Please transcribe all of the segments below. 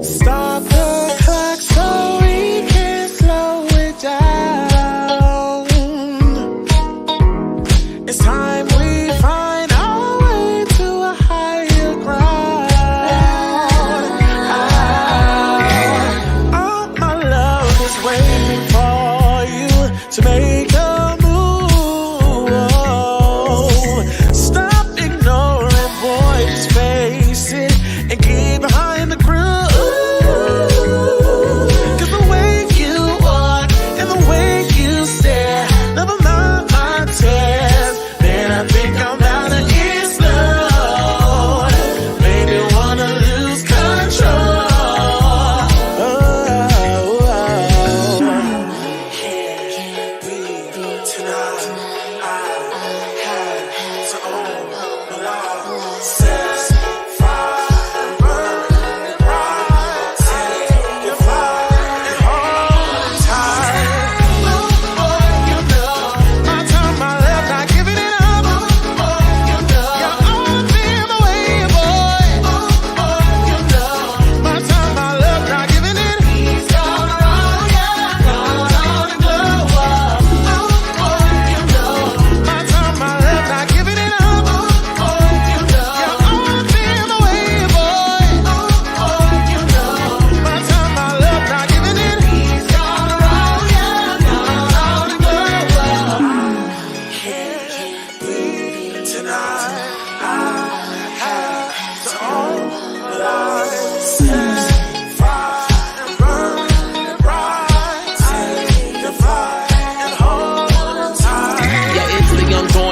Stop the clock so we can slow it down. It's time we find our way to a higher ground. All my love is waiting for you to make a move. Stop ignoring, boy, just face it and get behind the groove.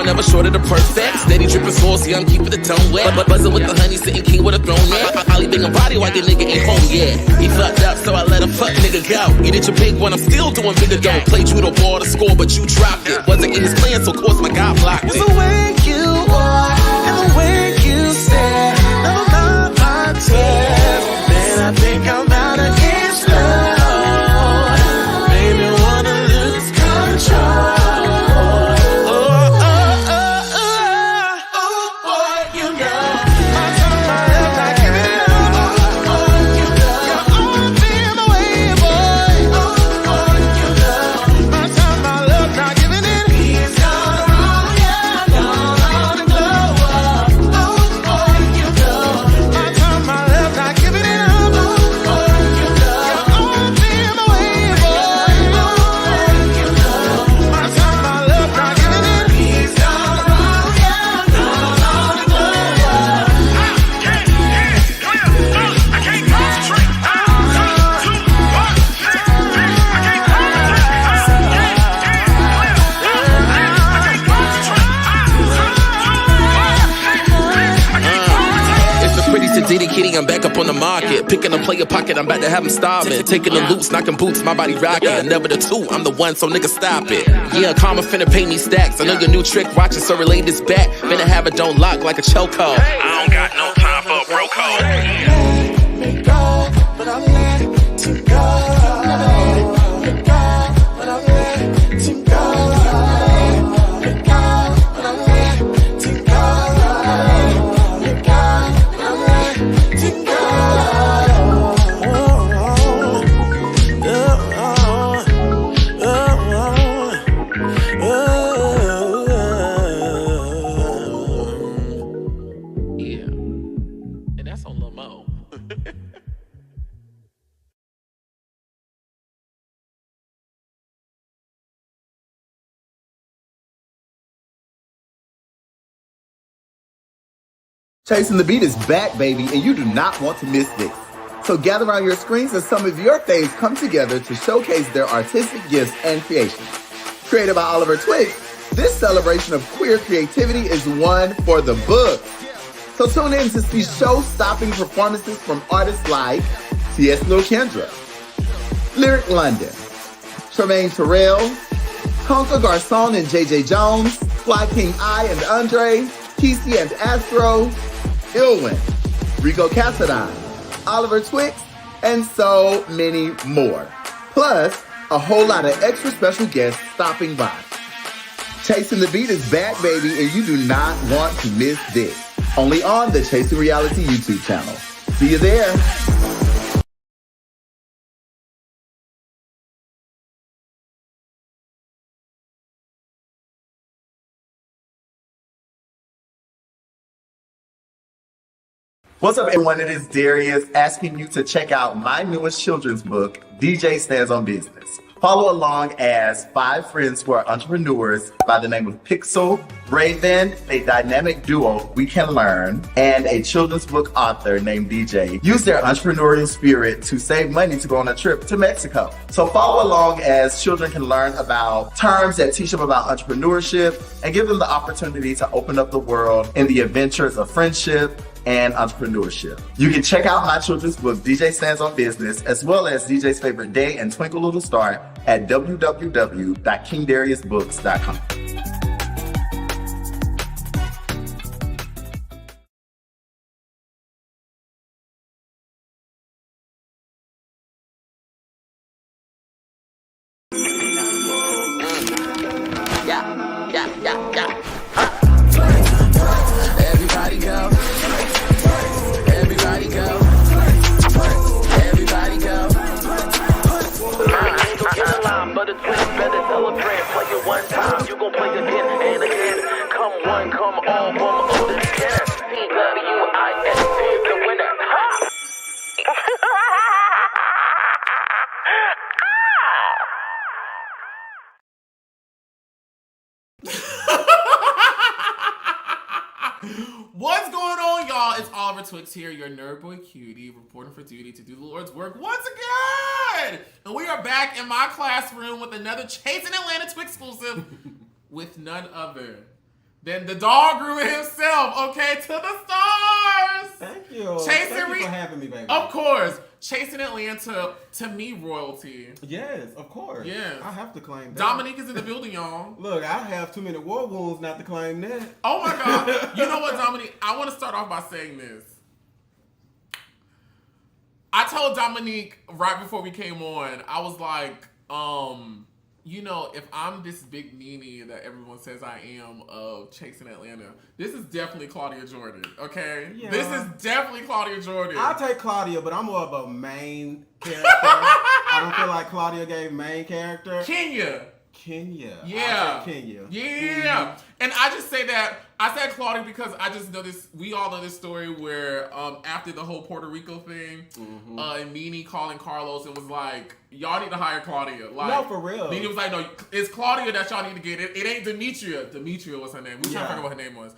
Never short of the perfect. Steady dripping saucy, I'm keeping the tongue wet. But buzzing with the honey, sitting king with a throne, yeah. Holly bang a body while your nigga ain't home, yeah. He fucked up, so I let him fuck nigga go. You did your big one, I'm still doing bigger dough. Played you the ball to score, but you dropped it. Wasn't in his plan, so of course my guy blocked it. It's the way you walk and the way you stare. Never mind my tears. Then I think I'm out of his love. Maybe wanna lose control. Diddy kitty, I'm back up on the market. Picking a player pocket, I'm about to have him starving. Taking the loops, knocking boots, my body rocking. Never the two, I'm the one, so nigga stop it. Yeah, karma finna pay me stacks. I know your new trick, watch it, so relay this back. Finna have it, don't lock like a chokehold. I don't got no time for a bro code. Let me go, but I'm letting go. Let go, but I'm letting go. Let go, but I'm letting go. Let go. Yeah, and that's on Lil Mo. Chasing the Beat is back, baby, and you do not want to miss this. So gather around your screens as some of your faves come together to showcase their artistic gifts and creations. Created by Oliver Twist, this celebration of queer creativity is one for the books. So tune in to see show-stopping performances from artists like T.S. Lil Kendra, Lyric London, Tremaine Terrell, Conca Garcon and J.J. Jones, Fly King I and Andre, Kesey and Astro, Ilwin, Rico Cassadine, Oliver Twix, and so many more. Plus, a whole lot of extra special guests stopping by. Chasing the Beat is back, baby, and you do not want to miss this. Only on the Chasing Reality YouTube channel. See you there. What's up, everyone? It is Darius asking you to check out my newest children's book, DJ Stands on Business. Follow along as 5 friends who are entrepreneurs by the name of Pixel, Raven, a dynamic duo we can learn, and a children's book author named DJ use their entrepreneurial spirit to save money to go on a trip to Mexico. So follow along as children can learn about terms that teach them about entrepreneurship and give them the opportunity to open up the world in the adventures of friendship and entrepreneurship. You can check out my children's book, DJ Stands on Business, as well as DJ's Favorite Day and Twinkle Little Star at www.kingdariusbooks.com. Everybody go. Everybody go. Everybody go. Get a line, but it's better celebrate. Play it one time, you gon' play again and again. Come one, come all, from other skin. CWIS is the winner. Ha! What's going on, y'all? It's Oliver Twix here, your nerd boy cutie, reporting for duty to do the Lord's work once again. And we are back in my classroom with another Chasing Atlanta Twix exclusive with none other than the dog groomer himself. Okay, to the stars. Thank you. Chasing Thank you for having me, baby. Of course, Chasing Atlanta, to me, royalty. Yes, of course. Yes. I have to claim that. Dominique is in the building, y'all. Look, I have too many war wounds not to claim that. Oh my God. You know what, Dominique? I want to start off by saying this. I told Dominique right before we came on, I was like, you know, if I'm this big meanie that everyone says I am of Chasing Atlanta, this is definitely Claudia Jordan, okay? Yeah. This is definitely Claudia Jordan. I'll take Claudia, but I'm more of a main character. I don't feel like Claudia gave main character. Kenya. Yeah. I'll take Kenya. Yeah. Mm-hmm. And I just say that, I said Claudia because I just know this, we all know this story where after the whole Puerto Rico thing, and Nene calling Carlos and was like, y'all need to hire Claudia. Like, No, for real. Nene was like, no, it's Claudia that y'all need to get. It ain't Demetria. Demetria was her name. We trying to figure out what her name was.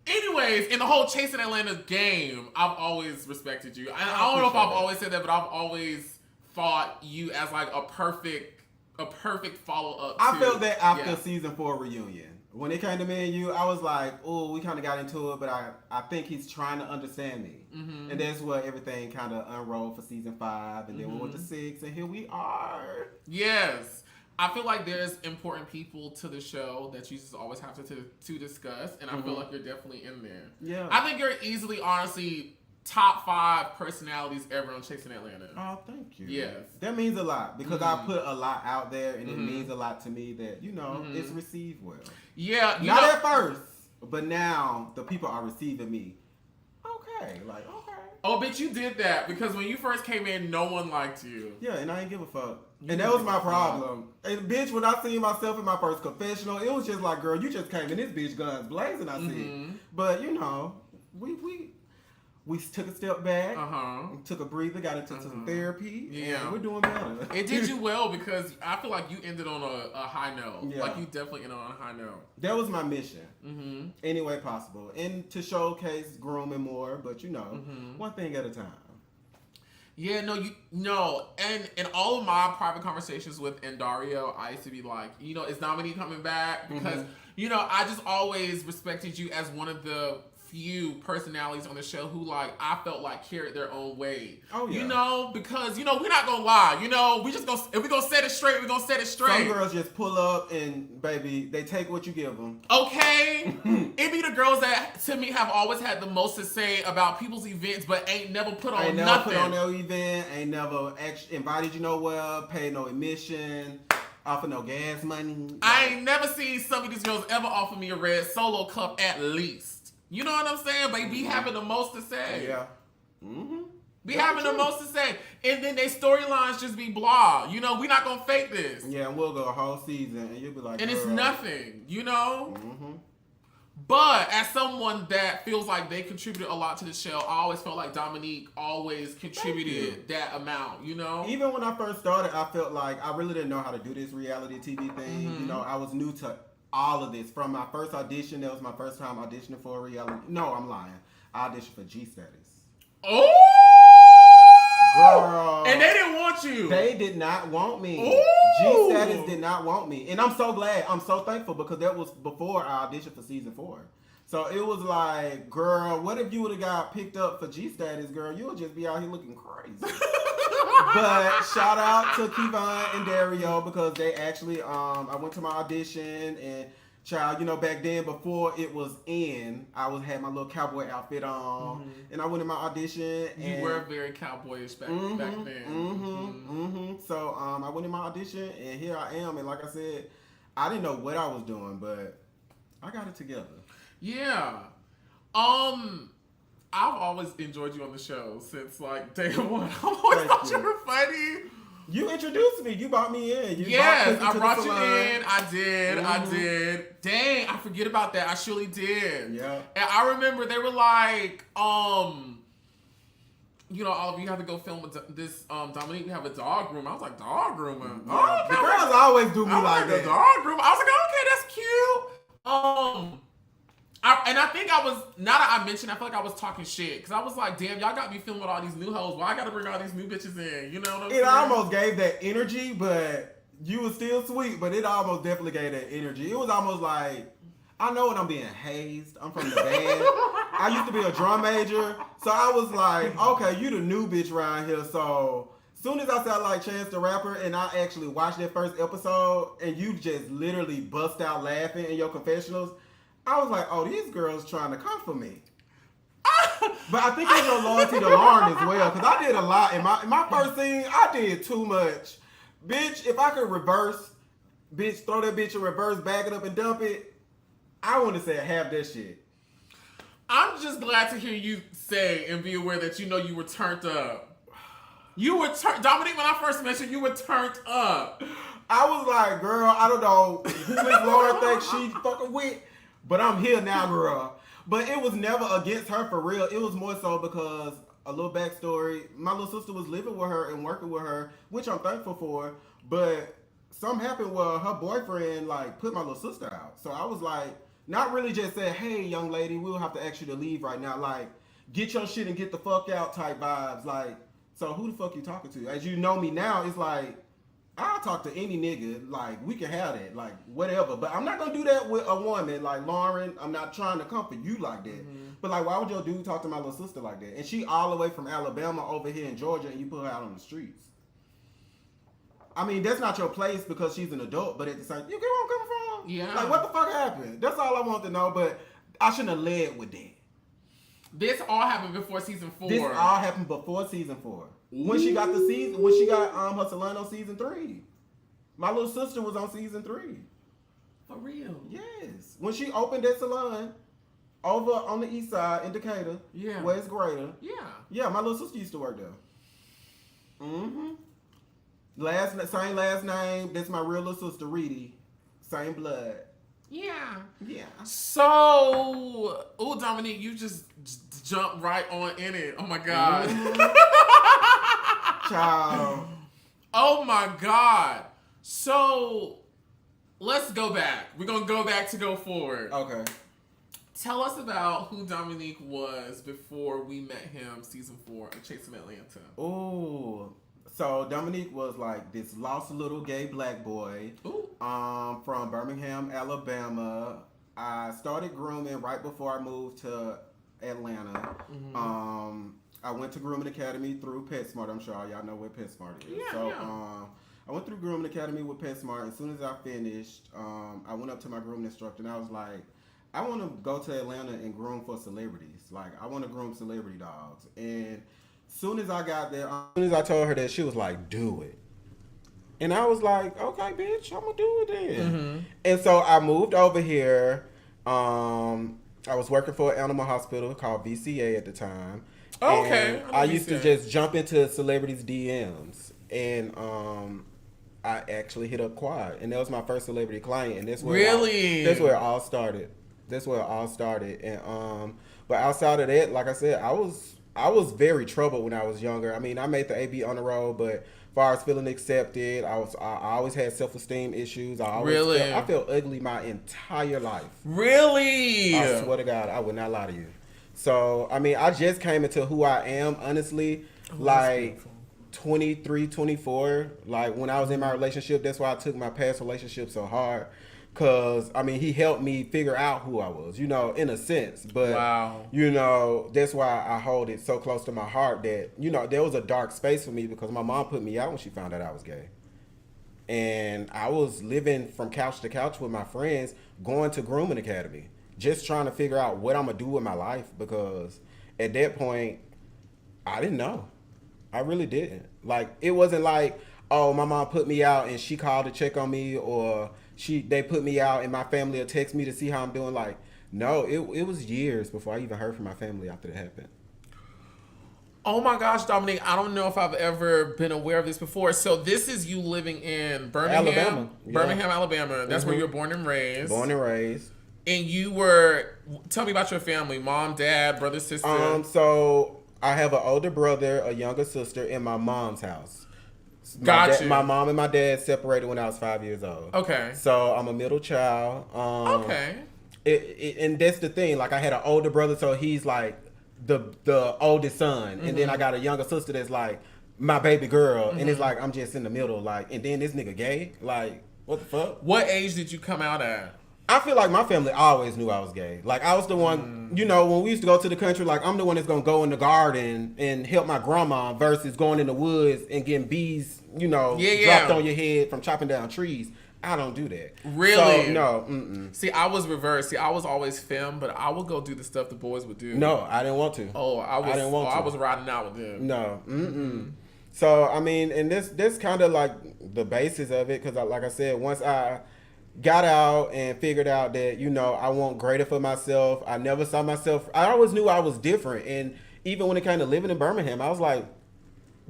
Anyways, in the whole Chasing Atlanta game, I've always respected you. I don't know if I've always said that, but I've always thought you as like a perfect follow-up. I felt that after season 4 reunion. When it came to me and you, I was like, oh, we kind of got into it, but I think he's trying to understand me. Mm-hmm. And that's what everything kind of unrolled for season 5, and then we went to 6, and here we are. Yes. I feel like there's important people to the show that you just always have to discuss, and I feel like you're definitely in there. Yeah. I think you're easily, honestly, top 5 personalities ever on Chasing Atlanta. Oh, thank you. Yes. That means a lot because I put a lot out there, and it means a lot to me that, you know, it's received well. Yeah. Not at first, but now the people are receiving me. Okay. Oh, bitch, you did that because when you first came in, no one liked you. Yeah, and I ain't give a fuck. And that was my problem. And bitch, when I seen myself in my first confessional, it was just like, girl, you just came in this bitch guns blazing, I see. But, you know, we took a step back, took a breather, got into some therapy, and we're doing better. It did you well because I feel like you ended on a high note. Yeah. Like you definitely ended on a high note. That was my mission, any way possible. And to showcase grooming more, but you know, one thing at a time. Yeah, and in all of my private conversations with Dario, I used to be like, you know, is Dominique coming back? Because, you know, I just always respected you as one of the few personalities on the show who, like, I felt like carried their own weight. Oh, yeah. You know, because, you know, we're not gonna lie. You know, if we're gonna set it straight, we're gonna set it straight. Some girls just pull up and, baby, they take what you give them. Okay? It be the girls that, to me, have always had the most to say about people's events, but ain't never put on nothing. Ain't never put on no event, ain't never invited you nowhere, paid no admission, offer no gas money. I ain't never seen some of these girls ever offer me a red Solo cup at least. You know what I'm saying? But be having the most to say. Yeah. Be having the most to say. And then they storylines just be blah. You know, we not going to fake this. Yeah, and we'll go a whole season and you'll be like, and it's nothing, you know? But as someone that feels like they contributed a lot to the show, I always felt like Dominique always contributed that amount, you know? Even when I first started, I felt like I really didn't know how to do this reality TV thing. You know, I was new to all of this. From my first audition, that was my first time auditioning for a reality. No, I'm lying. I auditioned for G-Status. Oh! Girl. And they didn't want you. They did not want me. Ooh. G-Status did not want me. And I'm so glad. I'm so thankful because that was before I auditioned for season 4. So it was like, girl, what if you would have got picked up for G-Status, girl? You would just be out here looking crazy. But shout out to Kevon and Dario because they actually, I went to my audition and child, you know, back then before it was in, had my little cowboy outfit on, and I went in my audition. And you were very cowboyish back then. So I went in my audition, and here I am. And like I said, I didn't know what I was doing, but I got it together. Yeah. I've always enjoyed you on the show since like day one. I always thought you were funny. You introduced me. You brought me in. Yes, I brought you in. I did. Dang, I forget about that. I surely did. Yeah. And I remember they were like, you know, all of you have to go film with this, Dominique, we have a dog room. I was like, dog room? Yeah. The girls always do me like that. The dog room. I was like, okay, that's cute. And I think I was, now that I mentioned, I feel like I was talking shit. Because I was like, damn, y'all got me filming with all these new hoes. Why I got to bring all these new bitches in? You know what I'm saying? It almost gave that energy, but you were still sweet. But it almost definitely gave that energy. It was almost like, I know when I'm being hazed. I'm from the band. I used to be a drum major. So I was like, okay, you the new bitch around here. So soon as I said I like Chance the Rapper and I actually watched that first episode and you just literally bust out laughing in your confessionals, I was like, oh, these girls trying to come for me. But I think it's your loyalty to Lauren as well, because I did a lot. In my first scene, I did too much. Bitch, if I could reverse, bitch, throw that bitch in reverse, back it up and dump it, I wouldn't have said half that shit. I'm just glad to hear you say and be aware that you know you were turned up. You were Dominique, when I first met you, you were turned up. I was like, girl, I don't know who this Lauren thinks she fucking with, but I'm here now, girl. But it was never against her for real. It was more so because, a little backstory, my little sister was living with her and working with her, which I'm thankful for. But something happened where her boyfriend, like, put my little sister out. So I was like, not really just said, hey, young lady, we'll have to ask you to leave right now. Like, get your shit and get the fuck out type vibes. Like, so who the fuck you talking to? As you know me now, it's like, I'll talk to any nigga, like, we can have that, like, whatever. But I'm not gonna do that with a woman, like, Lauren, I'm not trying to comfort you like that. But, like, why would your dude talk to my little sister like that? And she all the way from Alabama over here in Georgia, and you put her out on the streets. I mean, that's not your place because she's an adult, but at the same time, you get where I'm coming from? Yeah. Like, what the fuck happened? That's all I want to know, but I shouldn't have led with that. This all happened before season 4. This all happened before season 4. When she got her salon on season 3. My little sister was on season 3. For real? Yes. When she opened that salon over on the east side in Decatur, where it's greater. Yeah. Yeah, my little sister used to work there. Same last name. That's my real little sister, Reedy. Same blood. Yeah. Yeah. So, Dominique, you just jumped right on in it. Oh my God. Child. Oh my God. So, let's go back. We're going to go back to go forward. Okay. Tell us about who Dominique was before we met him season 4 of Chasing Atlanta. Ooh. So Dominique was like this lost little gay black boy from Birmingham, Alabama. I started grooming right before I moved to Atlanta. I went to Grooming Academy through PetSmart. I'm sure y'all know what PetSmart is. I went through Grooming Academy with PetSmart. As soon as I finished, I went up to my grooming instructor and I was like, I want to go to Atlanta and groom for celebrities. Like, I want to groom celebrity dogs. And soon as I got there, as soon as I told her that, she was like, do it. And I was like, okay, bitch, I'm going to do it then. And so I moved over here. I was working for an animal hospital called VCA at the time. Okay. I used to just jump into celebrities' DMs. And I actually hit up Quad. And that was my first celebrity client. And that's where that's where it all started. That's where it all started. And but outside of that, like I said, I was very troubled when I was younger. I mean, I made the AB on the road, but as far as feeling accepted, I always had self-esteem issues. I felt ugly my entire life. Really? I swear to God, I would not lie to you. So, I mean, I just came into who I am, honestly, like 23, 24. Like, when I was in my relationship, that's why I took my past relationship so hard. Because, I mean, he helped me figure out who I was, you know, in a sense. But, you know, that's why I hold it so close to my heart that, you know, there was a dark space for me because my mom put me out when she found out I was gay. And I was living from couch to couch with my friends, going to grooming academy, just trying to figure out what I'm going to do with my life because at that point, I didn't know. I really didn't. Like, it wasn't like, oh, my mom put me out and she called to check on me or they put me out and my family will text me to see how I'm doing. Like, no, it was years before I even heard from my family after that happened. Oh my gosh, Dominique, I don't know if I've ever been aware of this before. So this is you living in Birmingham, Alabama. Yeah. Birmingham, Alabama. That's where you were born and raised. Born and raised. And tell me about your family, mom, dad, brother, sister. So I have an older brother, a younger sister in my mom's house. My mom and my dad separated when I was 5 years old. Okay. So I'm a middle child. Okay. And that's the thing. Like I had an older brother, so he's like the oldest son, and then I got a younger sister that's like my baby girl, and it's like I'm just in the middle. Like, and then this nigga gay. Like, what the fuck? What age did you come out at? I feel like my family always knew I was gay. Like, I was the one, you know, when we used to go to the country, like, I'm the one that's going to go in the garden and help my grandma versus going in the woods and getting bees, you know, dropped on your head from chopping down trees. I don't do that. Really? So, no. Mm-mm. See, I was reversed. See, I was always femme, but I would go do the stuff the boys would do. No, I didn't want to. I was riding out with them. No. Mm-mm. So, I mean, and this kind of like the basis of it, because like I said, once I got out and figured out that, you know, I want greater for myself. I never saw myself. I always knew I was different. And even when it came to living in Birmingham, I was like,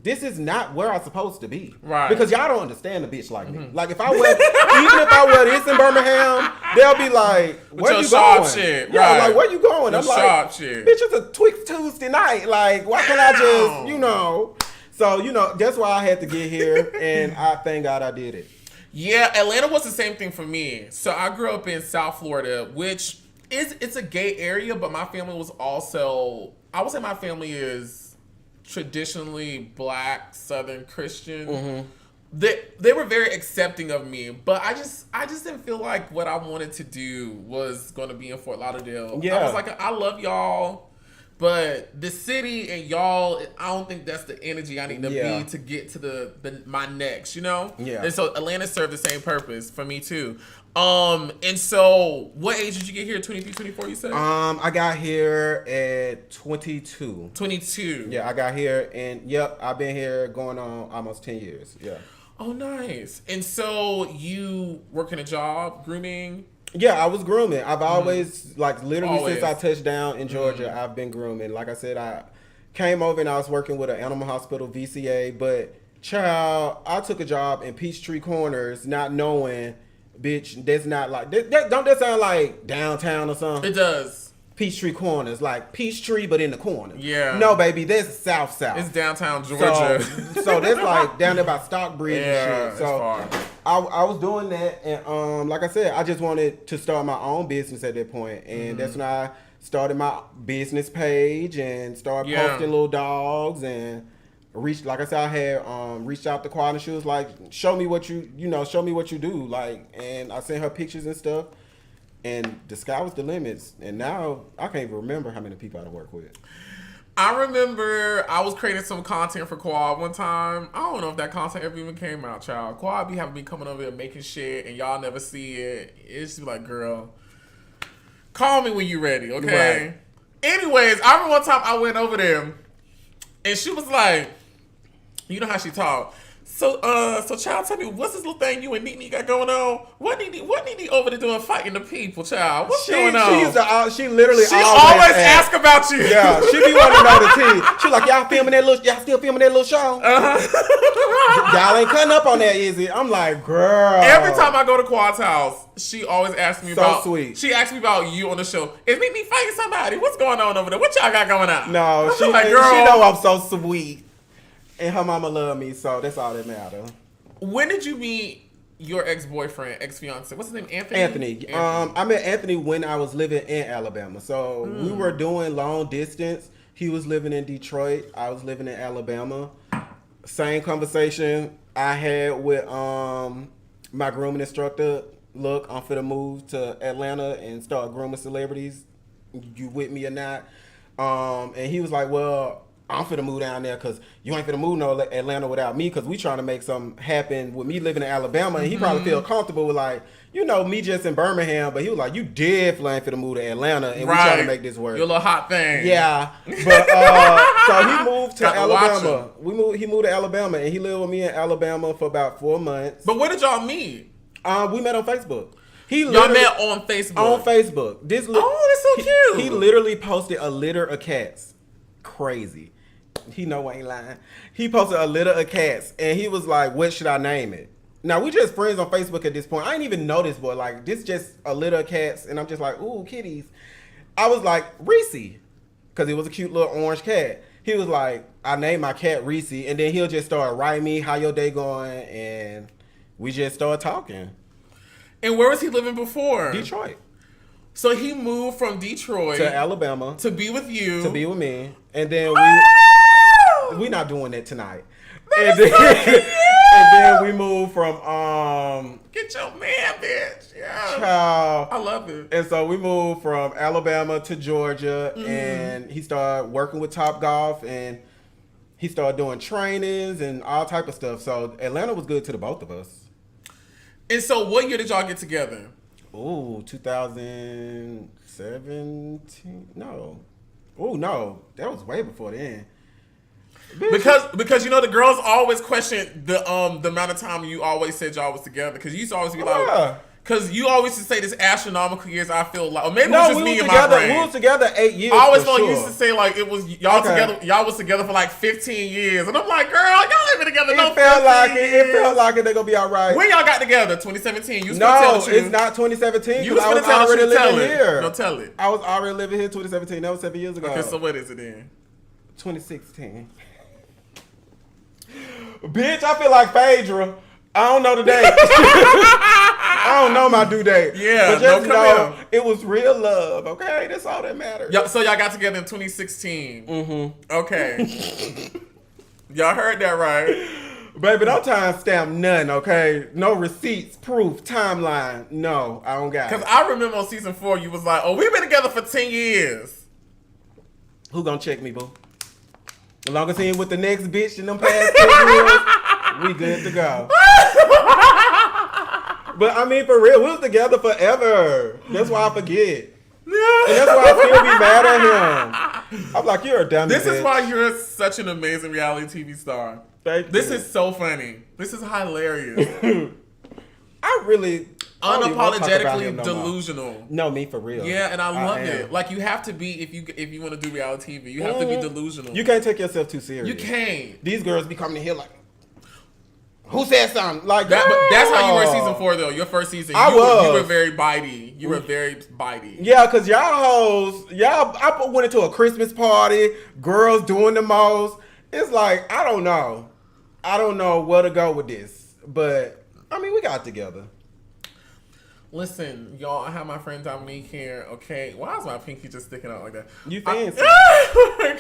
this is not where I'm supposed to be. Right. Because y'all don't understand a bitch like me. Like, if I wear, even if I wear this in Birmingham, they'll be like, where you going? Shit. Yeah, right. like, where you going? Your I'm like, shit. bitch, it's a Twix Tuesday night. Like, why can't I just, you know? So, you know, that's why I had to get here. And I thank God I did it. Yeah, Atlanta was the same thing for me. So I grew up in South Florida, which it's a gay area, but my family was also, I would say my family is traditionally Black, Southern Christian. They were very accepting of me, but I just didn't feel like what I wanted to do was going to be in Fort Lauderdale. Yeah. I was like, I love y'all, but the city and y'all, I don't think that's the energy I need to be to get to my next, you know? Yeah. And so Atlanta served the same purpose for me too. And so what age did you get here? 23, 24, you said? I got here at 22. 22. Yeah, I got here and I've been here going on almost 10 years. Yeah. Oh, nice. And so you working a job, grooming? Yeah, I was grooming. I've always, like, literally Always. since I touched down in Georgia, I've been grooming. Like I said, I came over and I was working with an animal hospital, VCA. But, child, I took a job in Peachtree Corners not knowing, bitch, that's not like, don't that sound like downtown or something? It does. Peachtree Corners, like Peachtree, but in the corner. Yeah. No, baby, that's South. It's downtown Georgia. So that's like down there by Stockbridge and shit. So it's far. I was doing that, and like I said, I just wanted to start my own business at that point, and that's when I started my business page and started posting little dogs and reached. Like I said, I had reached out to Quad and she was like, show me what you do, like, and I sent her pictures and stuff. And the sky was the limits. And now I can't even remember how many people I work with. I remember I was creating some content for Quad one time. I don't know if that content ever even came out, child. Quad be having me coming over there making shit and y'all never see it. It's just like, girl, call me when you ready, okay? Right. Anyways, I remember one time I went over there and she was like, you know how she talk. So child, tell me, what's this little thing you and Nene got going on? What Nene over there doing fighting the people, child? What's going on? She literally She always ask about you. Yeah, she be wanting to know the tea. She like, y'all still filming that little show? Y'all ain't cutting up on that, is it? I'm like, girl. Every time I go to Quad's house, she always asks me about. Sweet. She asks me about you on the show. Is Nene fighting somebody? What's going on over there? What y'all got going on? No, she like, girl, she know I'm so sweet. And her mama love me, so that's all that matters. When did you meet your ex-boyfriend, ex-fiance? What's his name? Anthony. I met Anthony when I was living in Alabama. So we were doing long distance. He was living in Detroit. I was living in Alabama. Same conversation I had with my grooming instructor. Look, I'm finna move to Atlanta and start grooming celebrities. You with me or not? And he was like, well, I'm finna move down there because you ain't finna move no Atlanta without me because we trying to make something happen with me living in Alabama. And he probably feel comfortable with like, you know, me just in Birmingham. But he was like, you definitely ain't finna move to Atlanta and we trying to make this work. Your little hot thing. Yeah. But so he moved to Alabama. He moved to Alabama and he lived with me in Alabama for about 4 months. But where did y'all meet? We met on Facebook. Y'all met on Facebook? On Facebook. That's so cute. He literally posted a litter of cats. Crazy. He know I ain't lying. He posted a litter of cats and he was like, what should I name it? Now we just friends on Facebook at this point. I ain't even know this boy. Like this just a litter of cats and I'm just like, ooh, kitties. I was like, Reese. Because it was a cute little orange cat. He was like, I named my cat Reese and then he'll just start writing me, how your day going? And we just started talking. And where was he living before? Detroit. So he moved from Detroit to Alabama to be with you. To be with me. And then we not doing that tonight. And then we moved from get your man, bitch. Yeah. Child. I love it. And so we moved from Alabama to Georgia and he started working with Top Golf and he started doing trainings and all type of stuff. So Atlanta was good to the both of us. And so what year did y'all get together? Ooh, 2017. No. Oh no, that was way before then. Because you know the girls always question the amount of time you always said y'all was together. Because you used to always be like, because you always used to say this astronomical years. I feel like, or maybe it was just me and my brain. We was together 8 years. I always felt like you used to say like it was y'all together. Y'all was together for like 15 years, and I'm like, girl, y'all ain't been together. It felt like they're gonna be all right. When y'all got together, 2017. You was no, tell the truth. It's not 2017. You was I was tell already the truth. living here. No, tell it. I was already living here 2017. That was 7 years ago. Okay, so what is it then? 2016. Bitch, I feel like Phaedra. I don't know the date. I don't know my due date. Yeah, but just know it was real love. Okay, that's all that matters. So y'all got together in 2016. Mm-hmm. Okay. Y'all heard that right? Baby, don't timestamp none. Okay, no receipts, proof, timeline. No, I don't got it. Because I remember on season 4, you was like, "Oh, we've been together for 10 years." Who gonna check me, boo? As long as he ain't with the next bitch in them past 10 years, we good to go. But I mean, for real, we was together forever. That's why I forget. And that's why I still be mad at him. I'm like, you're a dummy. This is why you're such an amazing reality TV star. This is so funny. This is hilarious. I really unapologetically delusional. No, me for real. Yeah, and I love it. Like you have to be if you want to do reality TV, you have to be delusional. You can't take yourself too serious. You can't. These girls be coming in here like, who said something? Like that, but that's how you were in season 4 though. Your first season, you were very bitey. You were very bitey. Yeah, cause y'all hoes, I went into a Christmas party, girls doing the most. It's like I don't know where to go with this, but I mean we got together. Listen, y'all, I have my friend Dominique here. Okay, why is my pinky just sticking out like that? You fancy,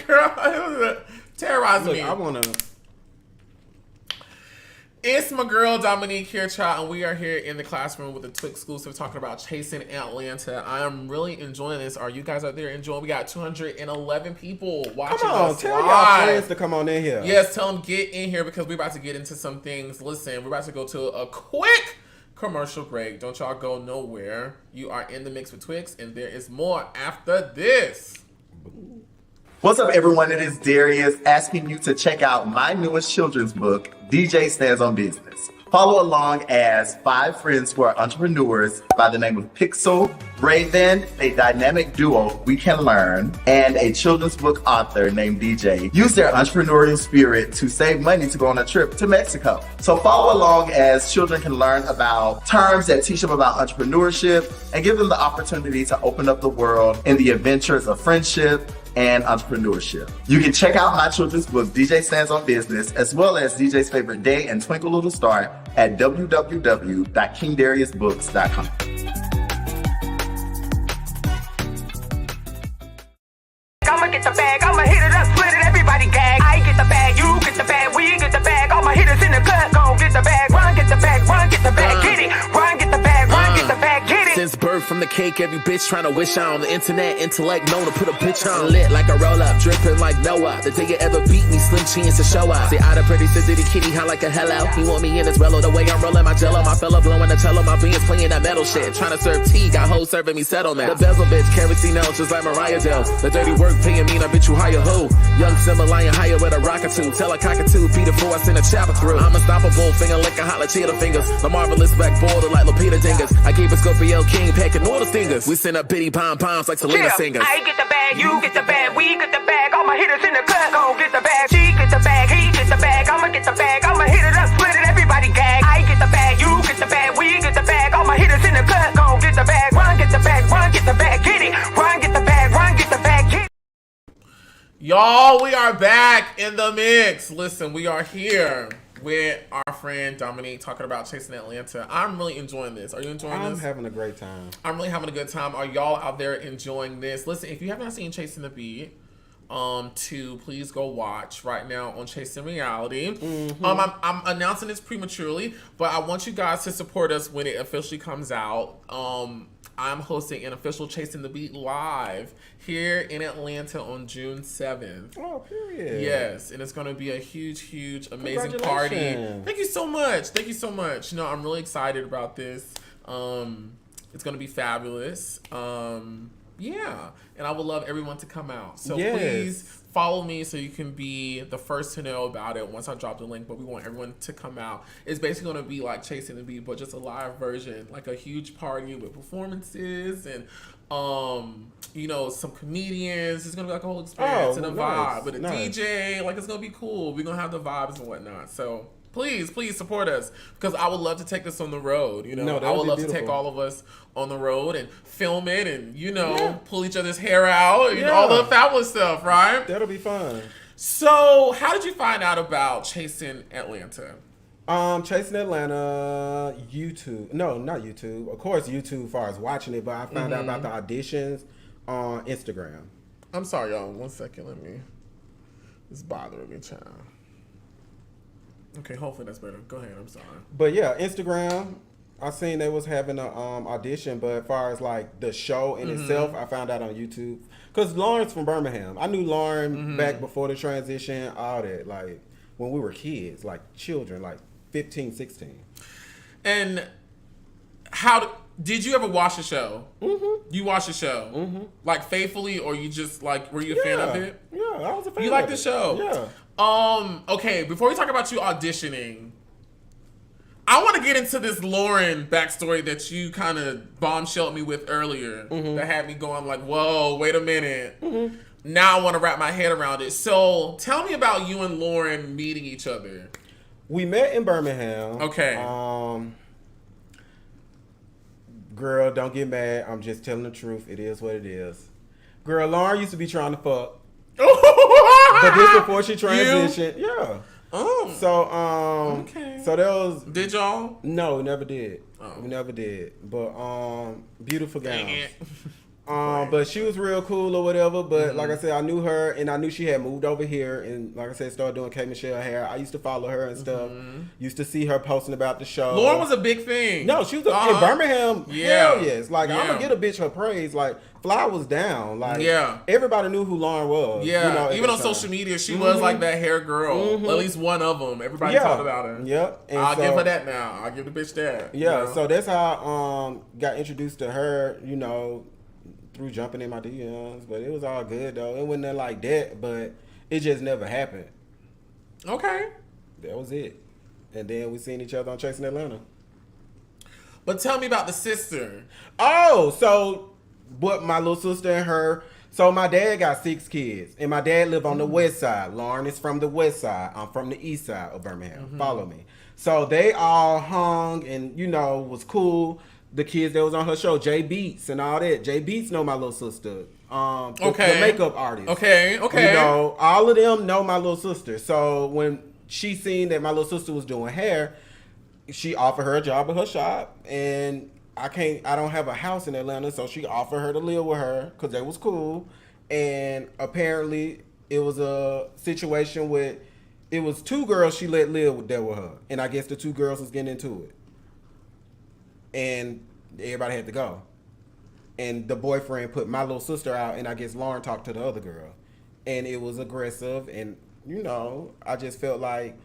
girl? It terrorized me. I wanna. It's my girl Dominique here, child, and we are here in the classroom with the Twix exclusive talking about Chasing Atlanta. I am really enjoying this. Are you guys out there enjoying? We got 211 people watching Come on, us tell live. y'all friends to come on in here. Yes, tell them get in here because we're about to get into some things. Listen, we're about to go to a quick commercial break. Don't y'all go nowhere. You are in the mix with Twix, and there is more after this. What's up, everyone? It is Darius asking you to check out my newest children's book, DJ Stands on Business. Follow along as 5 friends who are entrepreneurs by the name of Pixel, Raven, a dynamic duo we can learn, and a children's book author named DJ use their entrepreneurial spirit to save money to go on a trip to Mexico. So follow along as children can learn about terms that teach them about entrepreneurship and give them the opportunity to open up the world in the adventures of friendship and entrepreneurship. You can check out my children's book, DJ Stands on Business, as well as DJ's Favorite Day and Twinkle Little Star at www.kingdariusbooks.com. I'ma get the bag, I'ma hit it up, split it, everybody gag. I get the bag, you get the bag, we get the bag. All my hitters in the cut, gon' get the bag, run, get the bag, run, get the bag, get it. Run, get the bag, run, get the bag, get it. Since birth from the cake, every bitch trying to wish on the internet, intellect known to put a bitch on. Lit like a roll up, dripping like Noah. The day you ever beat me, slim chance to show up. Say I the pretty city kitty, how like a hello. He want me in his rello, the way I'm rolling my jello. My fella blowing the cello, my beans playing that metal shit. Trying to serve tea, got hoes serving me settlement. The bezel bitch, kerosene out just like Mariah Dell. The dirty work paying me, I bitch you hire who? Young Simba lying higher with a rocket too. Tell a cockatoo, beat it before I send a chopper through. I'm unstoppable, finger lick a hot like cheetah fingers. The marvelous back border like Lupita Dingers. I keep a Scorpio King packing all the stingers. We send up bitty pom-poms like Selena singers. I get the bag, you get the bag, we get the bag. All my hitters in the cut, gon' get the bag. She get the bag, he get the bag. I'ma get the bag, I'ma hit it up, split it, everybody gag. I get the bag, you get the bag, we get the bag. All my hitters in the cut, gon' get the bag. Run, get the bag, run, get the bag, get it. Run, get the bag, run, get the bag, get it. Y'all, we are back in the mix. Listen, we are here with our friend Dominique talking about Chasing Atlanta. I'm really enjoying this. Are you enjoying this? I'm having a great time. I'm really having a good time. Are y'all out there enjoying this? Listen, if you have not seen Chasing the Beat, to please go watch right now on Chasing Reality. I'm announcing this prematurely, but I want you guys to support us when it officially comes out. I'm hosting an official Chasing the Beat live here in Atlanta on June 7th. Oh, period. Yes, and it's going to be a huge, amazing party. Thank you so much. Thank you so much. You know, I'm really excited about this. It's going to be fabulous. Yeah, and I would love everyone to come out. So please follow me so you can be the first to know about it once I drop the link. But we want everyone to come out. It's basically going to be like Chasing the Beat, but just a live version, like a huge party with performances and you know, some comedians. It's gonna be like a whole experience and a vibe with a DJ. Like, it's gonna be cool. We're gonna have the vibes and whatnot. So please support us, because I would love to take this on the road. You know, I would love to take all of us on the road and film it and, you know, pull each other's hair out and all the fabulous stuff, right? That'll be fun. So how did you find out about Chasing Atlanta? Chasing Atlanta, YouTube. No, not YouTube. Of course, YouTube as far as watching it, but I found out about the auditions on Instagram. I'm sorry, y'all. 1 second. Let me. It's bothering me, child. Okay, hopefully that's better. Go ahead. I'm sorry. But yeah, Instagram. I seen they was having a audition, but as far as like the show in itself, I found out on YouTube. Cause Lauren's from Birmingham. I knew Lauren back before the transition. All that, like when we were kids, like children, like 15, 16. And how did you ever watch the show? You watched the show, like faithfully, or you just like were you a fan of it? Yeah, I was a fan. You liked the show? Yeah. Okay. Before we talk about you auditioning, I want to get into this Lauren backstory that you kind of bombshelled me with earlier. That had me going like, "Whoa, wait a minute." Now I want to wrap my head around it. So tell me about you and Lauren meeting each other. We met in Birmingham. Okay. Girl, don't get mad. I'm just telling the truth. It is what it is. Girl, Lauren used to be trying to fuck. But this before she transitioned. Yeah. Oh. So, okay. So that was... Did y'all? No, we never did. Oh. We never did. But, beautiful Dang gowns. it. But she was real cool or whatever. But like I said, I knew her and I knew she had moved over here. And like I said, started doing K. Michelle hair. I used to follow her and stuff. Used to see her posting about the show. Lauren was a big thing. No, she was in Birmingham. Yeah. Hell yes. Like, I'm going to get a bitch her praise. Like, Fly was down. Like, everybody knew who Lauren was. Yeah. You know, even on social media, she was like that hair girl. At least one of them. Everybody talked about her. Yep. And I'll give her that now. I'll give the bitch that. Yeah. You know? So that's how I got introduced to her, you know, through jumping in my DMs. But it was all good, though. It wasn't nothing like that, but it just never happened. Okay. That was it. And then we seen each other on Chasing Atlanta. But tell me about the sister. Oh, so what my little sister and her. So my dad got 6 kids, and my dad lived on the west side. Lauren is from the west side. I'm from the east side of Birmingham. Follow me. So they all hung and, was cool. The kids that was on her show, Jay Beats and all that. Jay Beats know my little sister. The makeup artist. Okay. All of them know my little sister. So when she seen that my little sister was doing hair, she offered her a job at her shop, and I don't have a house in Atlanta, so she offered her to live with her because they was cool. And apparently it was a situation with, it was 2 girls she let live there with her, and I guess the 2 girls was getting into it, and everybody had to go. And the boyfriend put my little sister out, and I guess Lauren talked to the other girl, and it was aggressive. And I just felt like,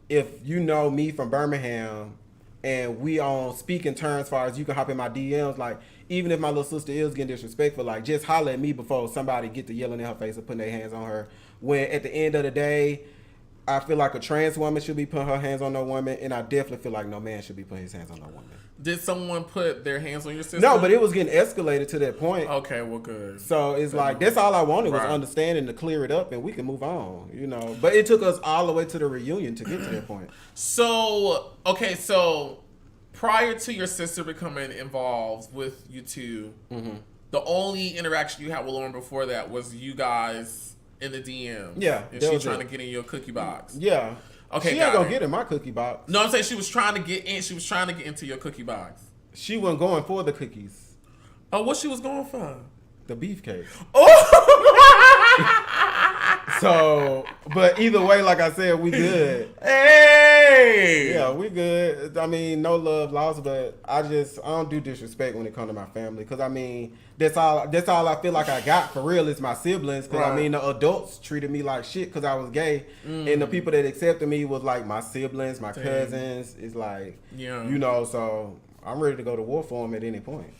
if you know me from Birmingham and we on speaking terms as far as you can hop in my DMs, like, even if my little sister is getting disrespectful, like, just holler at me before somebody get to yelling in her face or putting their hands on her. When at the end of the day, I feel like a trans woman should be putting her hands on no woman, and I definitely feel like no man should be putting his hands on no woman. Did someone put their hands on your sister? No, but it was getting escalated to that point. Okay, well, good. So it's like, that's all I wanted was understanding to clear it up, and we can move on, But it took us all the way to the reunion to get to that point. So prior to your sister becoming involved with you two, the only interaction you had with Lauren before that was you guys in the DM. Yeah. And she trying to get in your cookie box. Yeah. Okay, she ain't gonna get in my cookie box. No, I'm saying she was trying to get in. She was trying to get into your cookie box. She wasn't going for the cookies. Oh, what she was going for? The beefcake. Oh! So, but either way, like I said, we good. Hey! Yeah, we good. I mean, no love lost, but I don't do disrespect when it comes to my family. Because, I mean, that's all I feel like I got for real is my siblings. Because, I mean, the adults treated me like shit because I was gay. And the people that accepted me was, like, my siblings, my cousins. It's like, so I'm ready to go to war for them at any point.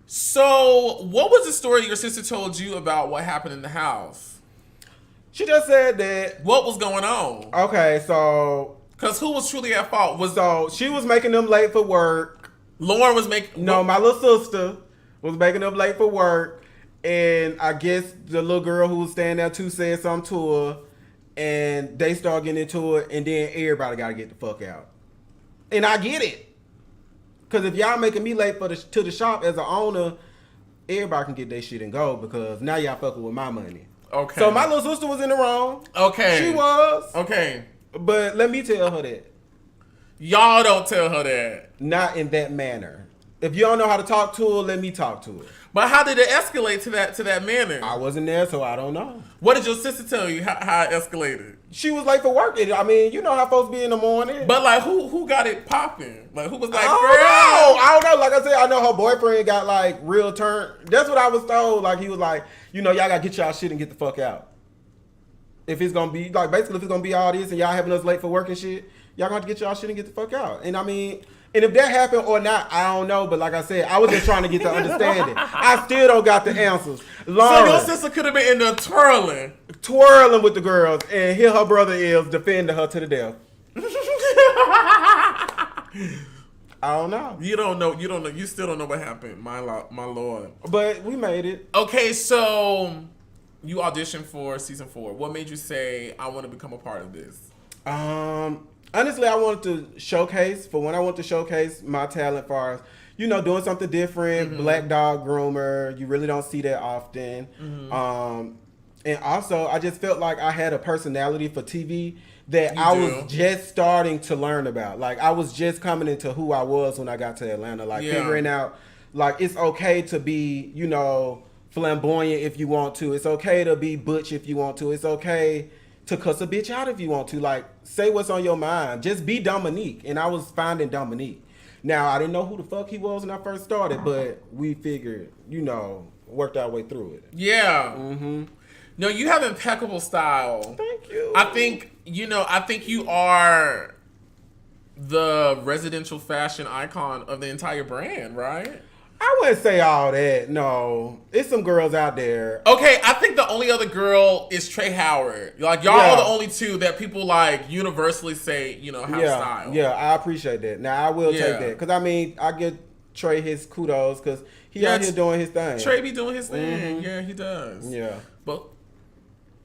So, what was the story your sister told you about what happened in the house? She just said that. What was going on? Okay, so. Because who was truly at fault? So, she was making them late for work. Lauren was making. No, my little sister was making them late for work. And I guess the little girl who was standing there too said something to her. And they started getting into it. And then everybody got to get the fuck out. And I get it. Because if y'all making me late to the shop as an owner, everybody can get their shit and go. Because now y'all fucking with my money. Okay. So my little sister was in the wrong. Okay. She was. Okay. But let me tell her that. Y'all don't tell her that. Not in that manner. If you don't know how to talk to her, let me talk to her. But how did it escalate to that manner? I wasn't there, so I don't know. What did your sister tell you how it escalated? She was late for work. I mean, you know how folks be in the morning. But like, who got it popping? Like, who was like, I don't know. Like I said, I know her boyfriend got like real turn. That's what I was told. Like he was like, y'all gotta get y'all shit and get the fuck out. If it's gonna be like, basically, if it's gonna be all this and y'all having us late for work and shit, y'all gonna have to get y'all shit and get the fuck out. And I mean. And if that happened or not, I don't know. But like I said, I was just trying to get the understanding. I still don't got the answers. Lauren, so your sister could have been in there twirling with the girls, and here her brother is defending her to the death. I don't know. You don't know. You still don't know what happened. My lord. But we made it. Okay, so you auditioned for season 4. What made you say, I want to become a part of this? Honestly, I wanted to showcase my talent far as, doing something different, black dog groomer. You really don't see that often. And also, I just felt like I had a personality for TV that I was just starting to learn about. Like, I was just coming into who I was when I got to Atlanta. Like, figuring out, like, it's okay to be, flamboyant if you want to. It's okay to be butch if you want to. It's okay to cuss a bitch out if you want to. Like, say what's on your mind. Just be Dominique. And I was finding Dominique. Now, I didn't know who the fuck he was when I first started, but we figured, worked our way through it. Yeah. No, you have impeccable style. Thank you. I think you are the residential fashion icon of the entire brand, right? I I wouldn't say all that. No, it's some girls out there. Okay, I think the only other girl is Trey Howard. Like y'all are the only two that people like universally say, you know, have style. Yeah, I appreciate that. Now I will take that because I mean I give Trey his kudos because he out here doing his thing. Trey be doing his thing. Yeah, he does. Yeah, but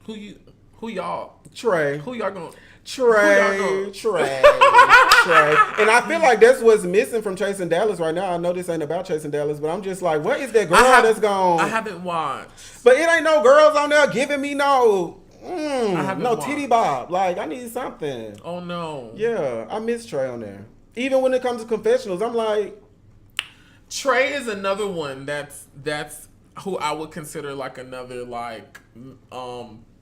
who y'all? Trey. Who y'all going? Trey. Trey. And I feel like that's what's missing from Chasing Dallas right now. I know this ain't about Chasing Dallas, but I'm just like, what is that girl that's gone? I haven't watched. But it ain't no girls on there giving me no watched. titty bob. Like, I need something. Oh, no. Yeah, I miss Trey on there. Even when it comes to confessionals, I'm like... Trey is another one that's who I would consider like another like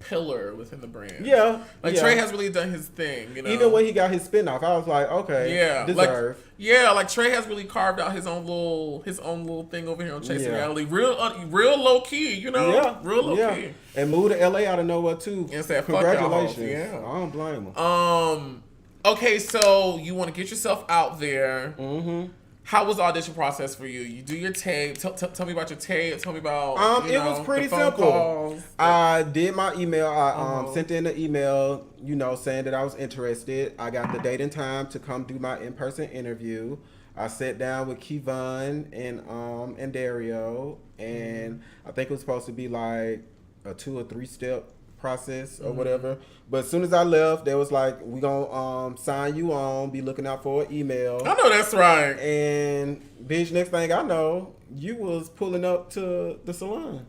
pillar within the brand. Yeah. Like Trey has really done his thing, you know. Even when he got his spinoff, I was like, okay, deserve. Like Trey has really carved out his own little thing over here on Chasing Reality. Real low key, you know. Yeah. Real low key. And moved to LA out of nowhere too. And said, congratulations. Yeah. I don't blame him. Okay, so you want to get yourself out there. Mm-hmm. How was the audition process for you? You do your tape. Tell me about your tape. Tell me about it was pretty simple. Calls. I did my email. I sent in an email, you know, saying that I was interested. I got the date and time to come do my in-person interview. I sat down with Kevon and Dario, and I think it was supposed to be like a 2 or 3 step process or whatever. But as soon as I left, they was like, we gonna sign you on, be looking out for an email. I know that's right. And bitch, next thing I know, you was pulling up to the salon.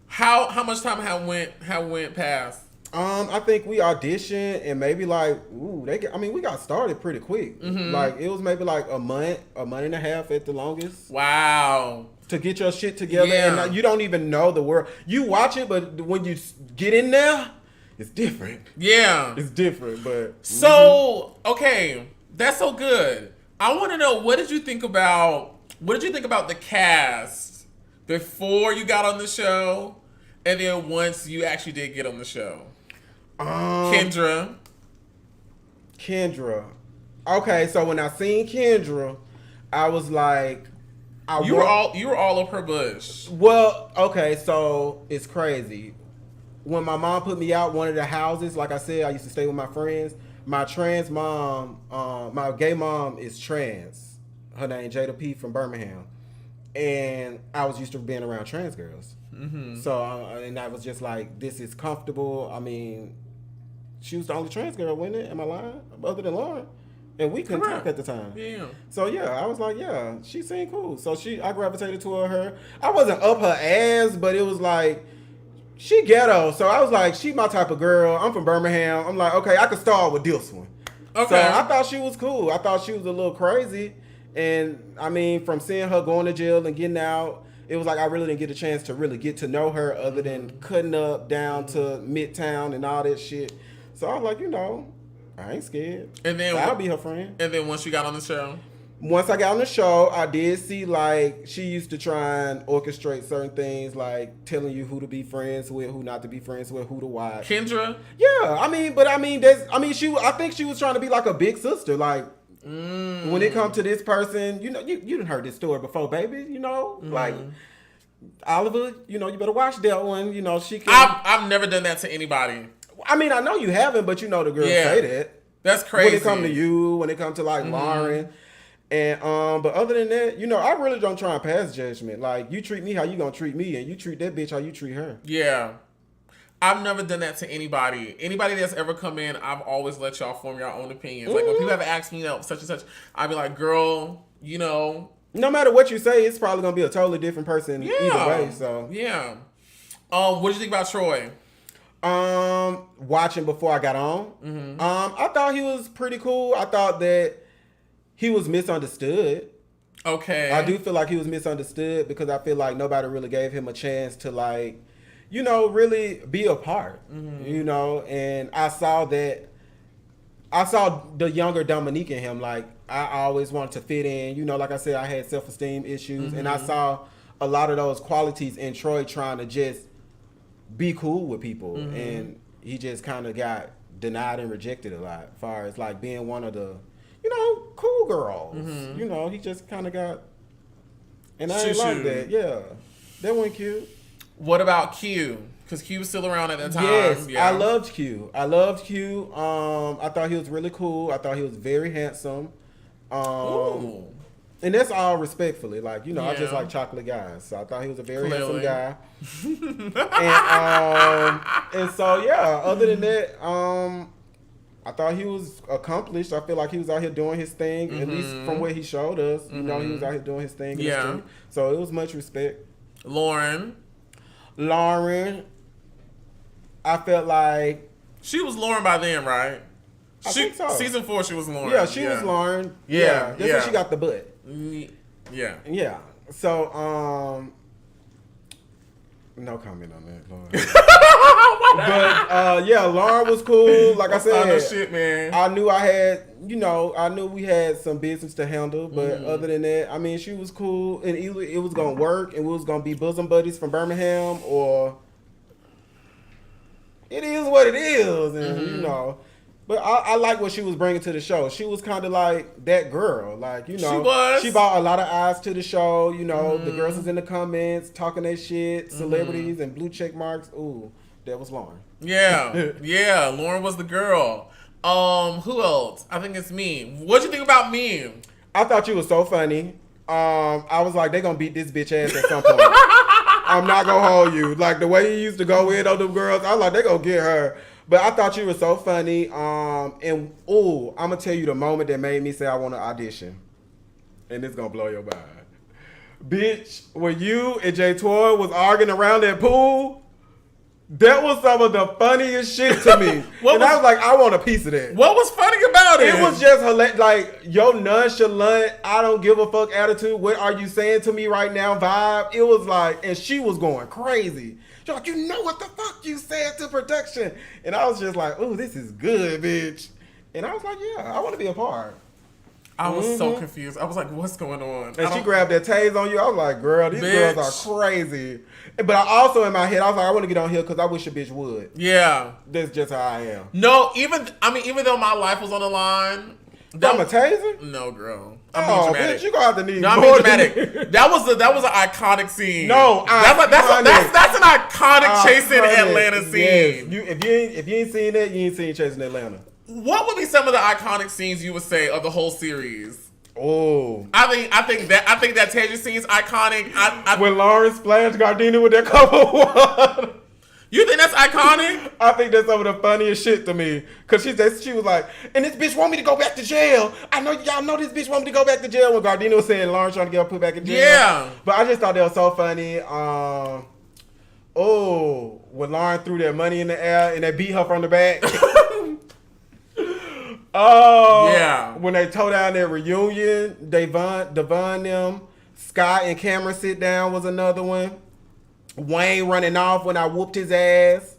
How much time have went past? I think we auditioned and maybe like we got started pretty quick. Mm-hmm. Like it was maybe like a month and a half at the longest. Wow. To get your shit together, and you don't even know the word. You watch it, but when you get in there, it's different. Yeah, it's different. But okay, that's so good. I want to know, what did you think about the cast before you got on the show, and then once you actually did get on the show? Kendra. Okay, so when I seen Kendra, I was like. You were all up her bush. Well, okay, so it's crazy. When my mom put me out one of the houses, like I said, I used to stay with my friends. My trans mom, my gay mom is trans. Her name Jada P from Birmingham, and I was used to being around trans girls. Mm-hmm. So and I was just like, this is comfortable. I mean, she was the only trans girl, wasn't it? Am I lying? Other than Lauren. And we couldn't talk at the time. Yeah. So yeah, I was like, yeah, she seemed cool. So I gravitated toward her. I wasn't up her ass, but it was like, she ghetto. So I was like, she my type of girl. I'm from Birmingham. I'm like, okay, I could start with this one. Okay. So I thought she was cool. I thought she was a little crazy. And I mean, from seeing her going to jail and getting out, it was like I really didn't get a chance to really get to know her other than cutting up down to Midtown and all that shit. So I was like, you know, I ain't scared. And then I'll be her friend. And then once you got on the show? Once I got on the show, I did see like she used to try and orchestrate certain things, like telling you who to be friends with, who not to be friends with, who to watch. Kendra? Yeah, I think she was trying to be like a big sister. Like when it comes to this person, you know, you done heard this story before, baby. You know, like Oliver, you know, you better watch that one. You know, she can. I've never done that to anybody. I mean, I know you haven't, but you know the girls say that. That's crazy. When it come to you, when it comes to like Lauren. And but other than that, you know, I really don't try and pass judgment. Like, you treat me how you gonna treat me, and you treat that bitch how you treat her. Yeah. I've never done that to anybody. Anybody that's ever come in, I've always let y'all form your own opinions. Like, when people have asked me, such and such, I'd be like, girl, you know. No matter what you say, it's probably gonna be a totally different person either way. So yeah. What did you think about Troy? Watching before I got on, I thought he was pretty cool. I thought that he was misunderstood. Okay. I do feel like he was misunderstood because I feel like nobody really gave him a chance to, like, you know, really be a part. You know, and I saw the younger Dominique in him. Like, I always wanted to fit in. You know, like I said, I had self-esteem issues, and I saw a lot of those qualities in Troy trying to just be cool with people, and he just kind of got denied and rejected a lot as far as like being one of the, you know, cool girls. You know, he just kind of got And I ain't like that. Yeah. That wasn't cute. What about Q? Because Q was still around at that time. Yes, yeah. I loved Q. I thought he was really cool. I thought he was very handsome. Ooh. And that's all respectfully. Like, you know, I just Yeah. like chocolate guys. So I thought he was a very Clearly. handsome guy. And so, yeah, other than that, I thought he was accomplished. I feel like he was out here doing his thing, at least from what he showed us. You know, he was out here doing his thing. Yeah. So it was much respect. Lauren, I felt like... she was Lauren by then, right? I think so. Season 4, she was Lauren. Yeah, she was Lauren. Yeah, That's when she got the butt. Yeah. Yeah. So, no comment on that, Lauren. But, yeah, Lauren was cool. Like I said, no shit, man. I knew we had some business to handle. But other than that, I mean, she was cool. And either it was going to work and we was going to be bosom buddies from Birmingham, or it is what it is. And, you know. But I like what she was bringing to the show. She was kind of like that girl. Like, you know. She was. She brought a lot of eyes to the show. You know, the girls was in the comments talking their shit, celebrities and blue check marks. Ooh, that was Lauren. Yeah. Yeah. Lauren was the girl. Who else? I think it's me. What'd you think about me? I thought you was so funny. I was like, they gonna beat this bitch ass at some point. I'm not gonna hold you. Like, the way he used to go in on them girls, I was like, they gonna get her. But I thought you were so funny. And I'm gonna tell you the moment that made me say I want to audition, and it's gonna blow your mind, bitch. When you and Jay Toy was arguing around that pool, that was some of the funniest shit to me. I was like, I want a piece of that. What was funny about it? It was just hilarious. Like, your nonchalant, I don't give a fuck attitude. What are you saying to me right now vibe? It was like, and she was going crazy. She's like, you know what the fuck you said to production? And I was just like, oh, this is good, bitch. And I was like, yeah, I want to be a part. I was so confused. I was like, what's going on? And she grabbed that tase on you. I was like, girl, these girls are crazy. But I also, in my head, I was like, I want to get on here because I wish a bitch would. Yeah. That's just how I am. No, even though my life was on the line. From a taser? No, girl. I'm being dramatic. Bitch, you gonna have to need No, I'm more being than dramatic. That was an iconic scene. No, that's an iconic chasing Atlanta scene. Yes. If you ain't seen that, you ain't seen Chasing Atlanta. What would be some of the iconic scenes you would say of the whole series? Oh, I think that Tasia scene is iconic. When Lauren splashed Gardenia with that cup of water. You think that's iconic? I think that's some of the funniest shit to me. Cause she was like, and this bitch want me to go back to jail. I know y'all know this bitch want me to go back to jail. When Gardenia was saying Lauren trying to get her put back in jail. Yeah. But I just thought that was so funny. When Lauren threw that money in the air and they beat her from the back. Yeah. When they tore down their reunion, Devon them, Scott and Cameron sit down was another one. Wayne running off when I whooped his ass.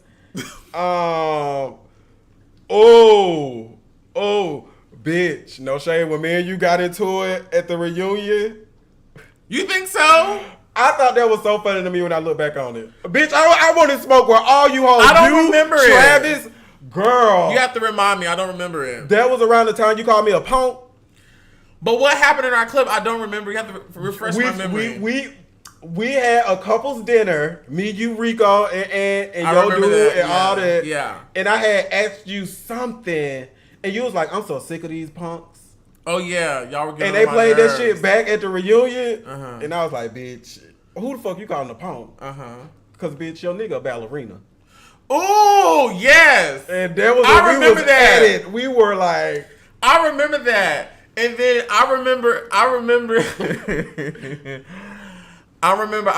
Bitch. No shade. When me and you got into it at the reunion. You think so? I thought that was so funny to me when I look back on it. Bitch, I want to smoke with all you hoes. I don't remember it. Travis, girl. You have to remind me. I don't remember it. That was around the time you called me a punk. But what happened in our clip, I don't remember. You have to refresh my memory. We had a couple's dinner, me, you, Rico, and yo dude and all that. Yeah. And I had asked you something, and you was like, I'm so sick of these punks. Oh, yeah. Y'all were getting And they on my played nerves. that shit back at the reunion. And I was like, bitch, who the fuck you calling a punk? Because, bitch, your nigga a ballerina. Oh, yes. And that was I remember that. At it. We were like... I remember that. And then I remember I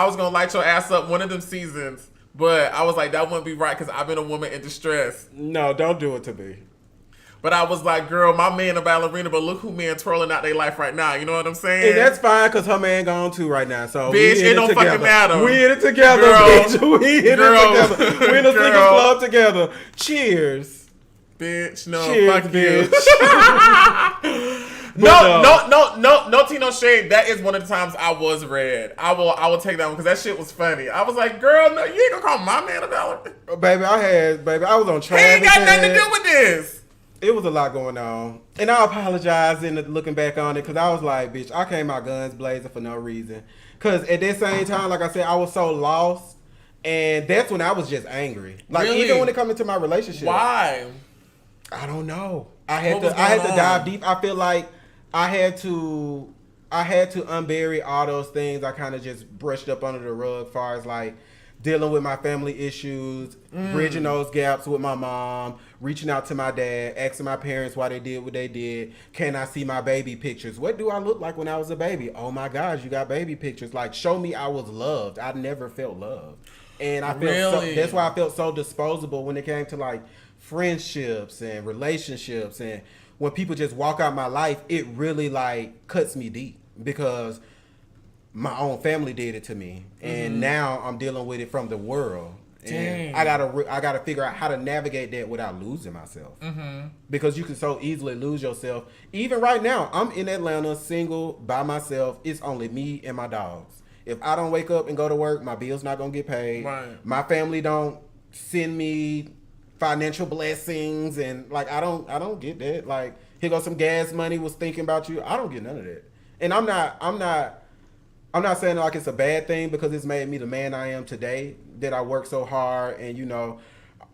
was going to light your ass up one of them seasons. But I was like, that wouldn't be right because I've been a woman in distress. No, don't do it to me. But I was like, girl, my man a ballerina, but look who men twirling out their life right now. You know what I'm saying? And that's fine because her man gone too right now. So bitch, it don't fucking matter. We in it together, girl, bitch. We in it together. We in the singles club together. Cheers. Bitch, no, cheers, fuck bitch. No tea, no shade. That is one of the times I was red. I will take that one because that shit was funny. I was like, girl, no, you ain't gonna call my man a ballerina. Baby, I was on Travis. He ain't got nothing to do with this. It was a lot going on. And I apologize in looking back on it because I was like, bitch, I came out guns blazing for no reason. Because at that same time, like I said, I was so lost. And that's when I was just angry. Like, Really? even when it comes into my relationship. Why? I don't know. I had What was to going on? dive deep. I feel like I had to unbury all those things I kind of just brushed up under the rug as far as like dealing with my family issues, bridging those gaps with my mom, reaching out to my dad, asking my parents why they did what they did. Can I see my baby pictures? What do I look like when I was a baby? Oh my gosh, you got baby pictures. Like, show me I was loved. I never felt loved. And I felt that's why I felt so disposable when it came to like friendships and relationships. And when people just walk out my life, it really like cuts me deep because my own family did it to me, and now I'm dealing with it from the world. And I gotta figure out how to navigate that without losing myself. Because you can so easily lose yourself. Even right now, I'm in Atlanta, single, by myself. It's only me and my dogs. If I don't wake up and go to work, my bill's not gonna get paid. Right. My family don't send me financial blessings, and like I don't get that. Like, here goes some gas money, was thinking about you. I don't get none of that. And I'm not saying like it's a bad thing because it's made me the man I am today, that I work so hard and, you know,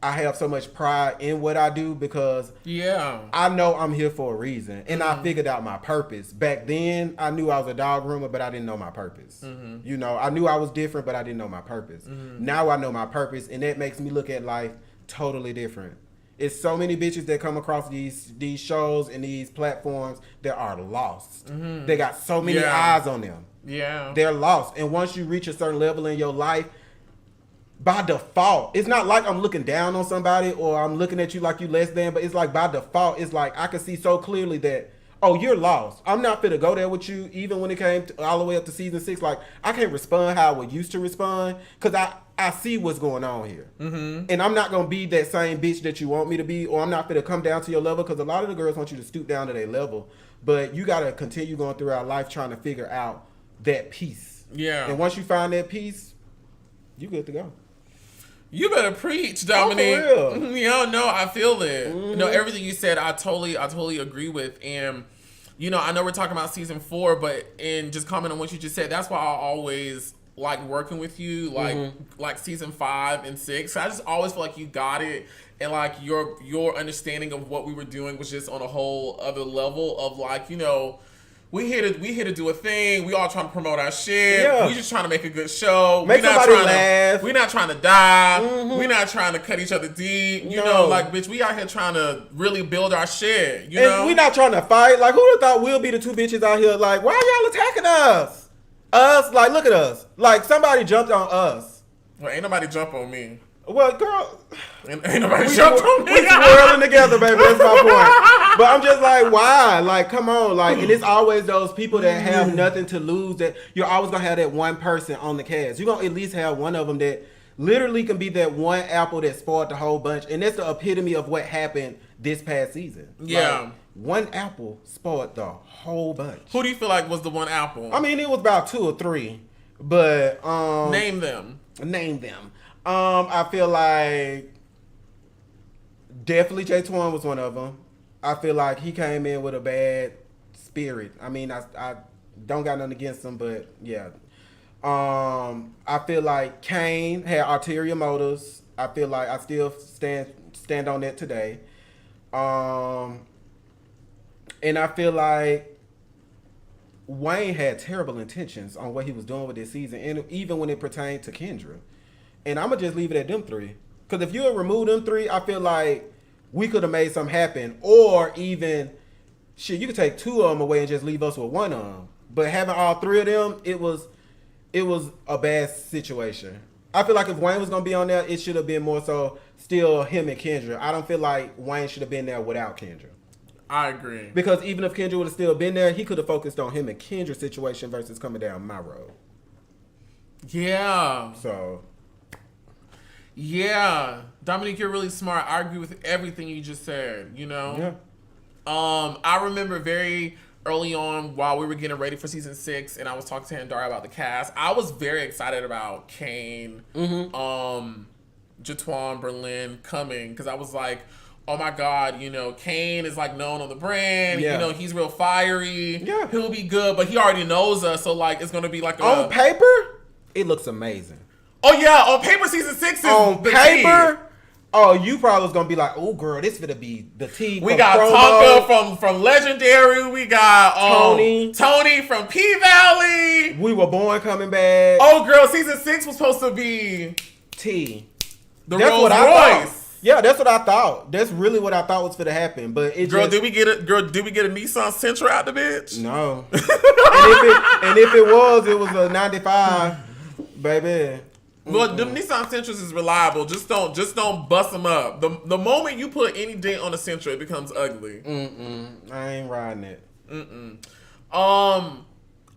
I have so much pride in what I do because I know I'm here for a reason. And I figured out my purpose. Back then, I knew I was a dog groomer, but I didn't know my purpose. You know, I knew I was different, but I didn't know my purpose. Now I know my purpose, and that makes me look at life totally different. It's so many bitches that come across these shows and these platforms that are lost. They got so many eyes on them. Yeah. They're lost. And once you reach a certain level in your life, by default, it's not like I'm looking down on somebody or I'm looking at you like you less than, but it's like by default, it's like I can see so clearly that, oh, you're lost. I'm not finna go there with you, even when it came to, all the way up to season 6. Like, I can't respond how I would used to respond because I see what's going on here. And I'm not gonna be that same bitch that you want me to be, or I'm not finna come down to your level because a lot of the girls want you to stoop down to their level. But you gotta continue going throughout life trying to figure out that peace. Yeah. And once you find that peace, you good to go. You better preach, Dominique. Oh, for real. No, I feel it. No, everything you said, I totally agree with. And, you know, I know we're talking about season 4, but in just comment on what you just said, that's why I always like working with you, like season 5 and 6. I just always feel like you got it. And like your understanding of what we were doing was just on a whole other level of like, you know, we here to do a thing. We all trying to promote our shit. Yeah. We just trying to make a good show. Make somebody laugh. We're not trying to die. We're not trying to cut each other deep. You know, like, bitch, we out here trying to really build our shit. You know, we not trying to fight. Like, who would have thought we'll be the two bitches out here? Like, why y'all attacking us? Us, like, look at us. Like, somebody jumped on us. Well, ain't nobody jump on me. Well, girl, Ain't nobody jumped on me. we swirling together, baby. That's my point. But I'm just like, why? Like, come on. Like, and it's always those people that have nothing to lose. That you're always gonna have that one person on the cast. You're gonna at least have one of them that literally can be that one apple that spoiled the whole bunch. And that's the epitome of what happened this past season. Yeah. Like, one apple spoiled the whole bunch. Who do you feel like was the one apple? I mean, it was about 2 or 3, but Name them. I feel like definitely J Twan was one of them. I feel like he came in with a bad spirit. I mean, I don't got nothing against him, but yeah. I feel like Kane had ulterior motives. I feel like I still stand on that today. And I feel like Wayne had terrible intentions on what he was doing with this season, and even when it pertained to Kendra. And I'm going to just leave it at them 3. Because if you had removed them 3, I feel like we could have made something happen. Or even, shit, you could take 2 of them away and just leave us with 1 of them. But having all 3 of them, it was a bad situation. I feel like if Wayne was going to be on there, it should have been more so still him and Kendra. I don't feel like Wayne should have been there without Kendra. I agree. Because even if Kendra would have still been there, he could have focused on him and Kendra's situation versus coming down my road. Yeah. So... yeah, Dominique, you're really smart. I agree with everything you just said, you know? Yeah. I remember very early on while we were getting ready for season 6 and I was talking to Handara about the cast, I was very excited about Kane, Jatwan, Berlin coming because I was like, oh my God, you know, Kane is like known on the brand. Yeah. You know, he's real fiery. Yeah. He'll be good, but he already knows us. So like, it's going to be like On paper, it looks amazing. Oh yeah, on paper, season 6 is On the paper, tea. oh, you probably was gonna be like, oh girl, this finna be the tea. We got Tonka from Legendary. We got Tony from P Valley. We Were Born coming back. Oh girl, season 6 was supposed to be T. the That's Rolls what I Royce. thought. Yeah, that's what I thought. That's really what I thought was gonna happen. But it Girl, just, did we get a Nissan Sentra out the bitch? no. and if it was a 95, baby. Well, the Nissan Sentras is reliable. Just don't bust them up. The moment you put any dent on a Sentra, it becomes ugly. I ain't riding it.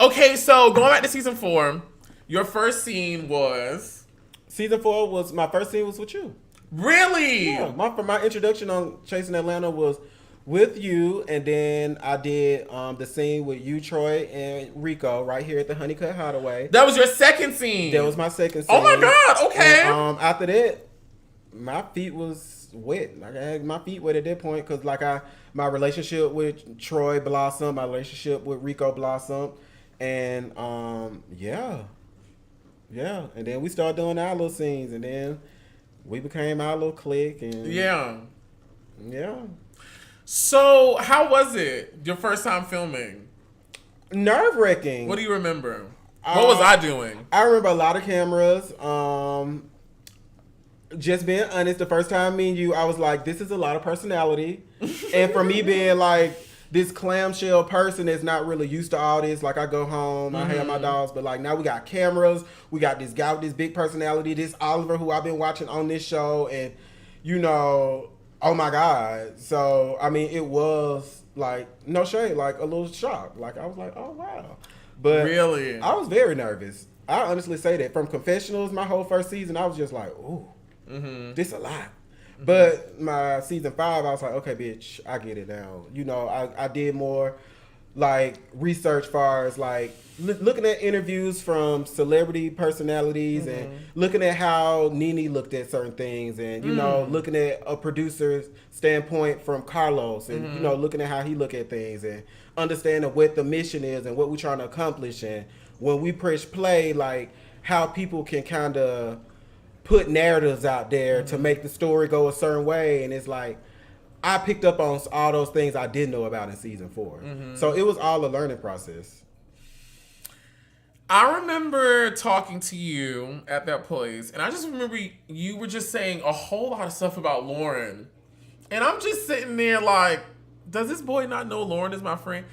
Okay, so going back to season 4, your first scene was Season 4 was my first scene was with you. really. Yeah, my introduction on Chasing Atlanta was with you, and then I did the scene with you, Troy, and Rico right here at the Honeycut Hideaway. That was your second scene. That was my second scene. Oh my God! Okay. And, after that, my feet was wet. Like I had my feet wet at that point because my relationship with Troy blossomed, my relationship with Rico blossomed, and yeah, and then we started doing our little scenes, and then we became our little clique, and yeah. So how was it? Your first time filming? nerve-wracking. What do you remember? What was I doing? I remember a lot of cameras. Just being honest, the first time me and you, I was like, this is a lot of personality. And for me being like this clamshell person that's not really used to all this, like I go home, I have my dogs, but like now we got cameras, we got this guy with this big personality, this Oliver who I've been watching on this show, and you know, oh my God. So, I mean, it was like, no shade, like a little shock. Like I was like, oh wow. But Really? I was very nervous. I honestly say that. From Confessionals, my whole first season, I was just like, ooh, this a lot. But my season 5, I was like, okay, bitch, I get it now. You know, I did more like research far as like looking at interviews from celebrity personalities and looking at how Nene looked at certain things, and you know, looking at a producer's standpoint from Carlos, and you know, looking at how he look at things and understanding what the mission is and what we're trying to accomplish, and when we push play, like how people can kind of put narratives out there to make the story go a certain way. And it's like I picked up on all those things I didn't know about in season 4. So it was all a learning process. I remember talking to you at that place, and I just remember you were just saying a whole lot of stuff about Lauren. And I'm just sitting there like, does this boy not know Lauren is my friend?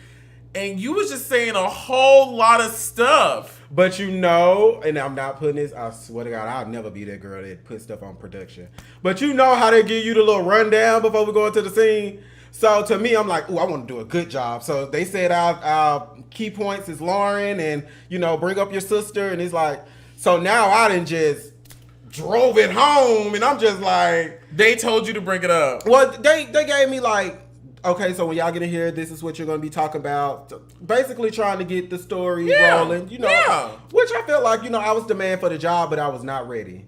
And you was just saying a whole lot of stuff. But you know, and I'm not putting this, I swear to God, I'll never be that girl that put stuff on production. But you know how they give you the little rundown before we go into the scene. So to me, I'm like, oh, I want to do a good job. So they said our key points is Lauren, and you know, bring up your sister. And it's like, so now I done just drove it home, and I'm just like, They told you to bring it up. well, they gave me like, okay, so when y'all get in here, this is what you're going to be talking about. Basically trying to get the story rolling, you know. Yeah. Which I felt like, you know, I was the man for the job, but I was not ready.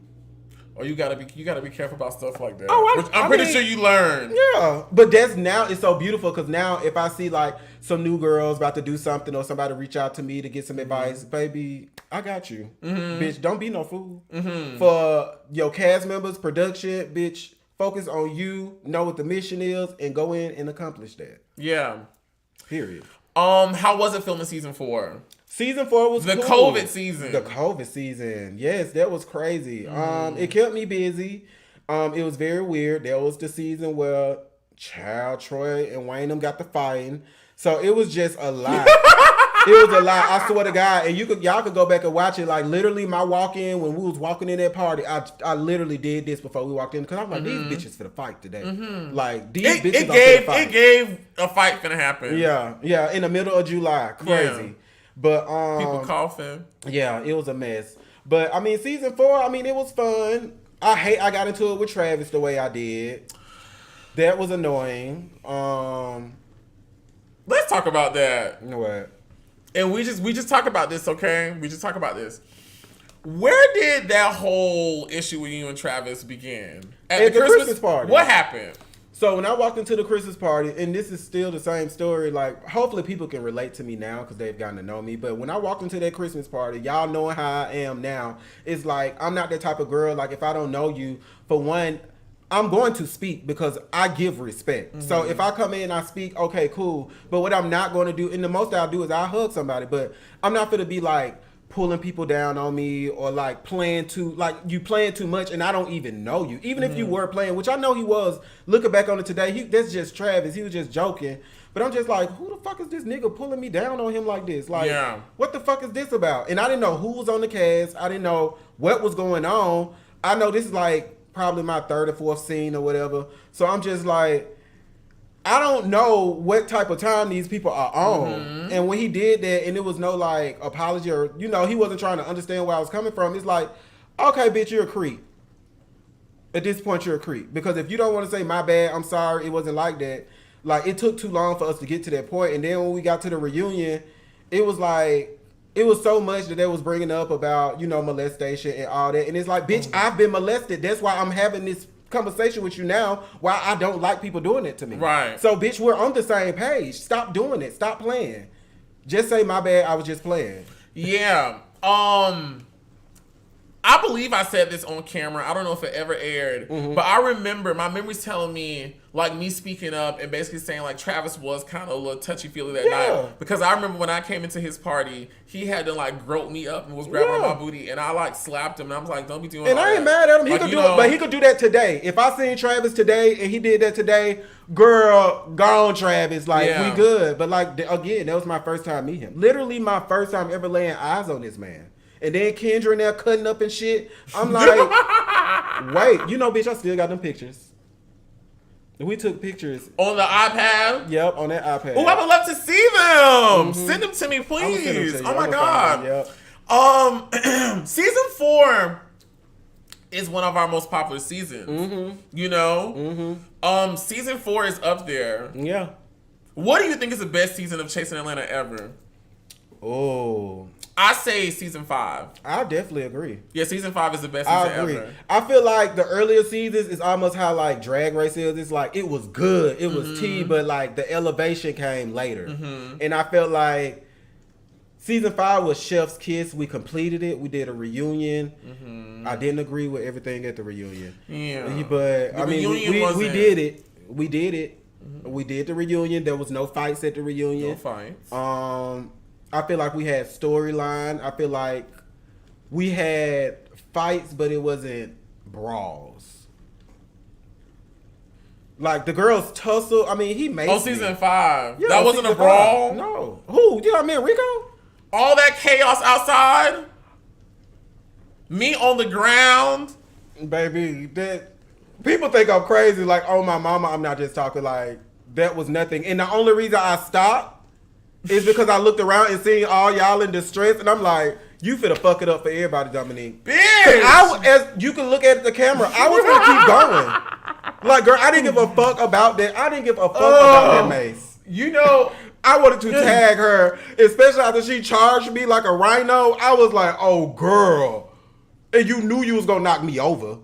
Or you gotta be careful about stuff like that. Oh, Which I'm pretty sure you learned. Yeah. But that's now, it's so beautiful because now if I see like some new girls about to do something or somebody reach out to me to get some advice, baby, I got you. Bitch, don't be no fool. For your cast members, production, bitch, focus on you, know what the mission is, and go in and accomplish that. Yeah. Period. How was it filming season 4? Season 4 was The cool. COVID season. The COVID season. Yes, that was crazy. It kept me busy. It was very weird. That was the season where Troy and Wayne them got the fighting. So it was just a lot. It was a lot. I swear to God. And y'all could go back and watch it. Like literally my walk-in, when we was walking in that party, I literally did this before we walked in. Because I'm like, these bitches finna fight today. Like these bitches are finna fight. It gave a fight finna happen. Yeah. In the middle of July. Crazy. Yeah. But People coughing. yeah, it was a mess. But I mean, season 4, I mean, it was fun. I got into it with Travis the way I did. That was annoying. Let's talk about that. You know what? And we just talk about this, okay? We just talk about this. Where did that whole issue with you and Travis begin? At the Christmas party. What happened? So when I walked into the Christmas party, and this is still the same story, like hopefully people can relate to me now because they've gotten to know me. But when I walked into that Christmas party, y'all knowing how I am now, it's like I'm not that type of girl. Like if I don't know you, for one, I'm going to speak because I give respect. Mm-hmm. So if I come in and I speak, okay, cool. But what I'm not going to do, and the most I'll do is I'll hug somebody. But I'm not going to be like pulling people down on me or like playing too much and I don't even know you. Even if you were playing, which I know he was, looking back on it today, that's just Travis. He was just joking. But I'm just like, who the fuck is this nigga pulling me down on him like this? Like, what the fuck is this about? And I didn't know who was on the cast. I didn't know what was going on. I know this is like probably my third or fourth scene or whatever. So I'm just like, I don't know what type of time these people are on. Mm-hmm. And when he did that and it was no like apology or, he wasn't trying to understand where I was coming from. It's like, okay, bitch, you're a creep. At this point, you're a creep. Because if you don't want to say, my bad, I'm sorry, it wasn't like that. Like, it took too long for us to get to that point. And then when we got to the reunion, it was like, it was so much that they was bringing up about, molestation and all that. And it's like, bitch, I've been molested. That's why I'm having this conversation with you now, why I don't like people doing it to me. Right. So, bitch, we're on the same page. Stop doing it. Stop playing. Just say, my bad, I was just playing. Yeah. I believe I said this on camera. I don't know if it ever aired. Mm-hmm. But I remember, my memory's telling me, like, me speaking up and basically saying, like, Travis was kind of a little touchy-feely that night. Because I remember when I came into his party, he had to, like, grope me up and was grabbing on my booty. And I, like, slapped him. And I was like, don't be doing that. And I ain't mad at him. He could do it, but he could do that today. If I seen Travis today and he did that today, girl, gone Travis. Like, we good. But, like, again, that was my first time meeting him. Literally my first time ever laying eyes on this man. And then Kendra in there cutting up and shit. I'm like, wait, bitch, I still got them pictures. We took pictures. On the iPad? Yep, on that iPad. Oh, I would love to see them. Mm-hmm. Send them to me, please. Oh, my God. Yep. Season 4 is one of our most popular seasons. Mm-hmm. Mm-hmm. Season 4 is up there. Yeah. What do you think is the best season of Chasing Atlanta ever? Oh, I say season 5. I definitely agree. Yeah, season 5 is the best season ever. I feel like the earlier seasons is almost how like Drag Race is. It's like it was good, it was tea, but like the elevation came later. Mm-hmm. And I felt like season 5 was Chef's Kiss. We completed it. We did a reunion. Mm-hmm. I didn't agree with everything at the reunion. Yeah, but I mean, we did it. We did it. Mm-hmm. We did the reunion. There was no fights at the reunion. No fights. I feel like we had storyline. I feel like we had fights, but it wasn't brawls. Like the girls tussle. I mean, he made season 5. That wasn't a brawl. 5. No. Who? You know what I mean, Rico? All that chaos outside. Me on the ground. Baby, that people think I'm crazy. Like, oh my mama, I'm not just talking. Like that was nothing. And the only reason I stopped is because I looked around and seen all y'all in distress, and I'm like, you finna fuck it up for everybody, Dominique. Bitch! As you can look at the camera, I was gonna keep going. Like, girl, I didn't give a fuck about that. I didn't give a fuck about that mace. I wanted to tag her, especially after she charged me like a rhino. I was like, oh, girl. And you knew you was gonna knock me over.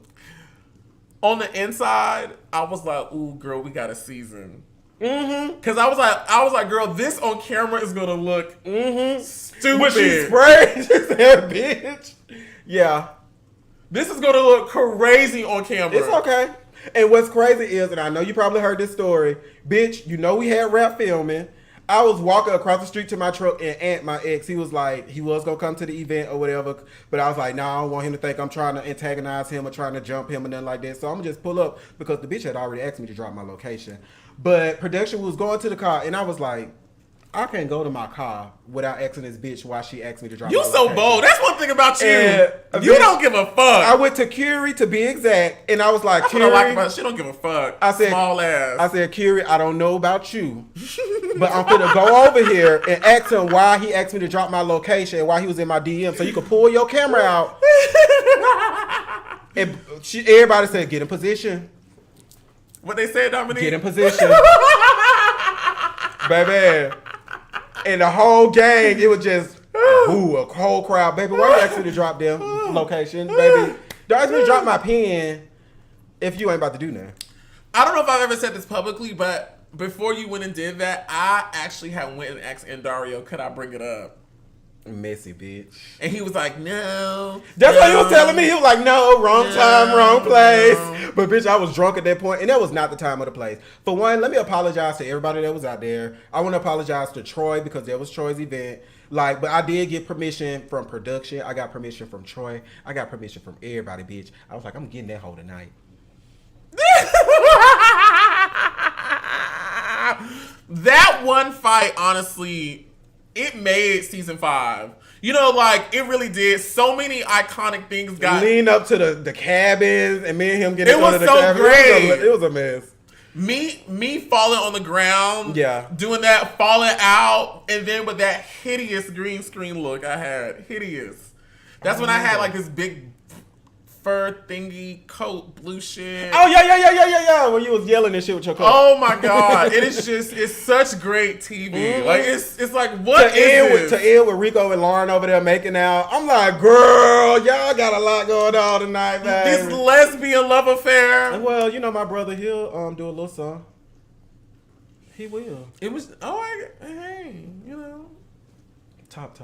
On the inside, I was like, ooh, girl, we got a season. Mm-hmm. Cause I was like, girl, this on camera is gonna look stupid. When she sprayed, she said, bitch. Yeah. This is gonna look crazy on camera. It's okay. And what's crazy is, and I know you probably heard this story, bitch, we had rap filming. I was walking across the street to my truck, and Ant, my ex, he was like, he was gonna come to the event or whatever, but I was like, nah, I don't want him to think I'm trying to antagonize him or trying to jump him or nothing like that. So I'm gonna just pull up because the bitch had already asked me to drop my location. But production was going to the car, and I was like, I can't go to my car without asking this bitch why she asked me to drop my location. You so bold. That's one thing about you. You don't give a fuck. I went to Curie to be exact, and I was like, Curie. That's what I like about it. She don't give a fuck. I said, small ass. I said, Curie, I don't know about you, but I'm finna go over here and ask him why he asked me to drop my location and why he was in my DM, so you can pull your camera out. And everybody said, get in position. What they said, Dominique? Get in position. Baby. And the whole gang, it was just, a whole crowd. Baby, why you ask me to drop them location? Baby, don't ask me to drop my pen if you ain't about to do nothing. I don't know if I've ever said this publicly, but before you went and did that, I actually had went and asked Dario, could I bring it up? Messy bitch. And he was like, no. That's what he was telling me. He was like, no, wrong time, wrong place. No. But bitch, I was drunk at that point, and that was not the time or the place. For one, let me apologize to everybody that was out there. I want to apologize to Troy because that was Troy's event. Like, but I did get permission from production. I got permission from Troy. I got permission from everybody, bitch. I was like, I'm getting that hoe tonight. That one fight, honestly, it made season 5. You know, like, it really did. So many iconic things got... Lean up to the cabins and me and him getting It was under the so cabins. great. It was a mess. Me falling on the ground, Yeah. doing that, falling out, and then with that hideous green screen look I had. Hideous. That's when I had, like, this big fur thingy coat, blue shit. Oh, yeah. When you was yelling and shit with your coat. Oh my god! It is just, it's such great TV. Like it's like what to is this? To end with Rico and Lauren over there making out. I'm like, girl, y'all got a lot going on tonight, man. This lesbian love affair. Well, you know my brother, he'll do a little song. He will. It was hey, you know, Top.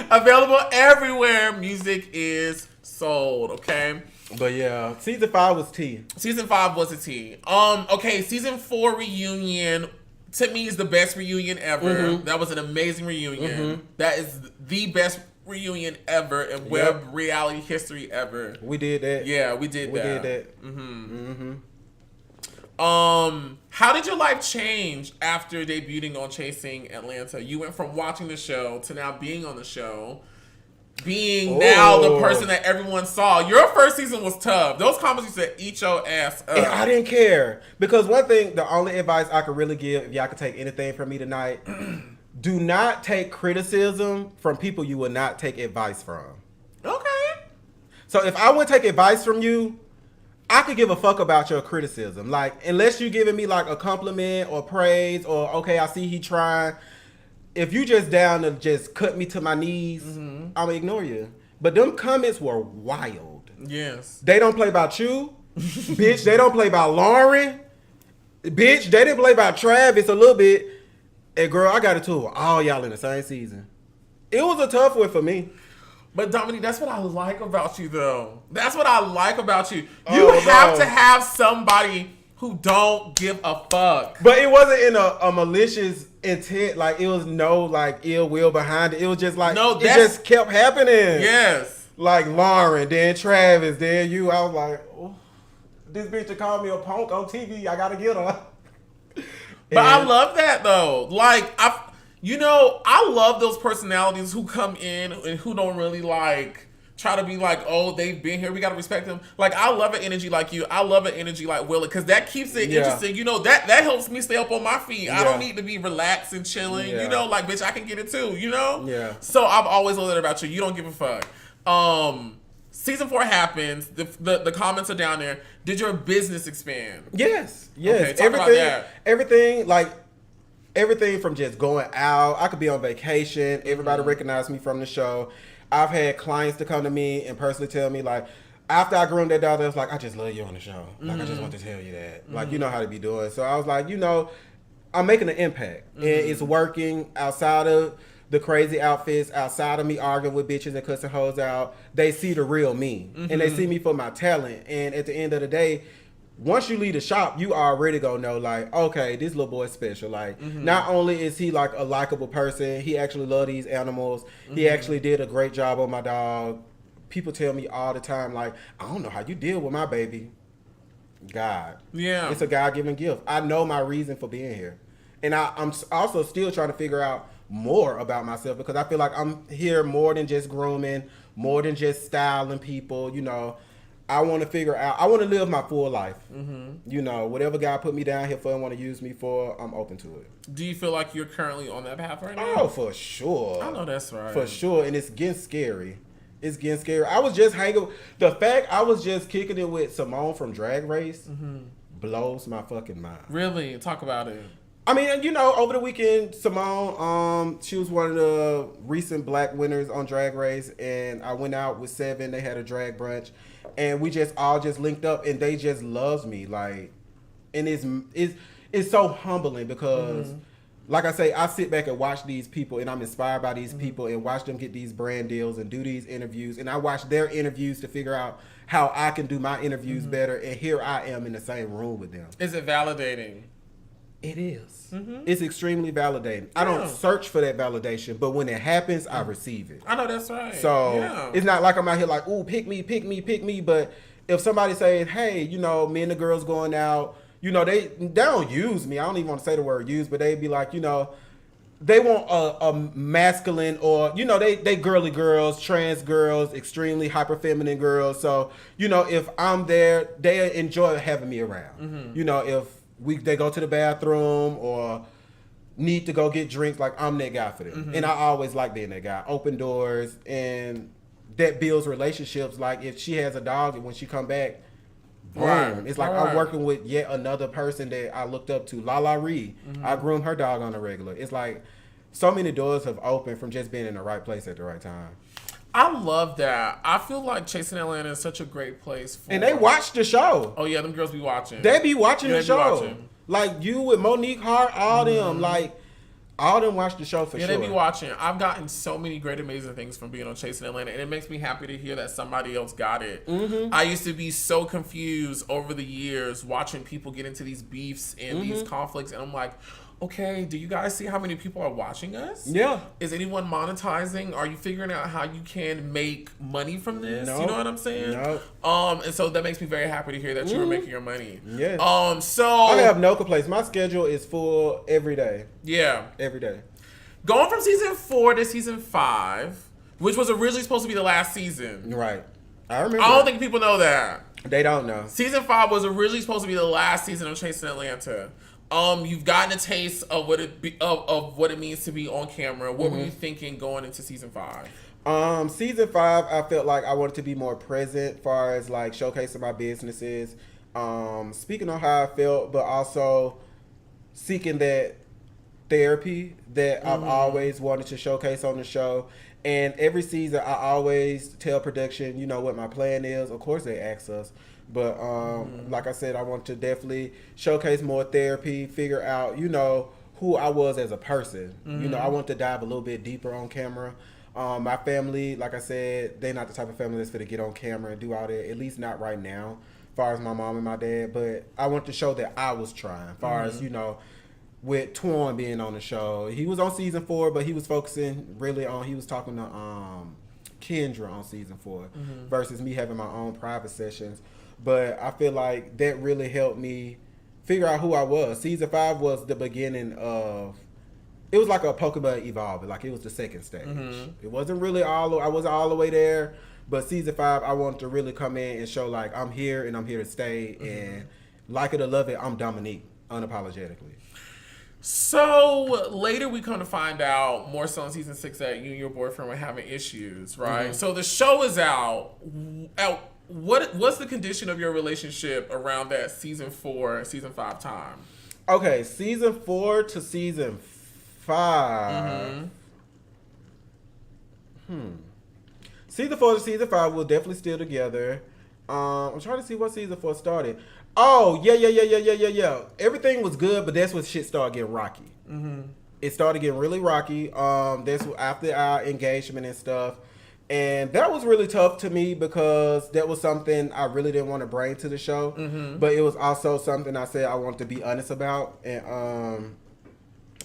available everywhere music is sold. Okay. But yeah, season 5 was T. Season 5 was a T. Okay, season 4 reunion to me is the best reunion ever. Mm-hmm. That was an amazing reunion. That is the best reunion ever in web reality history ever. We did that. Yeah, we did We that. did that. How did your life change after debuting on Chasing Atlanta? You went from watching the show to now being on the show. Being now the person that everyone saw. Your first season was tough. Those comments you said, eat your ass up. And I didn't care. Because one thing, the only advice I could really give, if y'all could take anything from me tonight, do not take criticism from people you will not take advice from. Okay. So if I would take advice from you, I could give a fuck about your criticism. Like, unless you giving me like a compliment or praise or, okay, I see he trying. If you just down to just cut me to my knees, I'm gonna ignore you. But them comments were wild. Yes. They don't play about you. Bitch, they don't play about Lauren. Bitch, they didn't play about Travis a little bit. And girl, I got it too. All y'all in the same season. It was a tough one for me. But Dominique, that's what I like about you, though. That's what I like about you. You have to have somebody who don't give a fuck. But it wasn't in a malicious intent. Like, it was no, like, ill will behind it. It was just like, it just kept happening. Yes. Like Lauren, then Travis, then you. I was like, oh, this bitch that called me a punk on TV. I gotta get her. But I love that, though. Like, I love those personalities who come in and who don't really, like, try to be like, oh, they've been here, we gotta respect them. Like, I love an energy like you. I love an energy like Willa, because that keeps it interesting. You know, that helps me stay up on my feet. I don't need to be relaxed and chilling. You know, like, bitch, I can get it too, you know? Yeah. So I've always loved that about you. You don't give a fuck. Season 4 happens. The comments are down there. Did your business expand? Yes. Okay, talk about that. Everything from just going out. I could be on vacation. Everybody recognized me from the show. I've had clients to come to me and personally tell me, like, after I groomed that dog, I was like, I just love you on the show. Like, I just want to tell you that. Like, you know how to be doing. So I was like, you know, I'm making an impact. And it's working outside of the crazy outfits, outside of me arguing with bitches and cussing hoes out. They see the real me. And they see me for my talent. And at the end of the day, once you leave the shop, you already gonna know, like, okay, this little boy's special. Like, not only is he like a likable person, he actually love these animals. He actually did a great job on my dog. People tell me all the time, like, I don't know how you deal with my baby. God. Yeah. It's a God-given gift. I know my reason for being here. And I'm also still trying to figure out more about myself, because I feel like I'm here more than just grooming, more than just styling people, you know. I want to figure out, I want to live my full life. You know, whatever God put me down here for and want to use me for, I'm open to it. Do you feel like you're currently on that path right now? Oh, for sure. I know that's right. For sure. And it's getting scary. It's getting scary. I was just hanging, the fact I was just kicking it with Simone from Drag Race blows my fucking mind. Really? Talk about it. I mean, you know, over the weekend, Simone, she was one of the recent black winners on Drag Race, and I went out with 7. They had a drag brunch, and we just all just linked up, and they just loves me, like, and it's so humbling because. Like I say, I sit back and watch these people, and I'm inspired by these people, and watch them get these brand deals and do these interviews, and I watch their interviews to figure out how I can do my interviews better, and here I am in the same room with them. Is it validating? It is. It's extremely validating. I don't search for that validation, but when it happens, I receive it. I know that's right. So it's not like I'm out here like, ooh, pick me, pick me, pick me. But if somebody says, hey, you know, me and the girls going out, you know, they don't use me. I don't even want to say the word use, but they be like, you know, they want a masculine or, you know, they girly girls, trans girls, extremely hyper feminine girls. So, you know, if I'm there, they enjoy having me around. You know, if they go to the bathroom or need to go get drinks, like I'm that guy for them. And I always like being that guy. Open doors, and that builds relationships. Like if she has a dog and when she come back, boom. It's like I'm working with yet another person that I looked up to. Lala Ree. I groom her dog on a regular. It's like so many doors have opened from just being in the right place at the right time. I love that. I feel like Chasing Atlanta is such a great place for. And they watch the show. Oh yeah, them girls be watching. They be watching the show. Watching. Like you with Monique Hart, all them. Like all them watch the show for sure. Yeah, they be watching. I've gotten so many great, amazing things from being on Chasing Atlanta, and it makes me happy to hear that somebody else got it. I used to be so confused over the years watching people get into these beefs and these conflicts, and I'm like, okay, do you guys see how many people are watching us? Yeah. Is anyone monetizing? Are you figuring out how you can make money from this? No. You know what I'm saying? No. And so that makes me very happy to hear that you were making your money. Yes. So I have no complaints. My schedule is full every day. Yeah. Every day. Going from season 4 to season 5, which was originally supposed to be the last season. Right. I remember. I don't think people know that. They don't know. Season 5 was originally supposed to be the last season of Chasing Atlanta. You've gotten a taste of what it means to be on camera. What were you thinking going into season 5? Season 5, I felt like I wanted to be more present, as far as like showcasing my businesses, speaking on how I felt, but also seeking that therapy that I've always wanted to showcase on the show. And every season, I always tell production, you know, what my plan is. Of course, they ask us. But like I said, I want to definitely showcase more therapy, figure out, you know, who I was as a person. You know, I want to dive a little bit deeper on camera. My family, like I said, they're not the type of family that's going to get on camera and do all that, at least not right now, as far as my mom and my dad. But I want to show that I was trying, as far as, you know, with Twan being on the show. He was on season 4, but he was focusing really on, he was talking to Kendra on season 4 versus me having my own private sessions. But I feel like that really helped me figure out who I was. Season 5 was the beginning of, it was like a Pokemon evolving, like it was the second stage. It wasn't really I wasn't all the way there, but season 5, I wanted to really come in and show like I'm here and I'm here to stay, and like it or love it, I'm Dominique, unapologetically. So later we come to find out, more so in season 6, that you and your boyfriend were having issues, right? So the show is out. What's the condition of your relationship around that season 4, season 5 time? Okay, season 4 to season 5. Season 4 to season 5, we're definitely still together. I'm trying to see what season 4 started. Oh, yeah. Everything was good, but that's when shit started getting rocky. It started getting really rocky. That's after our engagement and stuff. And that was really tough to me because that was something I really didn't want to bring to the show. But it was also something I said I wanted to be honest about. And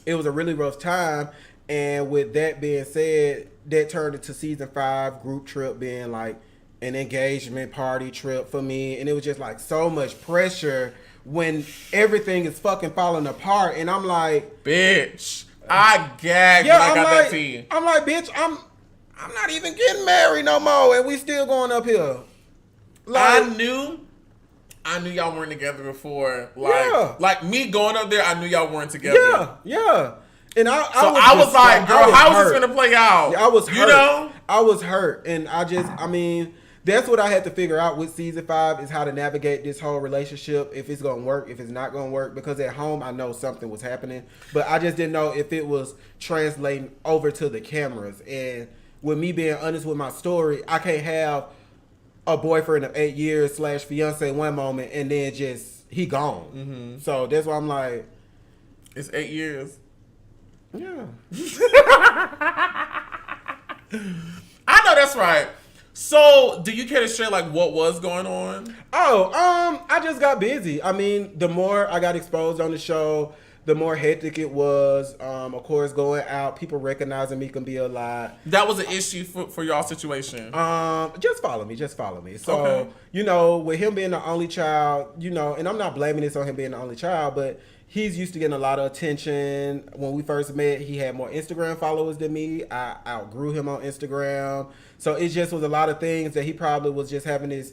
it was a really rough time. And with that being said, that turned into season 5 group trip being like an engagement party trip for me. And it was just like so much pressure when everything is fucking falling apart. And I'm like, bitch, I gagged when I got that tea. I'm like, bitch, I'm not even getting married no more, and we still going up here. Like, I knew y'all weren't together before. Like me going up there, I knew y'all weren't together. Yeah. And I was like, girl, how is this gonna play out? I was hurt. You know? I was hurt, and I mean, that's what I had to figure out with season 5 is how to navigate this whole relationship, if it's gonna work, if it's not gonna work. Because at home, I know something was happening, but I just didn't know if it was translating over to the cameras. And with me being honest with my story, I can't have a boyfriend of 8 years / fiance one moment, and then just he gone. So that's why I'm like, It's 8 years. yeah. I know that's right. So, do you care to share like what was going on? I just got busy. I mean, the more I got exposed on the show, the more hectic it was. Of course, going out, people recognizing me can be a lot. That was an issue for y'all situation. Just follow me. So, Okay. With him being the only child, and I'm not blaming this on him being the only child, but he's used to getting a lot of attention. When we first met, he had more Instagram followers than me. I outgrew him on Instagram. So it just was a lot of things that he probably was just having this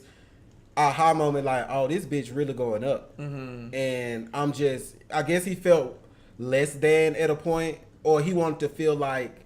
aha moment like, oh, this bitch really going up. And I guess he felt less than at a point, or he wanted to feel like,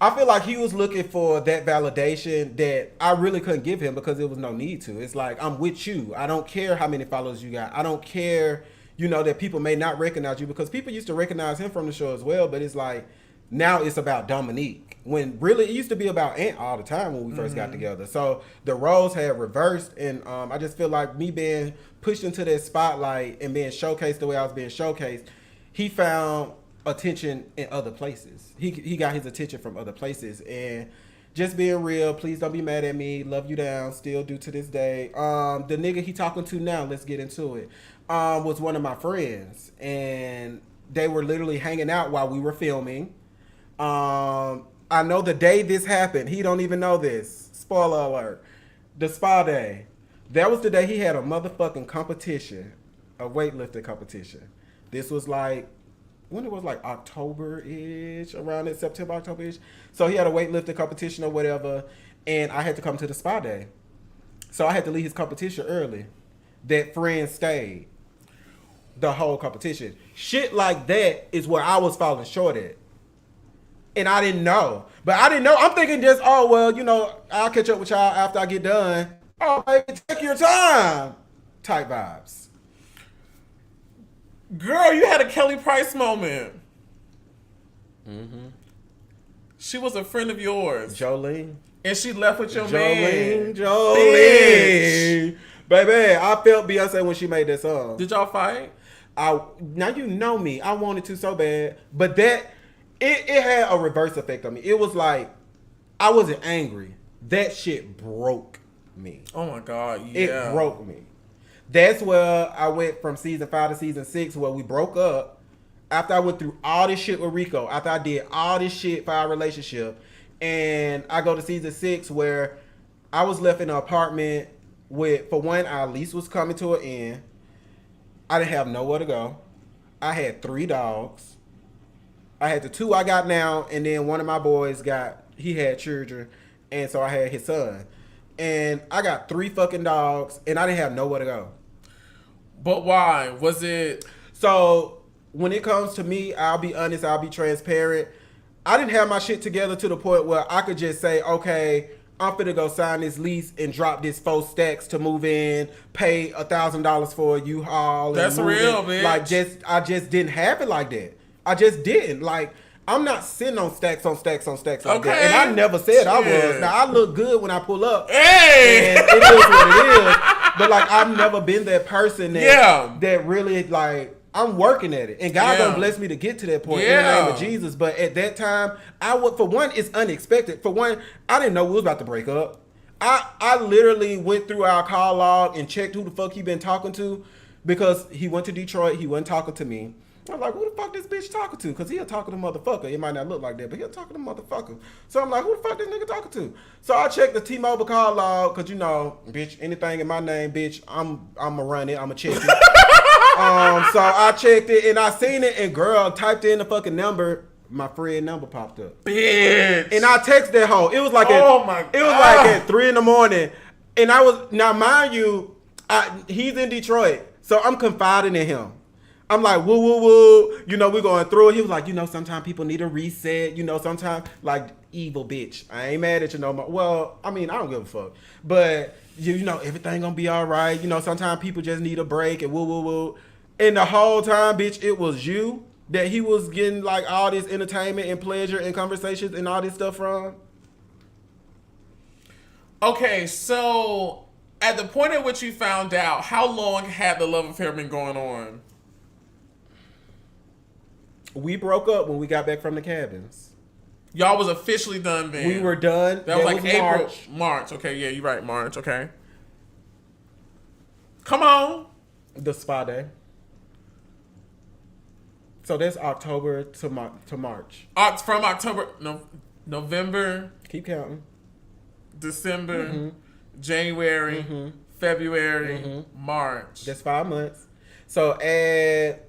I feel like he was looking for that validation that I really couldn't give him because there was no need to. It's like, I'm with you. I don't care how many followers you got. I don't care, that people may not recognize you, because people used to recognize him from the show as well. But it's like, now it's about Dominique, when really it used to be about Ant all the time when we first got together. So the roles had reversed, and I just feel like me being pushed into that spotlight and being showcased the way I was being showcased, he found attention in other places. He got his attention from other places. And just being real, please don't be mad at me. Love you down, still do to this day. The nigga he talking to now, let's get into it, was one of my friends, and they were literally hanging out while we were filming. I know the day this happened, he don't even know this. Spoiler alert. The spa day. That was the day he had a motherfucking competition, a weightlifting competition. This was like, when it was like October-ish, around it, September, October-ish. So he had a weightlifting competition or whatever, and I had to come to the spa day. So I had to leave his competition early. That friend stayed the whole competition. Shit like that is where I was falling short at. And I didn't know. But I didn't know. I'm thinking just, oh, well, I'll catch up with y'all after I get done. Oh, baby, take your time. Type vibes. Girl, you had a Kelly Price moment. She was a friend of yours. Jolene. And she left with your man. Jolene. Baby, I felt Beyonce when she made that song. Did y'all fight? Now you know me. I wanted to so bad. But it had a reverse effect on me. It was like, I wasn't angry. That shit broke me. Oh my God, yeah. It broke me. That's where I went from season 5 to season 6, where we broke up. After I went through all this shit with Rico, after I did all this shit for our relationship, and I go to season 6 where I was left in an apartment with, for one, our lease was coming to an end. I didn't have nowhere to go. I had 3 dogs. I had the 2 I got now, and then one of my boys he had children, and so I had his son. And I got 3 fucking dogs, and I didn't have nowhere to go. But why? Was it... So, when it comes to me, I'll be honest, I'll be transparent. I didn't have my shit together to the point where I could just say, okay, I'm finna go sign this lease and drop this 4 stacks to move in, pay $1,000 for a U-Haul. That's real, bitch. Like, I just didn't have it like that. I just didn't. Like, I'm not sitting on stacks on stacks on stacks like that. And I never said I was. Now, I look good when I pull up. Hey! And it is what it is. But, like, I've never been that person that really, like, I'm working at it. And God gonna bless me to get to that point in the name of Jesus. But at that time, for one, it's unexpected. For one, I didn't know we was about to break up. I literally went through our call log and checked who the fuck he been talking to, because he went to Detroit. He wasn't talking to me. I was like, who the fuck this bitch talking to? Because he'll talk to the motherfucker. It might not look like that, but he'll talk to the motherfucker. So I'm like, who the fuck this nigga talking to? So I checked the T-Mobile call log, because, bitch, anything in my name, bitch, I'm going to run it. I'm going to check it. So I checked it, and I seen it, and girl, typed in the fucking number. My friend number popped up. Bitch. And I texted that hoe. It was like at 3 a.m. And now mind you, he's in Detroit, so I'm confiding in him. I'm like, woo, woo, woo. We're going through it. He was like, sometimes people need a reset. Sometimes, like, evil bitch. I ain't mad at you no more. Well, I mean, I don't give a fuck. But, everything gonna be all right. Sometimes people just need a break and woo, woo, woo. And the whole time, bitch, it was you that he was getting, like, all this entertainment and pleasure and conversations and all this stuff from. Okay, so at the point at which you found out, how long had the love affair been going on? We broke up when we got back from the cabins. Y'all was officially done then. We were done. That was like April, March. March. Okay, yeah, you're right, March. Okay. Come on. The spa day. So that's October to March. From October, November, Keep counting. December, January, February, March. That's 5 months. So add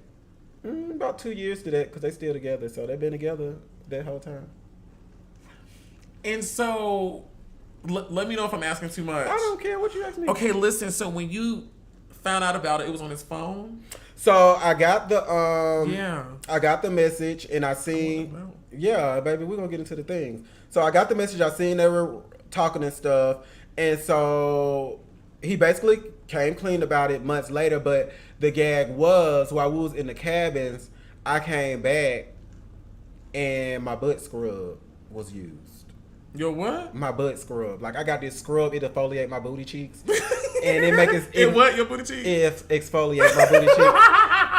about 2 years to that because they still together. So they've been together that whole time. And so, let me know if I'm asking too much. I don't care what you ask me. Okay, listen. So when you found out about it, it was on his phone. So I got the I got the message and I seen yeah, baby, we're gonna get into the things. So I got the message, I seen they were talking and stuff, and so he basically came clean about it months later, but the gag was while we was in the cabins, I came back and my butt scrub was used. Your what? My butt scrub. Like I got this scrub, it exfoliate my booty cheeks. And it make it, It what? Your booty cheeks? It exfoliate my booty cheeks.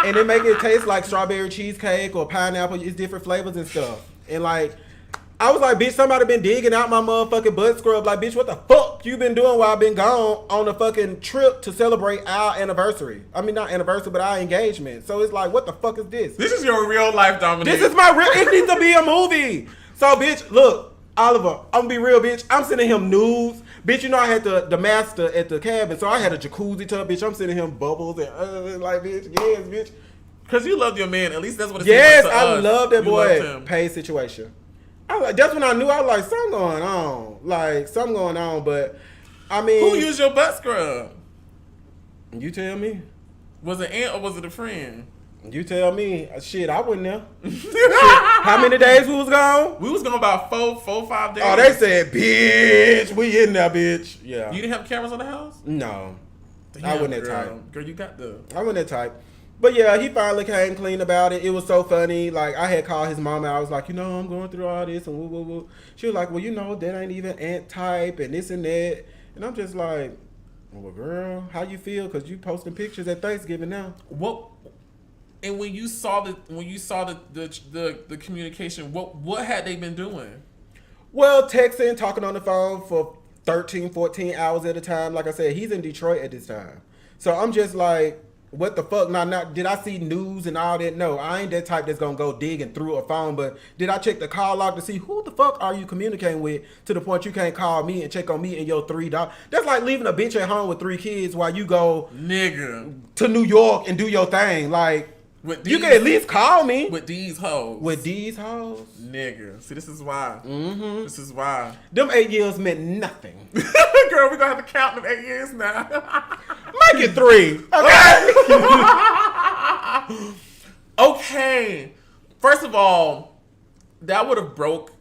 And it make it taste like strawberry cheesecake or pineapple. It's different flavors and stuff. And like, I was like, bitch, somebody been digging out my motherfucking butt scrub. Like, bitch, what the fuck you been doing while I've been gone on a fucking trip to celebrate our anniversary? I mean, not anniversary, but our engagement. So it's like, what the fuck is this? This is your real life, Dominique. This is my real, it needs to be a movie. So, bitch, look. Oliver, I'm gonna be real, bitch. I'm sending him nudes. Bitch, you know I had the master at the cabin, so I had a jacuzzi tub, bitch. I'm sending him bubbles and like, bitch, yes, bitch. Cause you love your man. At least that's what it yes, seems like to I us. love that You boy. loved him. Paid situation. I was like, that's when I knew I was like, something going on. Like, something going on, but I mean, Who used your butt scrub? you tell me. Was it aunt or was it a friend? You tell me. Shit, I wasn't there. Shit, how many days we was gone? We was going about 5 days. Oh, they said, bitch, we in there, bitch. Yeah. You didn't have cameras on the house? No. I Damn, wasn't that girl. type. Girl, you got the... I wasn't that type. But yeah, he finally came clean about it. It was so funny. Like, I had called his mama. I was like, I'm going through all this and woo, woo, woo. She was like, well, that ain't even aunt type and this and that. And I'm just like, well, girl, how you feel? Because you posting pictures at Thanksgiving now. What... And when you saw the communication, what had they been doing? Well, texting, talking on the phone for 13, 14 hours at a time. Like I said, he's in Detroit at this time. So I'm just like, what the fuck? Now, did I see news and all that? No, I ain't that type that's gonna go digging through a phone. But did I check the call log to see who the fuck are you communicating with to the point you can't call me and check on me and your $3? That's like leaving a bitch at home with 3 kids while you go Nigga. to New York and do your thing. Like, you can at least call me. With these hoes. With these hoes? Nigga. See, this is why. Mm-hmm. This is why. Them 8 years meant nothing. Girl, we're going to have to count them 8 years now. Make it 3. Okay. Okay. First of all, that would have broke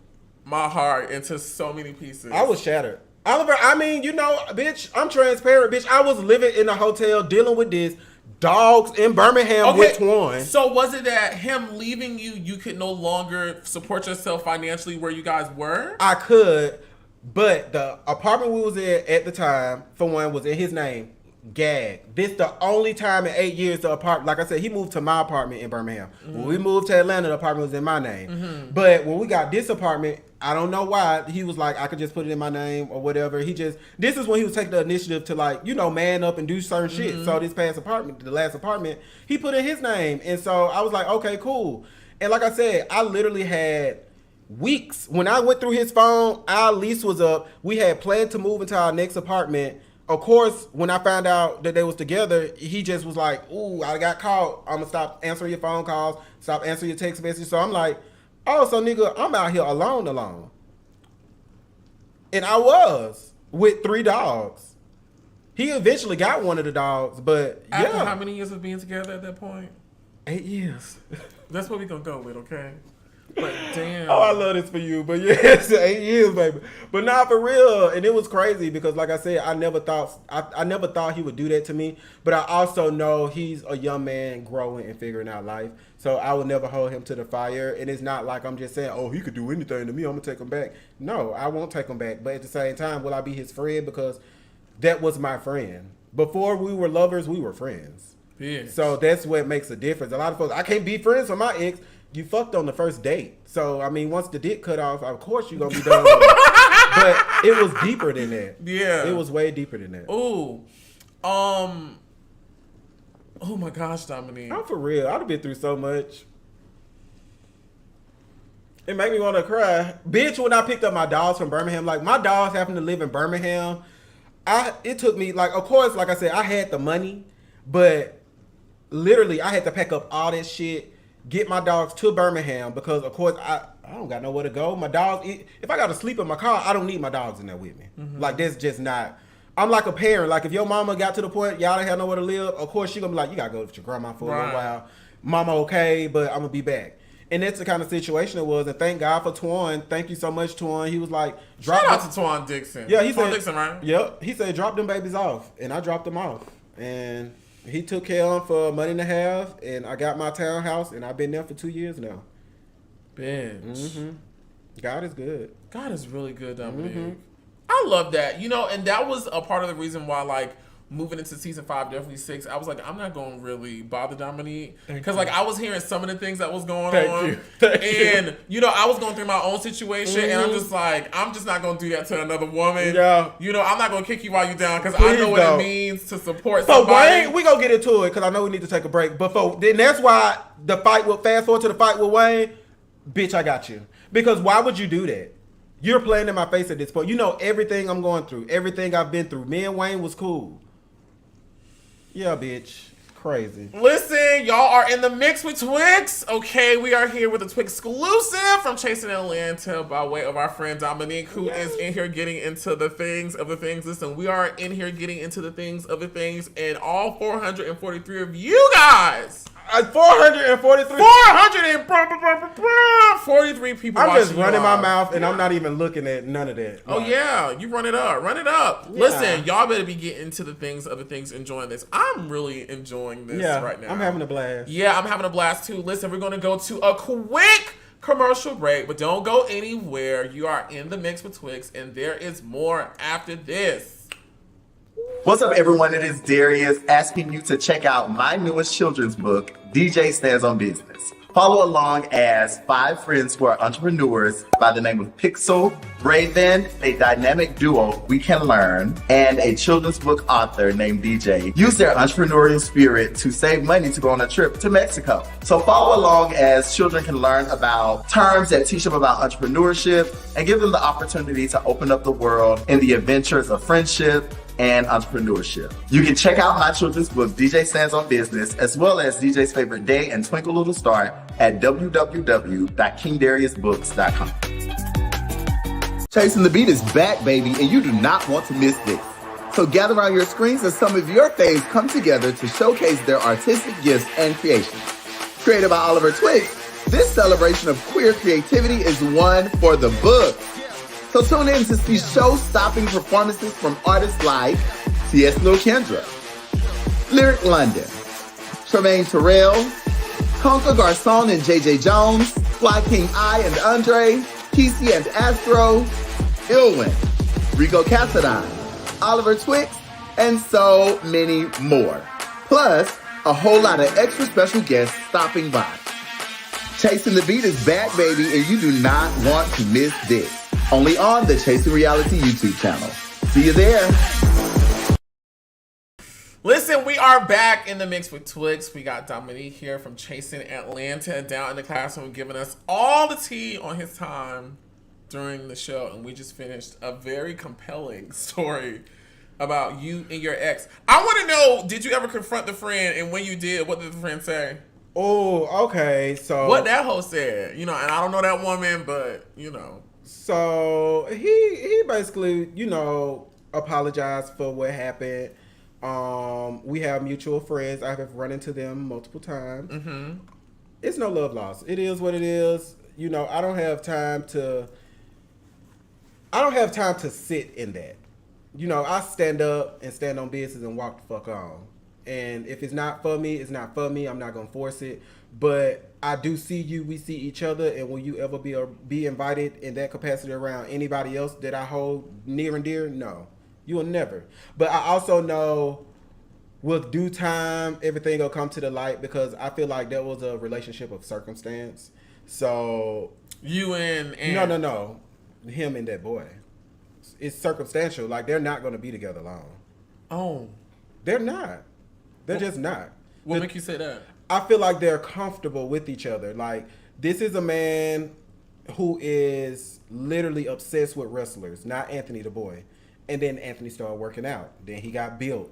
my heart into so many pieces. I was shattered. Oliver, I mean, bitch, I'm transparent, bitch. I was living in a hotel dealing with this. Dogs in Birmingham with Twan. So was it that him leaving you could no longer support yourself financially where you guys were? I could, but the apartment we was in at the time, for one, was in his name. Gag. This the only time in 8 years the apartment, like I said, he moved to my apartment in Birmingham. Mm-hmm. When we moved to Atlanta, the apartment was in my name. Mm-hmm. But when we got this apartment, I don't know why, he was like, I could just put it in my name or whatever. This is when he was taking the initiative to like, man up and do certain shit. So this past apartment, the last apartment, he put in his name. And so I was like, okay, cool. And like I said, I literally had weeks. When I went through his phone, our lease was up. We had planned to move into our next apartment. Of course, when I found out that they was together, he just was like, ooh, I got caught. I'm going to stop answering your phone calls, stop answering your text messages. So I'm like, oh, so nigga, I'm out here alone. And I was with 3 dogs. He eventually got one of the dogs, but After yeah. how many years of being together at that point? 8 years. That's what we going to go with, okay? But damn. Oh, I love this for you. But yes, 8 years, baby. But nah, for real. And it was crazy because, like I said, I never thought he would do that to me. But I also know he's a young man growing and figuring out life. So I will never hold him to the fire. And it's not like I'm just saying, oh, he could do anything to me, I'm gonna take him back. No, I won't take him back. But at the same time, will I be his friend? Because that was my friend. Before we were lovers, we were friends. Yeah. So that's what makes a difference. A lot of folks, I can't be friends with my ex. You fucked on the first date. So, I mean, once the dick cut off, of course you're going to be done with it. But it was deeper than that. Yeah. It was way deeper than that. Ooh. Oh my gosh, Dominique. I'm for real. I've been through so much. It made me want to cry. Bitch, when I picked up my dogs from Birmingham, like, my dogs happen to live in Birmingham. It took me, like, of course, like I said, I had the money, but literally I had to pack up all that shit, get my dogs to Birmingham because, of course, I don't got nowhere to go. My dogs, if I got to sleep in my car, I don't need my dogs in there with me. Mm-hmm. Like, that's just not. I'm like a parent. Like, if your mama got to the point y'all don't have nowhere to live, of course she gonna be like, you gotta go with your grandma for a little while. Mama okay, but I'm gonna be back. And that's the kind of situation it was. And thank God for Twan. Thank you so much, Twan. He was like, shout out to Twan Dixon. Yeah, he Twan said, Dixon, right? Yep. He said, drop them babies off. And I dropped them off. And he took care of them for a month and a half. And I got my townhouse. And I've been there for 2 years now. Bitch. Mm-hmm. God is good. God is really good, Dominique. Mm-hmm. I love that. You know, and that was a part of the reason why, like, moving into season 5, definitely 6, I was like, I'm not going to really bother Dominique. Because, like, I was hearing some of the things that was going on. And, you know, I was going through my own situation. And I'm just like, I'm just not going to do that to another woman. Yeah. You know, I'm not going to kick you while you're down because I know what it means to support somebody. Wayne, we going to get into it because I know we need to take a break. But then that's why the fight with, fast forward to the fight with Wayne, bitch, I got you. Because why would you do that? You're playing in my face at this point. You know everything I'm going through. Everything I've been through. Me and Wayne was cool. Yeah, bitch. Crazy. Listen, y'all are in the mix with Twix. Okay, we are here with a Twix exclusive from Chasing Atlanta by way of our friend Dominique, who is in here getting into the things of the things. Listen, we are in here getting into the things of the things, and all 443 of you guys. 443 people. I'm just running my mouth and I'm not even looking at none of that. Oh yeah, you run it up. Yeah. Listen, y'all better be getting to the things, other things, enjoying this. I'm really enjoying this right now. I'm having a blast. Yeah, I'm having a blast too. Listen, we're gonna go to a quick commercial break, but don't go anywhere. You are in the mix with Twix, and there is more after this. What's up, everyone? It is Darius asking you to check out my newest children's book, DJ Stands on Business. Follow along as 5 friends who are entrepreneurs by the name of Pixel, Raven, a dynamic duo we can learn, and a children's book author named DJ use their entrepreneurial spirit to save money to go on a trip to Mexico. So follow along as children can learn about terms that teach them about entrepreneurship and give them the opportunity to open up the world in the adventures of friendship and entrepreneurship. You can check out my children's book, DJ Stands on Business, as well as DJ's Favorite Day and Twinkle Little Star at www.kingdariusbooks.com. Chasing the Beat is back, baby, and you do not want to miss this. So gather around your screens as some of your faves come together to showcase their artistic gifts and creations. Created by Oliver Twix, this celebration of queer creativity is one for the books. So tune in to see show-stopping performances from artists like T.S. Lil Kendra, Lyric London, Tremaine Terrell, Conca Garcon and J.J. Jones, Fly King I and Andre, Kesey and Astro, Ilwin, Rico Cassadine, Oliver Twix, and so many more. Plus, a whole lot of extra special guests stopping by. Chasing the Beat is back, baby, and you do not want to miss this. Only on the Chasing Reality YouTube channel. See you there. Listen, we are back in the mix with Twix. We got Dominique here from Chasing Atlanta down in the classroom giving us all the tea on his time during the show. And we just finished a very compelling story about you and your ex. I want to know, did you ever confront the friend? And when you did, what did the friend say? Oh, okay. So what that hoe said, you know, and I don't know that woman, but you know. So he basically, you know, apologized for what happened. We have mutual friends. I have run into them multiple times. Mm-hmm. It's no love lost. It is what it is. you know, I don't have time to sit in that. You know, I stand up and stand on business and walk the fuck on. And if it's not for me, it's not for me. I'm not gonna force it. But I do see you. We see each other. And will you ever be invited in that capacity around anybody else that I hold near and dear? No, you will never. But I also know with due time, everything will come to the light because I feel like that was a relationship of circumstance. So you and no, him and that boy. It's circumstantial. Like they're not going to be together long. Oh, they're not. They're just not. What make you say that? I feel like they're comfortable with each other. Like this is a man who is literally obsessed with wrestlers, not Anthony the boy. And then Anthony started working out. Then he got built.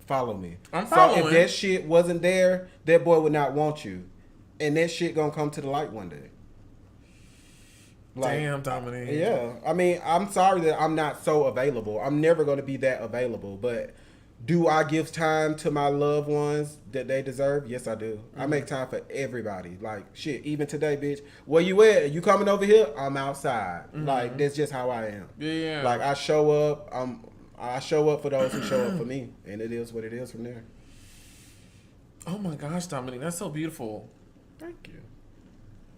Follow me. I'm following. So if that shit wasn't there, that boy would not want you. And that shit gonna come to the light one day. Like, damn, Dominique. Yeah. I mean, I'm sorry that I'm not so available. I'm never gonna be that available. But do I give time to my loved ones that they deserve? Yes, I do. I make time for everybody. Like, shit, even today, bitch. Where you at? You coming over here? I'm outside. Like, that's just how I am. Yeah. Like, I show up. I show up for those who show up for me. And it is what it is from there. Oh my gosh, Dominique, that's so beautiful. Thank you.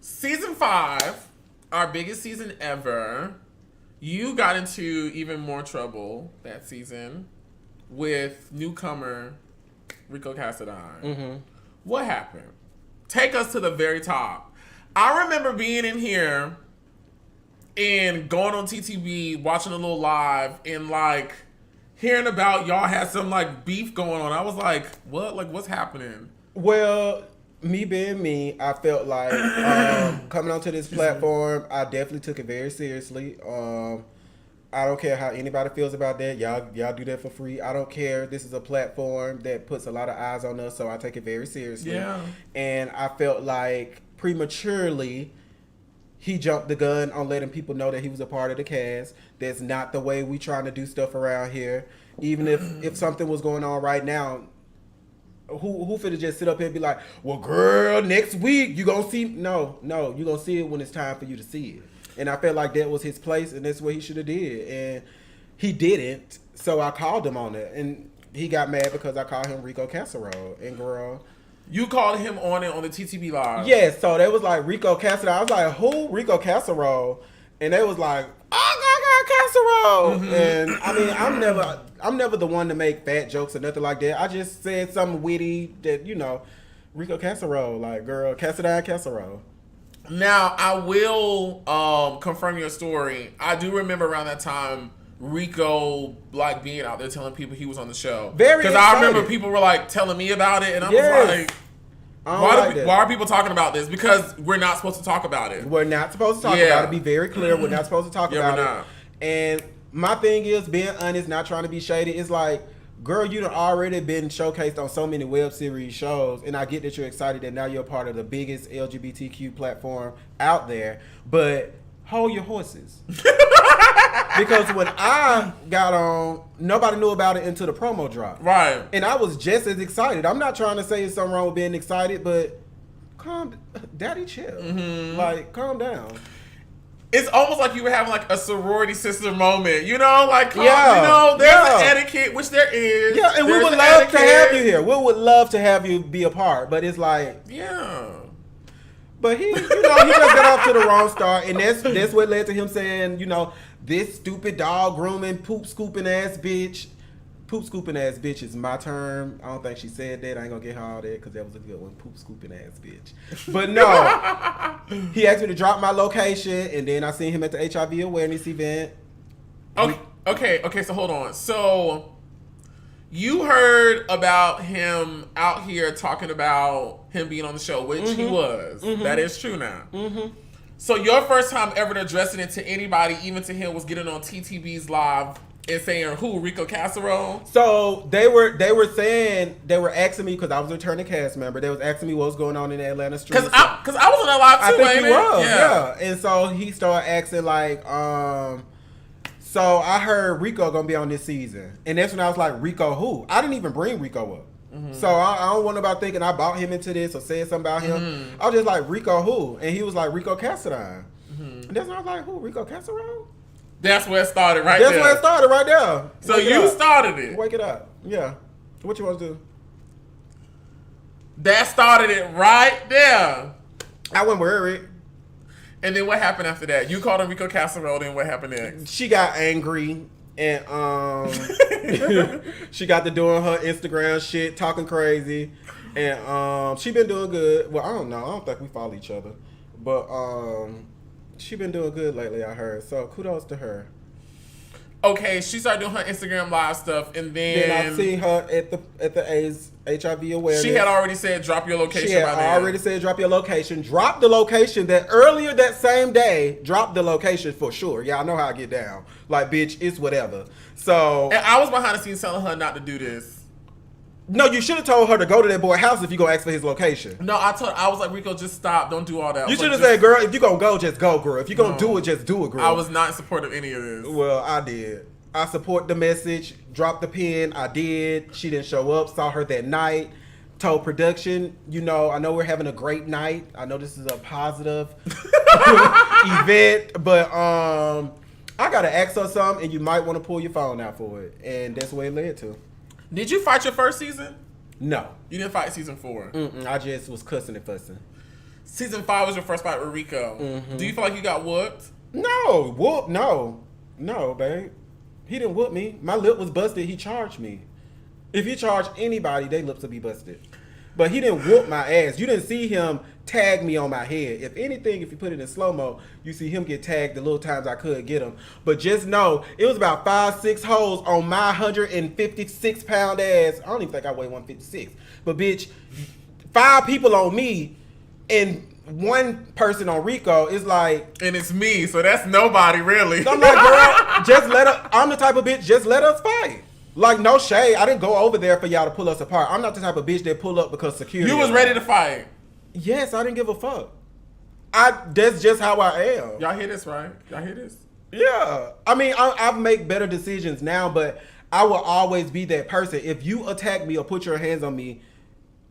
Season 5, our biggest season ever. You got into even more trouble that season with newcomer Rico Cassadine. Mm-hmm. What happened? Take us to the very top. I remember being in here and going on TTV, watching a little live, and like hearing about y'all had some like beef going on. I was like, what? Like, what's happening? Well, me being me, I felt like coming onto this platform, I definitely took it very seriously. I don't care how anybody feels about that. Y'all do that for free. I don't care. This is a platform that puts a lot of eyes on us, so I take it very seriously. Yeah. And I felt like prematurely he jumped the gun on letting people know that he was a part of the cast. That's not the way we trying to do stuff around here. Even if something was going on right now, who finna just sit up here and be like, well, girl, next week you gonna see? No, you gonna see it when it's time for you to see it. And I felt like that was his place, and that's what he should have did. And he didn't, so I called him on it. And he got mad because I called him Rico Casserole. And girl, you called him on it on the TTV live. yeah, so they was like, Rico Casserole. I was like, who? Rico Casserole. And they was like, oh, Casserole. And I mean, I'm never the one to make fat jokes or nothing like that. I just said something witty that, you know, Rico Casserole. Like, girl, Cassadine Casserole. Now, I will confirm your story. I do remember around that time, Rico like being out there telling people he was on the show. Very Because excited. I remember people were like telling me about it, and I Yes. was like, Why why are people talking about this? Because we're not supposed to talk about it. We're not supposed to talk Yeah. about it. Be very clear. We're not supposed to talk Yeah, about we're it. not. And my thing is being honest, not trying to be shady. It's like, girl, you done already been showcased on so many web series shows, and I get that you're excited that now you're part of the biggest LGBTQ platform out there, but hold your horses. Because when I got on, nobody knew about it until the promo dropped. Right. And I was just as excited. I'm not trying to say there's something wrong with being excited, but daddy chill. Mm-hmm. Like, calm down. It's almost like you were having like a sorority sister moment, you know? Like, Yeah. you know, there's Yeah. an etiquette, which there is. Yeah, and we There's would an love to etiquette. have you here. We would love to have you be a part, but it's like, Yeah. but he just got off to the wrong start, and that's what led to him saying, you know, this stupid dog grooming, poop scooping ass bitch. Poop scooping ass bitch is my term. I don't think she said that. I ain't gonna get her all that because that was a good one. Poop scooping ass bitch. But no, he asked me to drop my location, and then I seen him at the HIV awareness event. Okay, so hold on. So you heard about him out here talking about him being on the show, which he was. That is true now. So your first time ever addressing it to anybody, even to him, was getting on TTV's live and saying who? Rico Casserole? So they were asking me, because I was a returning cast member. They was asking me what was going on in the Atlanta streets. Because I was on that live I too, think ain't he it? was, yeah. And so he started asking like, so I heard Rico gonna be on this season, and that's when I was like, Rico who? I didn't even bring Rico up. So I don't want nobody thinking I bought him into this or said something about him. I was just like, Rico who? And he was like, Rico Cassadine. And that's when I was like, who? Rico Cassadine? That's where it started right That's there. where it started right there. So Wake it you up. started it. Wake it up. Yeah. What you want to do? That started it right there. I wasn't worried. And then what happened after that? You called him Rico Casserole, then what happened next? She got angry and she got to doing her Instagram shit, talking crazy. And she been doing good. Well, I don't know. I don't think we follow each other. But she been doing good lately, I heard. So kudos to her. Okay, she started doing her Instagram live stuff, and then I seen her at the AIDS HIV awareness. she had already said drop your location. She had by then. already said drop your location. Drop the location that earlier that same day. Drop the location for sure. Y'all know how I get down. Like, bitch, it's whatever. So And I was behind the scenes telling her not to do this. no, you should have told her to go to that boy's house if you gonna ask for his location. No, I was like, Rico, just stop. Don't do all that. You should have said, girl, if you gonna go, just go, girl. If you gonna do it, just do it, girl. I was not in support of any of this. Well, I did. I support the message. Dropped the pin. I did. She didn't show up. Saw her that night. Told production, you know, I know we're having a great night. I know this is a positive event, but I gotta ask her something, and you might want to pull your phone out for it, and that's what it led to. Did you fight your first season? No, You didn't fight season 4. I just was cussing and fussing. Season 5 was your first fight with Rico. Do you feel like you got whooped? No, whoop, no, babe. He didn't whoop me. My lip was busted. He charged me. If you charge anybody, their lips will be busted. But he didn't whoop my ass. You didn't see him tag me on my head. If anything, if you put it in slow-mo, you see him get tagged the little times I could get him. But just know, it was about 5-6 holes on my 156-pound ass. I don't even think I weigh 156. But bitch, 5 people on me and 1 person on Rico is like... And it's me, so that's nobody really. I'm like, girl, just let her... I'm the type of bitch, just let us fight. Like, no shade. I didn't go over there for y'all to pull us apart. I'm not the type of bitch that pull up because security... You was ready to fight. Yes, I didn't give a fuck. That's just how I am. Y'all hear this, right? Y'all hear this? Yeah. I mean, I make better decisions now, but I will always be that person. If you attack me or put your hands on me,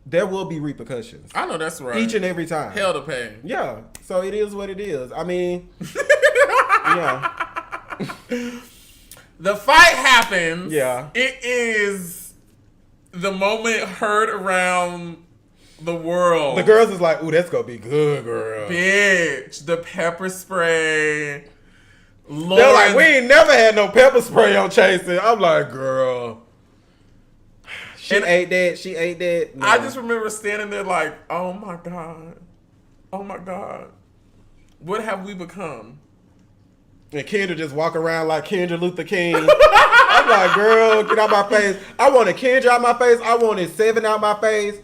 there will be repercussions. I know that's right. Each and every time. Hell to pay. Yeah. So it is what it is. I mean, yeah. The fight happens. Yeah. It is the moment heard around the world. The girls is like, ooh, that's gonna be good, girl. Bitch, the pepper spray. They're like, we ain't never had no pepper spray on Chasing. I'm like, girl. She ate that. No. I just remember standing there like, oh my God. Oh my God. What have we become? And Kendra just walk around like Kendra Luther King. I'm like, girl, get out my face. I wanted Kendra out my face. I wanted 7 out my face.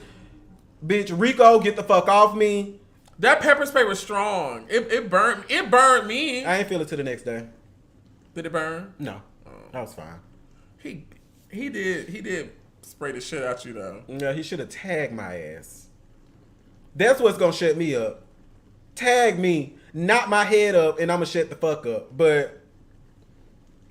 Bitch, Rico, get the fuck off me. That pepper spray was strong. It burned me. I ain't feel it till the next day. Did it burn? No, that was fine. He did spray the shit out you though. Yeah, he should have tagged my ass. That's what's gonna shut me up. Tag me, knock my head up, and I'ma shut the fuck up. But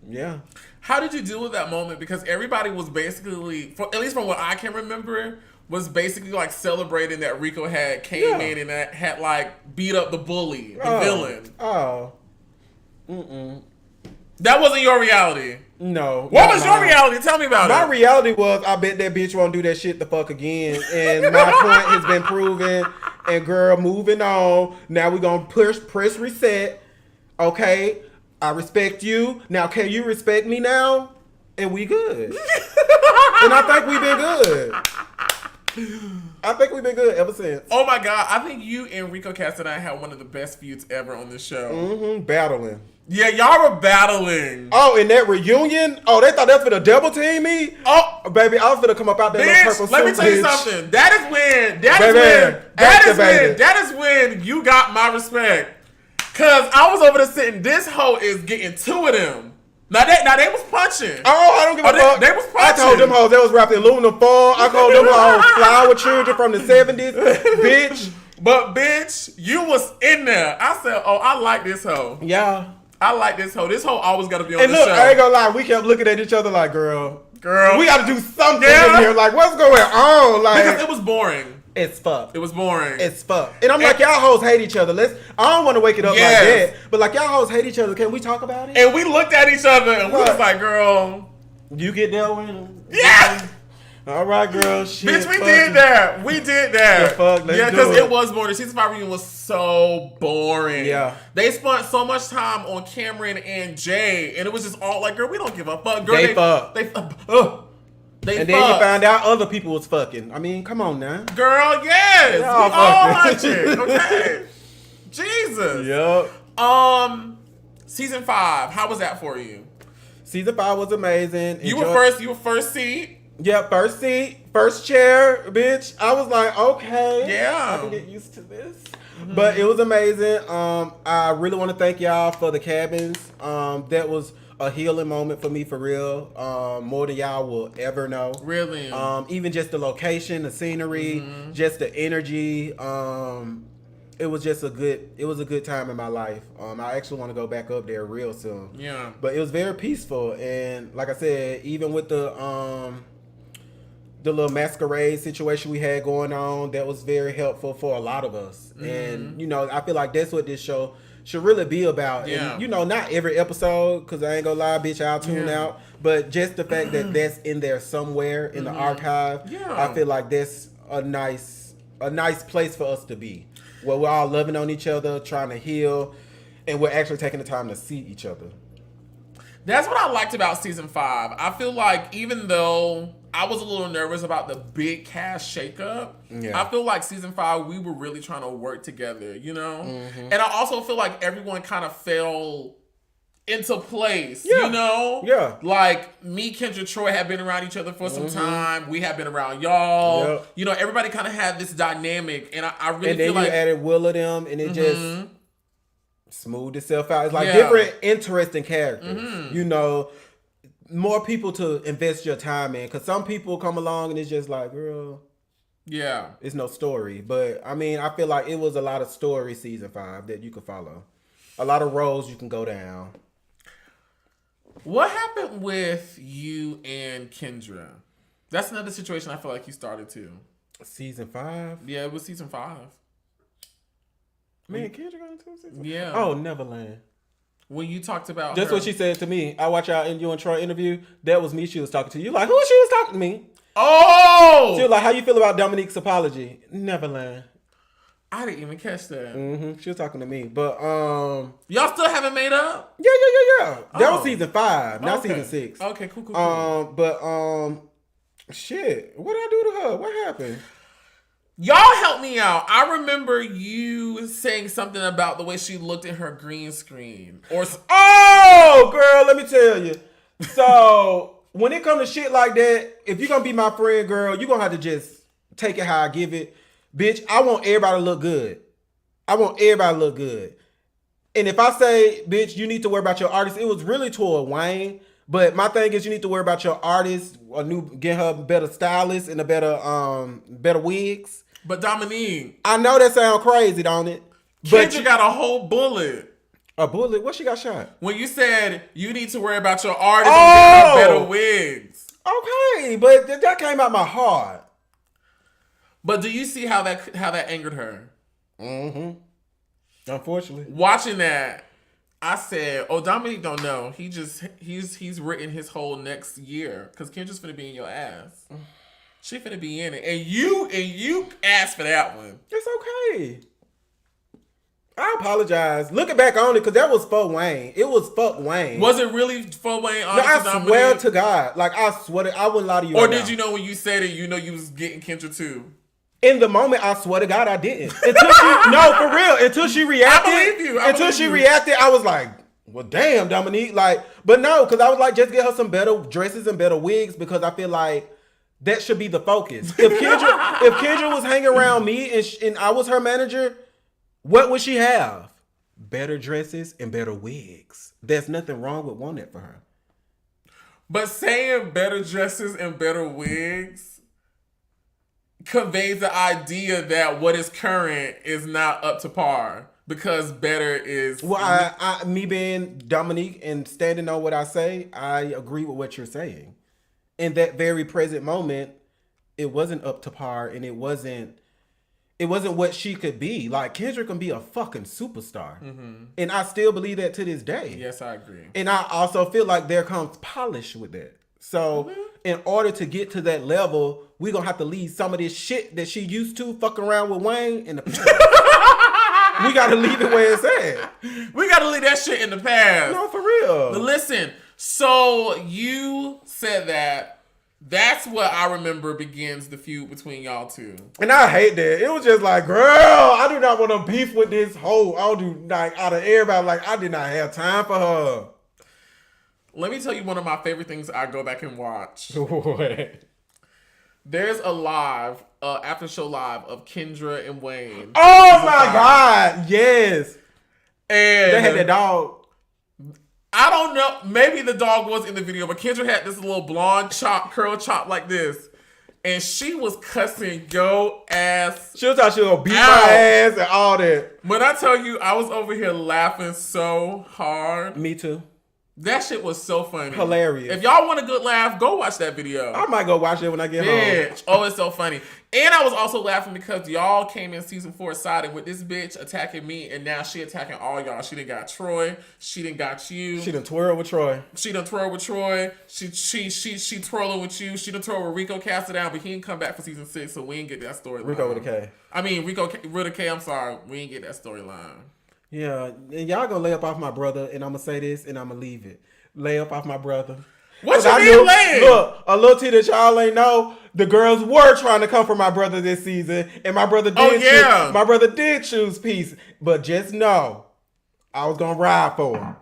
yeah. How did you deal with that moment? Because everybody was basically, at least from what I can remember, was basically like celebrating that Rico came in and had like beat up the bully, the villain. Oh. That wasn't your reality. No. What was your reality? Tell me about My it. reality was, I bet that bitch won't do that shit the fuck again. And my point has been proven. And girl, moving on. Now we gonna press reset. Okay? I respect you. Now can you respect me now? And we good. And I think we've been good. I think we've been good ever since. Oh my God. I think you and Rico Cassadine had one of the best feuds ever on this show. Battling. Yeah, y'all were battling. Oh, in that reunion? Oh, they thought that's for the double team me? Oh, baby, I was gonna come up out there in purple Bitch, let me suit, tell you bitch. something. That is when you got my respect. Cause I was over there sitting, this hoe is getting 2 of them. Now they was punching. Oh, I don't give a fuck. They was punching. I told them hoes they was wrapped in aluminum foil. I called them hoes flower children from the 70s. Bitch. But bitch, you was in there. I said, oh, I like this hoe. Yeah. I like this hoe. This hoe always gotta be on And the look, show. I ain't gonna lie, we kept looking at each other like, girl, Girl. We got to do something in here. Like, what's going on? Like, because it was boring. It's fuck. It was boring. It's fuck. And I'm like, y'all hoes hate each other. I don't want to wake it up like that. But like, y'all hoes hate each other. Can we talk about it? And we looked at each other and we was like, girl. You get that one? Yeah. All right, girl. Shit, Bitch, we did that. We did that. Fuck, yeah, because it was boring. The season 5 reunion was so boring. Yeah. They spent so much time on Cameron and Jay, and it was just all like, girl, we don't give a fuck. Girl, they fuck. They and then you found out other people was fucking. I mean, come on now. Girl, yes. We all hunted, okay? Jesus. Yep. Season 5, how was that for you? Season 5 was amazing. You were first seat. Yeah, first seat, first chair, bitch. I was like, okay. Yeah. I can get used to this. Mm-hmm. But it was amazing. I really want to thank y'all for the cabins. That was a healing moment for me, for real. More than y'all will ever know. Really? Even just the location, the scenery, just the energy. It was just a good time in my life. I actually want to go back up there real soon. Yeah. But it was very peaceful, and like I said, even with the little masquerade situation we had going on, that was very helpful for a lot of us. And I feel like that's what this show should really be about. Yeah. And not every episode, because I ain't gonna lie, bitch, I'll tune out. But just the fact that that's in there somewhere in the archive, I feel like that's a nice place for us to be. Where we're all loving on each other, trying to heal, and we're actually taking the time to see each other. That's what I liked about season 5. I feel like even though I was a little nervous about the big cast shakeup, I feel like season 5, we were really trying to work together, And I also feel like everyone kind of fell into place, Yeah. Like me, Kendra, Troy had been around each other for some time. We had been around y'all. Yep. Everybody kind of had this dynamic, and I really and feel then like you added Will of them, and it just smoothed itself out. It's like different interesting characters. More people to invest your time in, because some people come along and it's just like, girl, it's no story. But I mean, I feel like it was a lot of story season 5 that you could follow, a lot of roads you can go down. What happened with you and Kendra? That's another situation I feel like you started too. Season 5? Yeah, it was season 5. Me and Kendra got into season 5? Yeah. Oh, Neverland. When you talked about That's her. what she said to me. I watch y'all you and Troy interview. That was me she was talking to. You like, who she was talking to me? Oh! She was like, how you feel about Dominique's apology? Neverland. I didn't even catch that. She was talking to me. But y'all still haven't made up? Yeah. That was season 5, not Okay. season 6. Okay, cool. But shit. What did I do to her? What happened? Y'all help me out. I remember you saying something about the way she looked at her green screen. Oh, girl, let me tell you. So when it comes to shit like that, if you're gonna be my friend, girl, you're gonna have to just take it how I give it. Bitch, I want everybody to look good. And if I say, bitch, you need to worry about your artist, it was really toward Wayne. But my thing is, you need to worry about your artist, get her better stylist and a better wigs. But Dominique, I know that sounds crazy, don't it? But you got a whole bullet. A bullet? What she got shot? When you said you need to worry about your artist and get her better wigs. Okay, but that came out my heart. But do you see how that angered her? Unfortunately. Watching that, I said, "Oh, Dominique don't know. He's written his whole next year because Kendra's finna be in your ass. She finna be in it, and you asked for that one. It's okay. I apologize. Looking back on it, because that was for Wayne. It was fuck Wayne. Was it really for Wayne? No, I swear to God. Like, I swear I wouldn't lie to you. Or right did now. you know when you said it, you was getting Kendra too? In the moment, I swear to God, I didn't. Until she, no, for real. Until she reacted. I believe you. Until she reacted, I was like, well, damn, Dominique. Like, but no, because I was like, just get her some better dresses and better wigs, because I feel like that should be the focus. If Kendra was hanging around me and I was her manager, what would she have? Better dresses and better wigs. There's nothing wrong with wanting it for her. But saying better dresses and better wigs conveys the idea that what is current is not up to par, because better is... Well, me being Dominique and standing on what I say, I agree with what you're saying. in that very present moment, it wasn't up to par, and it wasn't what she could be. Like, Kendra can be a fucking superstar. And I still believe that to this day. Yes, I agree. And I also feel like there comes polish with that. So in order to get to that level, we're going to have to leave some of this shit that she used to fucking around with Wayne in the past. We got to leave it where it's at. We got to leave that shit in the past. No, for real. But listen, so you said that. That's what I remember begins the feud between y'all two. And I hate that. It was just like, girl, I do not want to beef with this hoe. I do like out of everybody. Like, I did not have time for her. Let me tell you one of my favorite things I go back and watch. What? There's a live, after show live of Kendra and Wayne. Oh my God. Yes. And They had that dog. I don't know. Maybe the dog was in the video, but Kendra had this little blonde curl chop like this. And she was cussing yo ass. She was thought she was gonna beat out. my ass and all that. When I tell you, I was over here laughing so hard. Me too. That shit was so funny. Hilarious. If y'all want a good laugh, go watch that video. I might go watch it when I get home. Bitch. Oh, it's so funny. And I was also laughing because y'all came in season 4 siding with this bitch attacking me, and now she attacking all y'all. She done got Troy. She done got you. She done twirled with Troy. She done twirled with Troy. She twirling with you. She done twirled with Rico Cassidown, but he didn't come back for season 6, so we didn't get that storyline. Rico with a K. I mean, Rico with a K, I'm sorry. We didn't get that storyline. Yeah, and y'all gonna lay up off my brother, and I'm gonna say this, and I'm gonna leave it. Lay up off my brother. What you mean laying? Look, a little tea that y'all ain't know. The girls were trying to come for my brother this season, and my brother did. My brother did choose peace, but just know, I was gonna ride for him.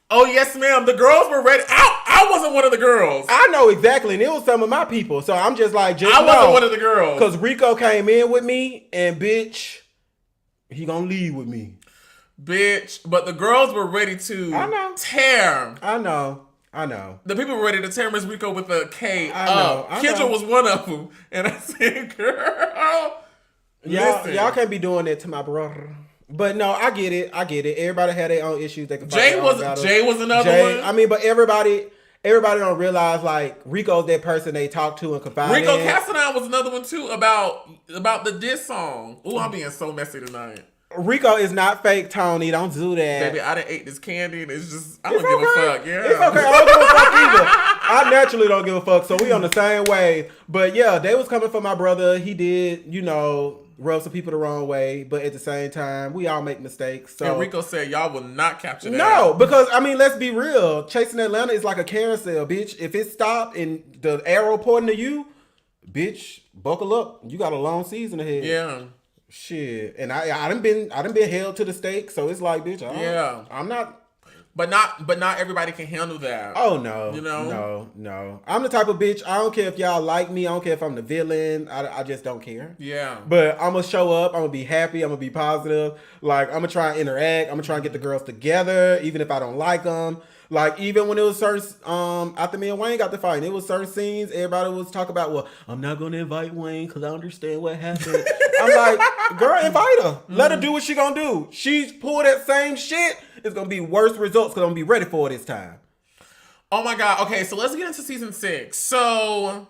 Oh yes, ma'am. The girls were ready. I wasn't one of the girls. I know exactly, and it was some of my people. So I'm just like, I wasn't one of the girls because Rico came in with me, and bitch, he gonna leave with me. Bitch, but the girls were ready to tear. I know. The people were ready to tear Miss Rico with a K know. Kendra was one of them. And I said, girl, y'all can't be doing that to my brother. But no, I get it. Everybody had their own issues. They can fight Jay was another one. I mean, but everybody don't realize like Rico's that person they talk to and confide Rico in. Cassidown was another one too about the diss song. Ooh, I'm being so messy tonight. Rico is not fake, Tony. Don't do that. Baby, I done ate this candy and it's just, I don't give a fuck. Yeah. It's okay. I don't give a fuck either. I naturally don't give a fuck. So we on the same way. But yeah, they was coming for my brother. He did, rub some people the wrong way. But at the same time, we all make mistakes. So and Rico said y'all will not capture that. No, because, I mean, let's be real. Chasing Atlanta is like a carousel, bitch. If it stopped and the arrow pointing to you, bitch, buckle up. You got a long season ahead. Yeah. Shit, and I done been held to the stake, so it's like, bitch, I'm not. But not everybody can handle that. Oh no, no. I'm the type of bitch. I don't care if y'all like me. I don't care if I'm the villain. I just don't care. Yeah. But I'm gonna show up. I'm gonna be happy. I'm gonna be positive. Like I'm gonna try and interact. I'm gonna try and get the girls together, even if I don't like them. Like, even when it was certain, after me and Wayne got the fight, it was certain scenes, everybody was talking about, well, I'm not going to invite Wayne because I understand what happened. I'm like, girl, invite her. Let her do what she going to do. She pulled that same shit, it's going to be worse results because I'm going to be ready for it this time. Oh my God. Okay, so let's get into season 6. So,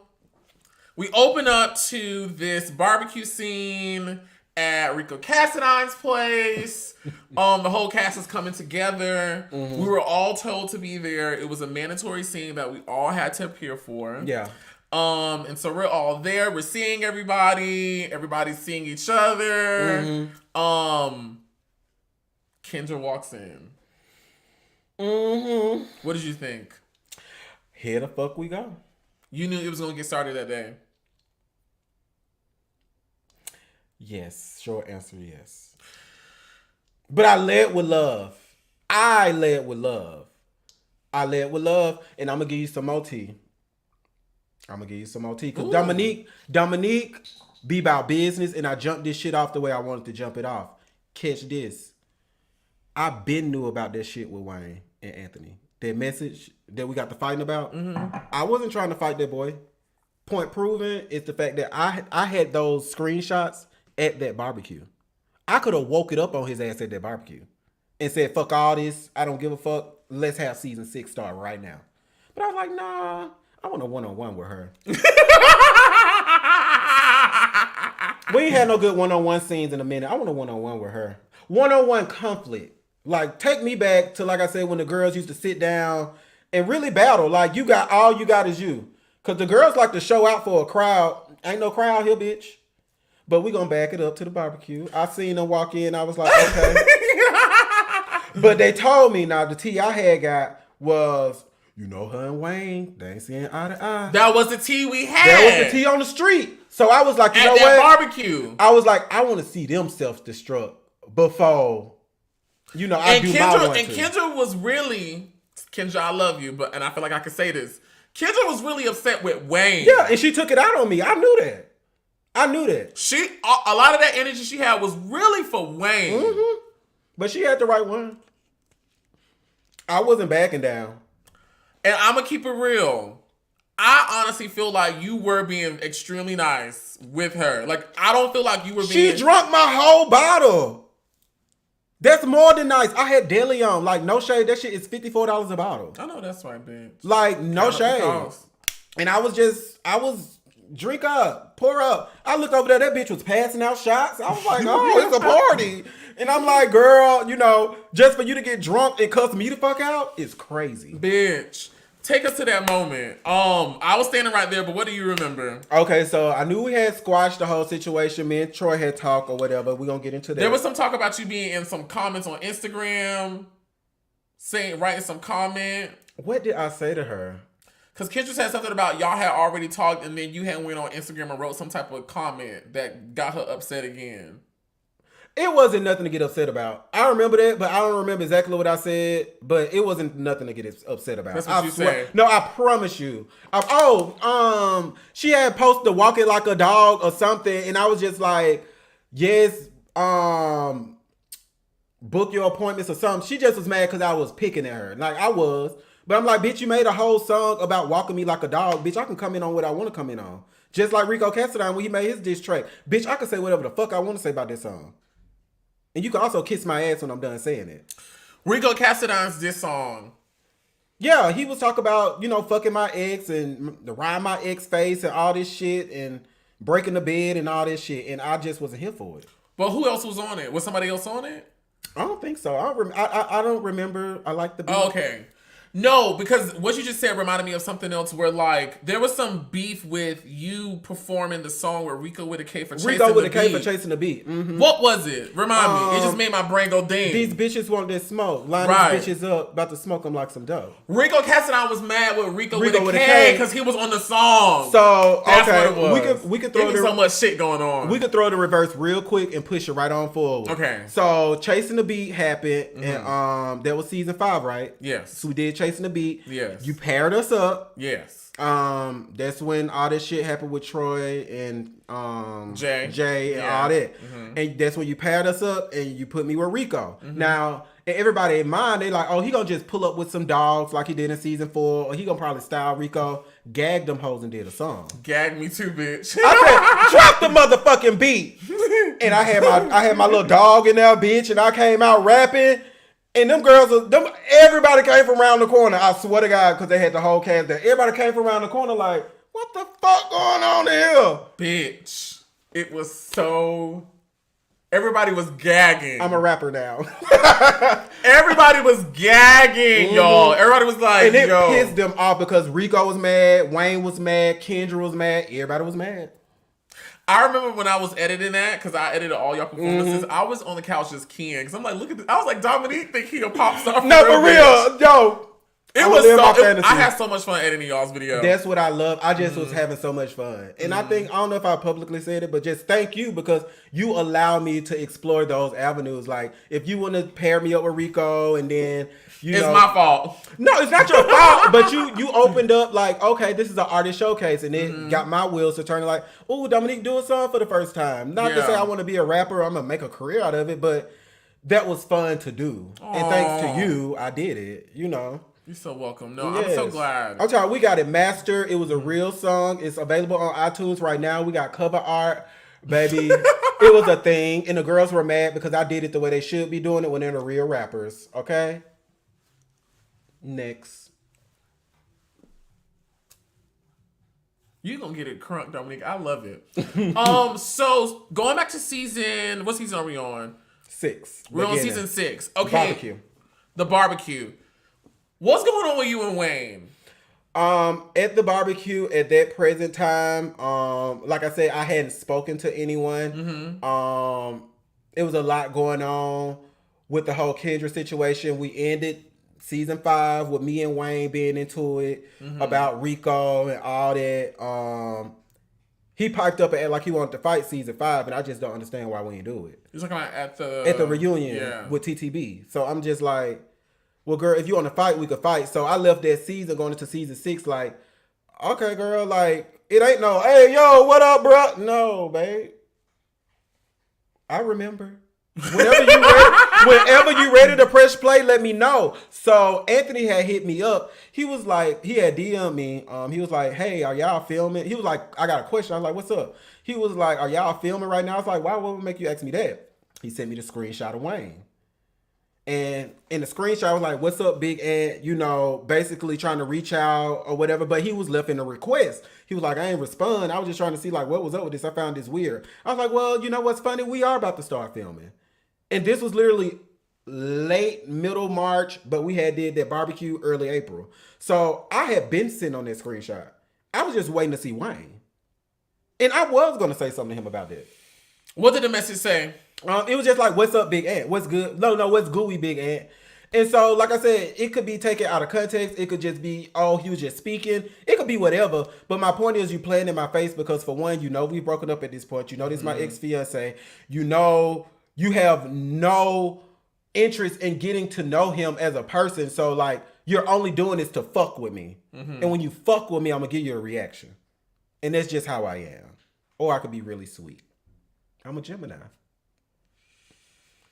we open up to this barbecue scene at Rico Cassidyne's place. The whole cast is coming together. Mm-hmm. We were all told to be there. It was a mandatory scene that we all had to appear for. Yeah. And so we're all there. We're seeing everybody. Everybody's seeing each other. Mm-hmm. Kendra walks in. Mm-hmm. What did you think? Here the fuck we go. You knew it was going to get started that day. Yes. Short answer, yes. But I led with love. And I'm going to give you some more tea. Because Dominique be about business, and I jumped this shit off the way I wanted to jump it off. Catch this. I been knew about that shit with Wayne and Anthony. That message that we got to fighting about. Mm-hmm. I wasn't trying to fight that boy. Point proven is the fact that I had those screenshots at that barbecue. I could have woke it up on his ass at that barbecue and said, fuck all this. I don't give a fuck. Let's have season 6 start right now. But I was like, nah. I want a one-on-one with her. We ain't had no good one-on-one scenes in a minute. I want a one-on-one with her. One-on-one conflict. Like, take me back to, like I said, when the girls used to sit down and really battle. Like, all you got is you. Because the girls like to show out for a crowd. Ain't no crowd here, bitch. But we gonna back it up to the barbecue. I seen them walk in. I was like, okay. But they told me, now the tea I had got was, you know, her and Wayne, they ain't seeing eye to eye. That was the tea we had. That was the tea on the street. So I was like, you know at that what? barbecue. I was like, I want to see them self-destruct before, you know, I do my one. And Kendra was really, Kendra, I love you, and I feel like I can say this. Kendra was really upset with Wayne. Yeah, and she took it out on me. I knew that. She, a lot of that energy she had was really for Wayne. Mm-hmm. But she had the right one. I wasn't backing down. And I'm going to keep it real. I honestly feel like you were being extremely nice with her. Like, I don't feel like you were being... She drunk my whole bottle. That's more than nice. I had deli on. Like, no shade. That shit is $54 a bottle. I know that's right, bitch. Like, no shade. And I was drink up, pour up. I looked over there. That bitch was passing out shots. I was like, oh, it's a party. And I'm like, girl, you know, just for you to get drunk and cuss me the fuck out is crazy. Bitch. Take us to that moment. I was standing right there, but what do you remember? Okay, so I knew we had squashed the whole situation. Me and Troy had talked or whatever. We're gonna get into that. There was some talk about you being in some comments on Instagram, writing some comment. What did I say to her? Because Kendra said something about y'all had already talked and then you had went on Instagram and wrote some type of comment that got her upset again. It wasn't nothing to get upset about. I remember that, but I don't remember exactly what I said. But it wasn't nothing to get upset about. That's what you said. No, I promise you. She had posted "Walking Like a Dog" or something, and I was just like, "Yes, book your appointments or something." She just was mad because I was picking at her, like I was. But I'm like, bitch, you made a whole song about walking me like a dog, bitch. I can come in on what I want to come in on, just like Rico Cassadine when he made his diss track, bitch. I can say whatever the fuck I want to say about this song. And you can also kiss my ass when I'm done saying it. Rico Cassadine's diss song. Yeah, he was talking about, you know, fucking my ex and riding my ex face and all this shit and breaking the bed and all this shit. And I just wasn't here for it. But who else was on it? Was somebody else on it? I don't think so. I don't remember. I like the beat. Oh, okay. No, because what you just said reminded me of something else where, like, there was some beef with you performing the song with Rico with a K for chasing the beat. Rico with a K for chasing the beat. Mm-hmm. What was it? Remind me. It just made my brain go ding. These bitches want this smoke. Line these bitches up, about to smoke them like some dope. Rico Cassadine was mad with Rico with a K because he was on the song. So, that's okay, what it was. we could throw so much shit going on. We could throw the reverse real quick and push it right on forward. Okay. So, Chasing the Beat happened, and that was season 5, right? Yes. So we did Chasing the Beat. Yes. You paired us up. Yes. That's when all this shit happened with Troy and Jay and all that. Mm-hmm. And that's when you paired us up and you put me with Rico. Mm-hmm. Now, and everybody in mind, they like, oh, he gonna just pull up with some dogs like he did in season 4, or he gonna probably style Rico, gag them hoes and did a song. Gag me too, bitch. I said, drop the motherfucking beat. And I had my little dog in there, bitch, and I came out rapping. And them girls, everybody came from around the corner. I swear to God, because they had the whole cast there. Everybody came from around the corner like, what the fuck going on here? Bitch. It was so... Everybody was gagging. I'm a rapper now. Everybody was gagging, y'all. Everybody was like, and it pissed them off because Rico was mad, Wayne was mad, Kendra was mad. Everybody was mad. I remember when I was editing that, because I edited all y'all performances, I was on the couch just keying. Because I'm like, look at this. I was like, Dominique think he a pop star. No, for real. Yo. It was so, I had so much fun editing y'all's video. That's what I love. I just was having so much fun. And I don't know if I publicly said it, but just thank you because you allow me to explore those avenues. Like, if you want to pair me up with Rico and then, you know. It's my fault. No, it's not your fault. But you opened up like, okay, this is an artist showcase. And it got my wheels to turn like, oh, Dominique do a song for the first time. Not to say I want to be a rapper. I'm going to make a career out of it. But that was fun to do. Aww. And thanks to you, I did it, you know. You're so welcome. No, yes. I'm so glad. I'm telling you, we got it mastered. It was a real song. It's available on iTunes right now. We got cover art, baby. It was a thing. And the girls were mad because I did it the way they should be doing it when they're the real rappers. Okay? Next. You gonna get it crunk, Dominique. I love it. So going back to season, what season are we on? 6. We're on Beginning. season 6. Okay. Barbecue. The barbecue. What's going on with you and Wayne? At the barbecue at that present time, like I said, I hadn't spoken to anyone. It was a lot going on with the whole Kendra situation. We ended season 5 with me and Wayne being into it about Rico and all that. He piped up and like he wanted to fight season 5, and I just don't understand why we didn't do it. You're talking about at the reunion with TTB. So I'm just like, well, girl, if you want to fight, we could fight. So I left that season going into season 6 like, okay, girl, like, it ain't no, hey, yo, what up, bro? No, babe. I remember. Whenever you ready to press play, let me know. So Anthony had hit me up. He was like, he had DM'd me. He was like, hey, are y'all filming? He was like, I got a question. I was like, what's up? He was like, are y'all filming right now? I was like, why would it make you ask me that? He sent me the screenshot of Wayne. And in the screenshot, I was like, what's up, Big Ant? You know, basically trying to reach out or whatever. But he was left in a request. He was like, I ain't respond. I was just trying to see, like, what was up with this? I found this weird. I was like, well, you know what's funny? We are about to start filming. And this was literally late, middle March, but we had did that barbecue early April. So I had been sitting on that screenshot. I was just waiting to see Wayne. And I was going to say something to him about that. What did the message say? It was just like, what's up, Big Ant? What's good? No, what's gooey, Big Ant? And so, like I said, it could be taken out of context. It could just be, oh, he was just speaking. It could be whatever. But my point is, you playing in my face because, for one, you know we've broken up at this point. You know this is my ex-fiance. You know you have no interest in getting to know him as a person. So, like, you're only doing this to fuck with me. And when you fuck with me, I'm going to give you a reaction. And that's just how I am. Or I could be really sweet. I'm a Gemini.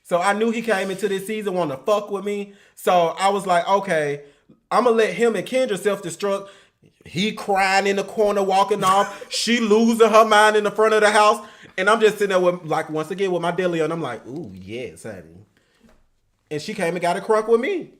So I knew he came into this season wanting to fuck with me. So I was like, okay, I'm going to let him and Kendra self-destruct. He crying in the corner, walking off. She losing her mind in the front of the house. And I'm just sitting there with, like, once again with my deli on. I'm like, ooh, yes, honey. And she came and got a crunk with me.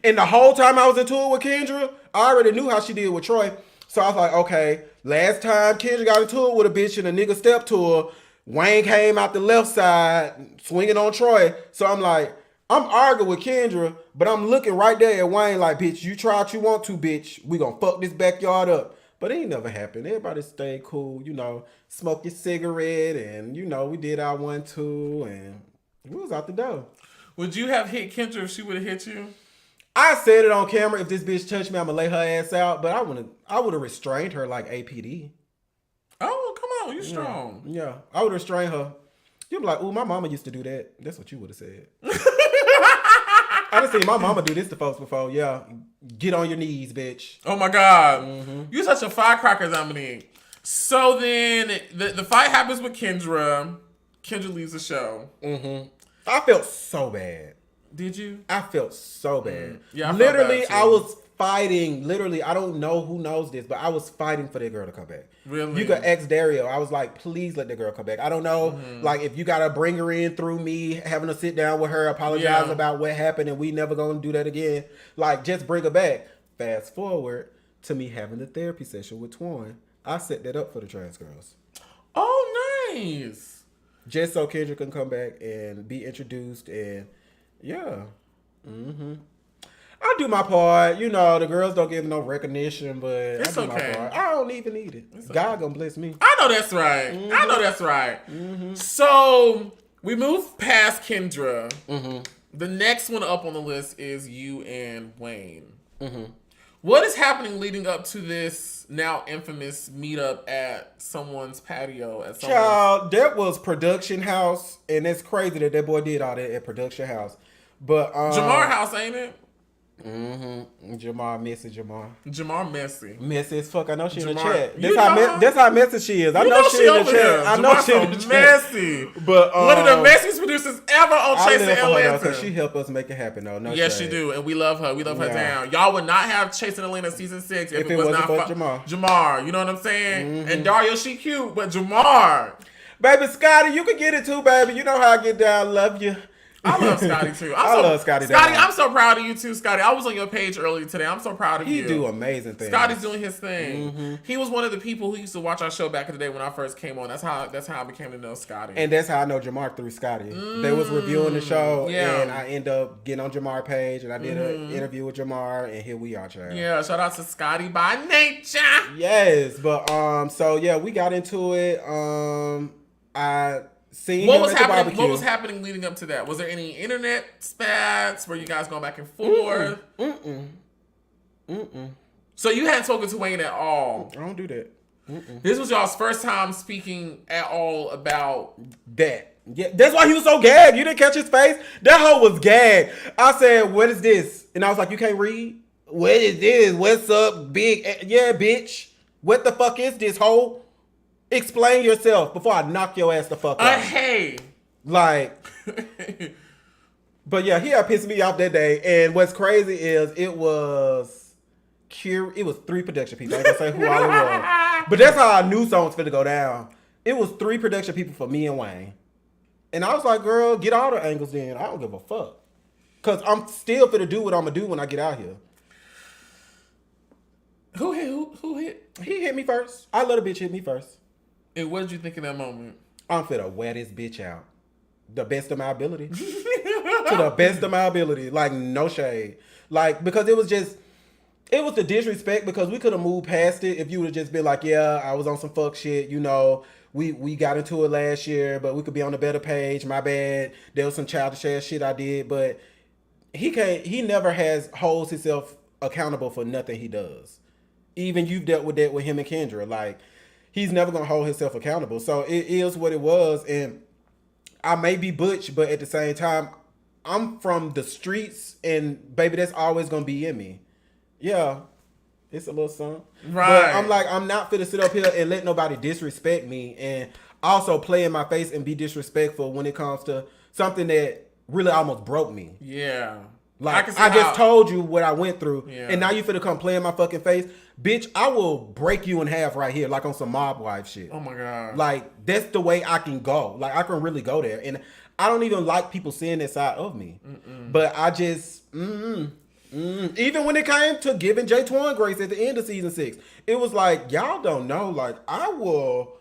And the whole time I was into it with Kendra, I already knew how she did with Troy. So I was like, okay, last time Kendra got into it with a bitch and a nigga stepped to her, Wayne came out the left side, swinging on Troy. So I'm like, I'm arguing with Kendra, but I'm looking right there at Wayne like, bitch, you try what you want to, bitch. We gonna fuck this backyard up. But it ain't never happened. Everybody stayed cool, you know, smoke your cigarette, and, you know, we did our 1-2, and we was out the door. Would you have hit Kendra if she would have hit you? I said it on camera, if this bitch touched me, I'm gonna lay her ass out, but I would have restrained her like APD. Oh, come on, you strong. Yeah, I would restrain her. You'd be like, ooh, my mama used to do that. That's what you would have said. I done seen my mama do this to folks before. Yeah, get on your knees, bitch. Oh my God. You're such a firecracker, Dominique. So then the fight happens with Kendra. Kendra leaves the show. I felt so bad. Did you? I felt so bad. Yeah, I felt literally, bad too. I was fighting. Literally, I don't know who knows this, but I was fighting for that girl to come back. Really? You could ask Dario. I was like, please let the girl come back. I don't know, like, if you gotta bring her in through me, having to sit down with her, apologize about what happened, and we never gonna do that again. Like, just bring her back. Fast forward to me having the therapy session with Twan. I set that up for the trans girls. Oh, nice. Just so Kendra can come back and be introduced, and yeah. I do my part. You know, the girls don't give no recognition, but It's I do okay. my part. I don't even need it. God gonna bless me. I know that's right. I know that's right. So we move past Kendra. The next one up on the list is you and Wayne. What is happening leading up to this now infamous meetup at someone's patio? At someone's... Child, that was production house, and it's crazy that that boy did all that at production house. But Jamar house, ain't it? Jamar messy. Jamar messy. Messy as fuck. I know she in the Jamar, chat. you That's how messy she is. I You know she in the over chat. here. I know Jamar's she in the so chat. messy. But One of the messiest producers ever on I Chasing live for her Atlanta. because she helped us make it happen though. No Yes, shade. she do, and we love her. We love her Yeah. down. Y'all would not have Chasing Atlanta season 6 if it was wasn't not for Jamar. Jamar, you know what I'm saying? And Dario, she cute, but Jamar. Baby Scotty, you can get it too, baby. You know how I get down. Love you. I love Scotty too. I love Scotty. Scotty, I'm so proud of you too, Scotty. I was on your page earlier today. I'm so proud of you. He do amazing things. Scotty's doing his thing. He was one of the people who used to watch our show back in the day when I first came on. That's how I became to know Scotty. And that's how I know Jamar through Scotty. They was reviewing the show, and I end up getting on Jamar's page, and I did an interview with Jamar, and here we are, child. Yeah, shout out to Scotty by nature. Yes, but so yeah, we got into it. I seen What him was at the happening? barbecue. What was happening leading up to that? Was there any internet spats? Were you guys going back and forth? So you hadn't spoken to Wayne at all. I don't do that. This was y'all's first time speaking at all about That. Yeah, that's why he was so gagged. You didn't catch his face? That hoe was gagged. I said, what is this? And I was like, you can't read? What is this? What's up, big? Yeah, bitch. What the fuck is this, hoe? Explain yourself before I knock your ass the fuck out. hey. Like, but yeah, he had pissed me off that day. And what's crazy is it was 3 production people. I ain't gonna say who all it was. But that's how I knew something was finna go down. It was 3 production people for me and Wayne. And I was like, girl, get all the angles in. I don't give a fuck. Cause I'm still finna do what I'm gonna do when I get out here. Who hit? He hit me first. I let a bitch hit me first. And what did you think in that moment? I'm finna wear this bitch out. The best of my ability. To the best of my ability. Like, no shade. Like, because it was the disrespect, because we could have moved past it if you would have just been like, yeah, I was on some fuck shit, you know. We got into it last year, but we could be on a better page. My bad. There was some childish ass shit I did, but he never holds himself accountable for nothing he does. Even you've dealt with that with him and Kendra. Like, he's never gonna hold himself accountable. So it is what it was, and I may be butch, but at the same time, I'm from the streets, and baby, that's always gonna be in me. Yeah, it's a little something. Right. But I'm like, I'm not finna sit up here and let nobody disrespect me, and also play in my face and be disrespectful when it comes to something that really almost broke me. Yeah. Like, I just told you what I went through, Yeah. and now you finna come play in my fucking face. Bitch, I will break you in half right here, like on some mob wife shit. Oh my God. Like, that's the way I can go. Like, I can really go there. And I don't even like people seeing that side of me. But I just, even when it came to giving Jay Twan grace at the end of season 6, it was like, y'all don't know. Like, I will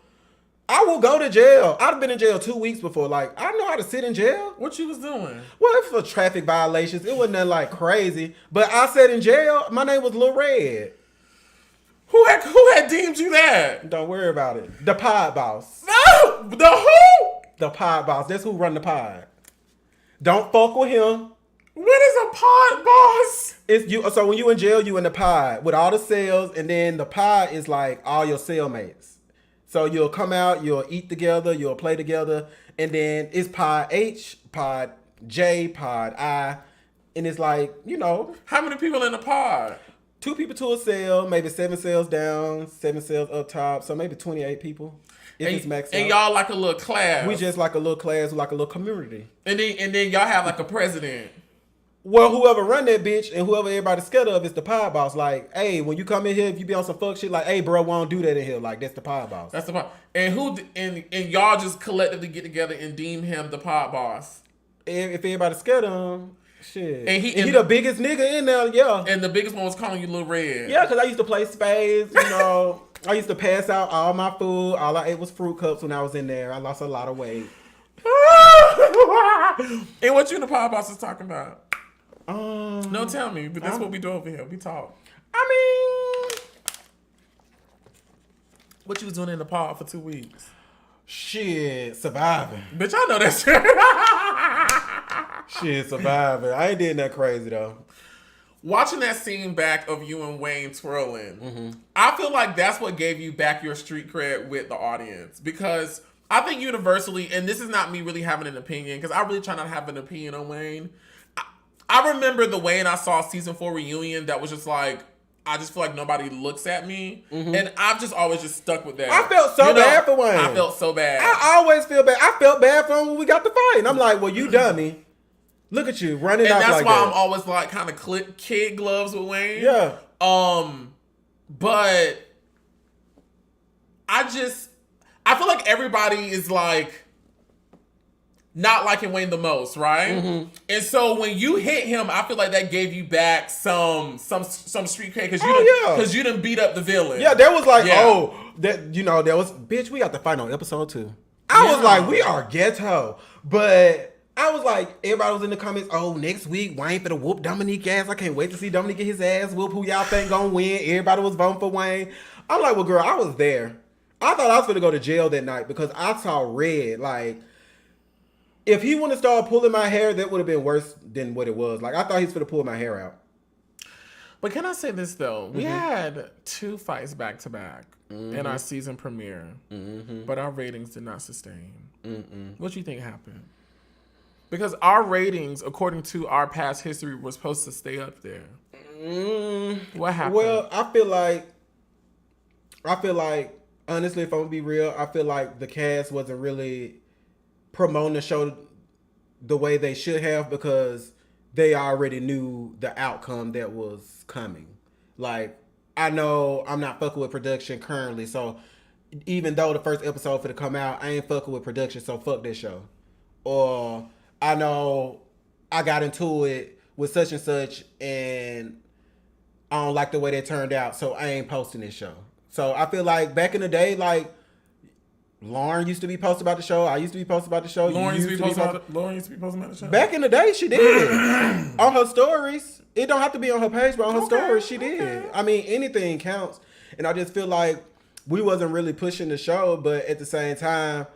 go to jail. I've been in jail 2 weeks before. Like, I know how to sit in jail. What you was doing? Well, it was for traffic violations. It wasn't nothing like crazy. But I sat in jail. My name was Lil Red. Who had deemed you that? Don't worry about it. The pod boss. No! The who? The pod boss. That's who run the pod. Don't fuck with him. What is a pod boss? It's you. So when you in jail, you in the pod with all the cells, and then the pod is like all your cellmates. So you'll come out, you'll eat together, you'll play together, and then it's pod H, pod J, pod I, and it's like, you know, How many people in the pod? 2 people to a cell, maybe 7 cells down, 7 cells up top, so maybe 28 people. If it's maxed And out. y'all like a little class. We just like a little class, like a little community. and then y'all have like a president. Well, whoever run that bitch and whoever everybody's scared of is the pod boss. Like, hey, when you come in here, if you be on some fuck shit, like, hey, bro, we don't do that in here. Like, that's the pod boss. That's the pod. And and y'all just collectively get together and deem him the pod boss. If everybody's scared of him, shit. And he the biggest nigga in there, yeah. And the biggest one was calling you Lil Red. Yeah, because I used to play spades, you know. I used to pass out all my food. All I ate was fruit cups when I was in there. I lost a lot of weight. And what you and the pod boss is talking about? No, No, tell me. But that's what we do over here. We talk. I mean, What you was doing in the pod for 2 weeks? shit, surviving. Bitch, I know that shit. Shit, surviving. I ain't did nothing crazy, though. Watching that scene back of you and Wayne twirling, I feel like that's what gave you back your street cred with the audience. Because I think universally, and this is not me really having an opinion, because I really try not to have an opinion on Wayne. I remember the Wayne I saw season 4 reunion that was just like, I just feel like nobody looks at me. And I've just always just stuck with that. I felt so bad for Wayne. I felt so bad. I always feel bad. I felt bad for him when we got the fight. And I'm like, well, you dummy. Look at you running And off that's like why that. I'm always like kind of kid gloves with Wayne. Yeah. But I feel like everybody is like, not liking Wayne the most, right? Mm-hmm. And so when you hit him, I feel like that gave you back some street cred because you done beat up the villain. Yeah, there was like, Yeah. there was, bitch, we have to fight on episode 2. I was like, we are ghetto. But I was like, everybody was in the comments, oh, next week, Wayne finna whoop Dominique ass. I can't wait to see Dominique get his ass whoop. Who y'all think gonna win? Everybody was voting for Wayne. I'm like, well, girl, I was there. I thought I was finna go to jail that night because I saw red. Like, if he wouldn't have started pulling my hair, that would have been worse than what it was. Like, I thought he was finna pull my hair out. But can I say this, though? We had 2 fights back to back in our season premiere, but our ratings did not sustain. What do you think happened? Because our ratings, according to our past history, were supposed to stay up there. What happened? Well, I feel like, honestly, if I'm gonna be real, I feel like the cast wasn't really promoting the show the way they should have because they already knew the outcome that was coming. Like, I know I'm not fucking with production currently, so even though the first episode for to come out, I ain't fucking with production, so fuck this show. Or I know I got into it with such and such and I don't like the way that turned out, so I ain't posting this show. So I feel like back in the day, like, Lauren used to be posted about the show. I used to be posted about the show. Lauren used to be posting about the show? Back in the day, she did. On her stories. It don't have to be on her page, but on her stories, she did. I mean, anything counts. And I just feel like we wasn't really pushing the show, but at the same time,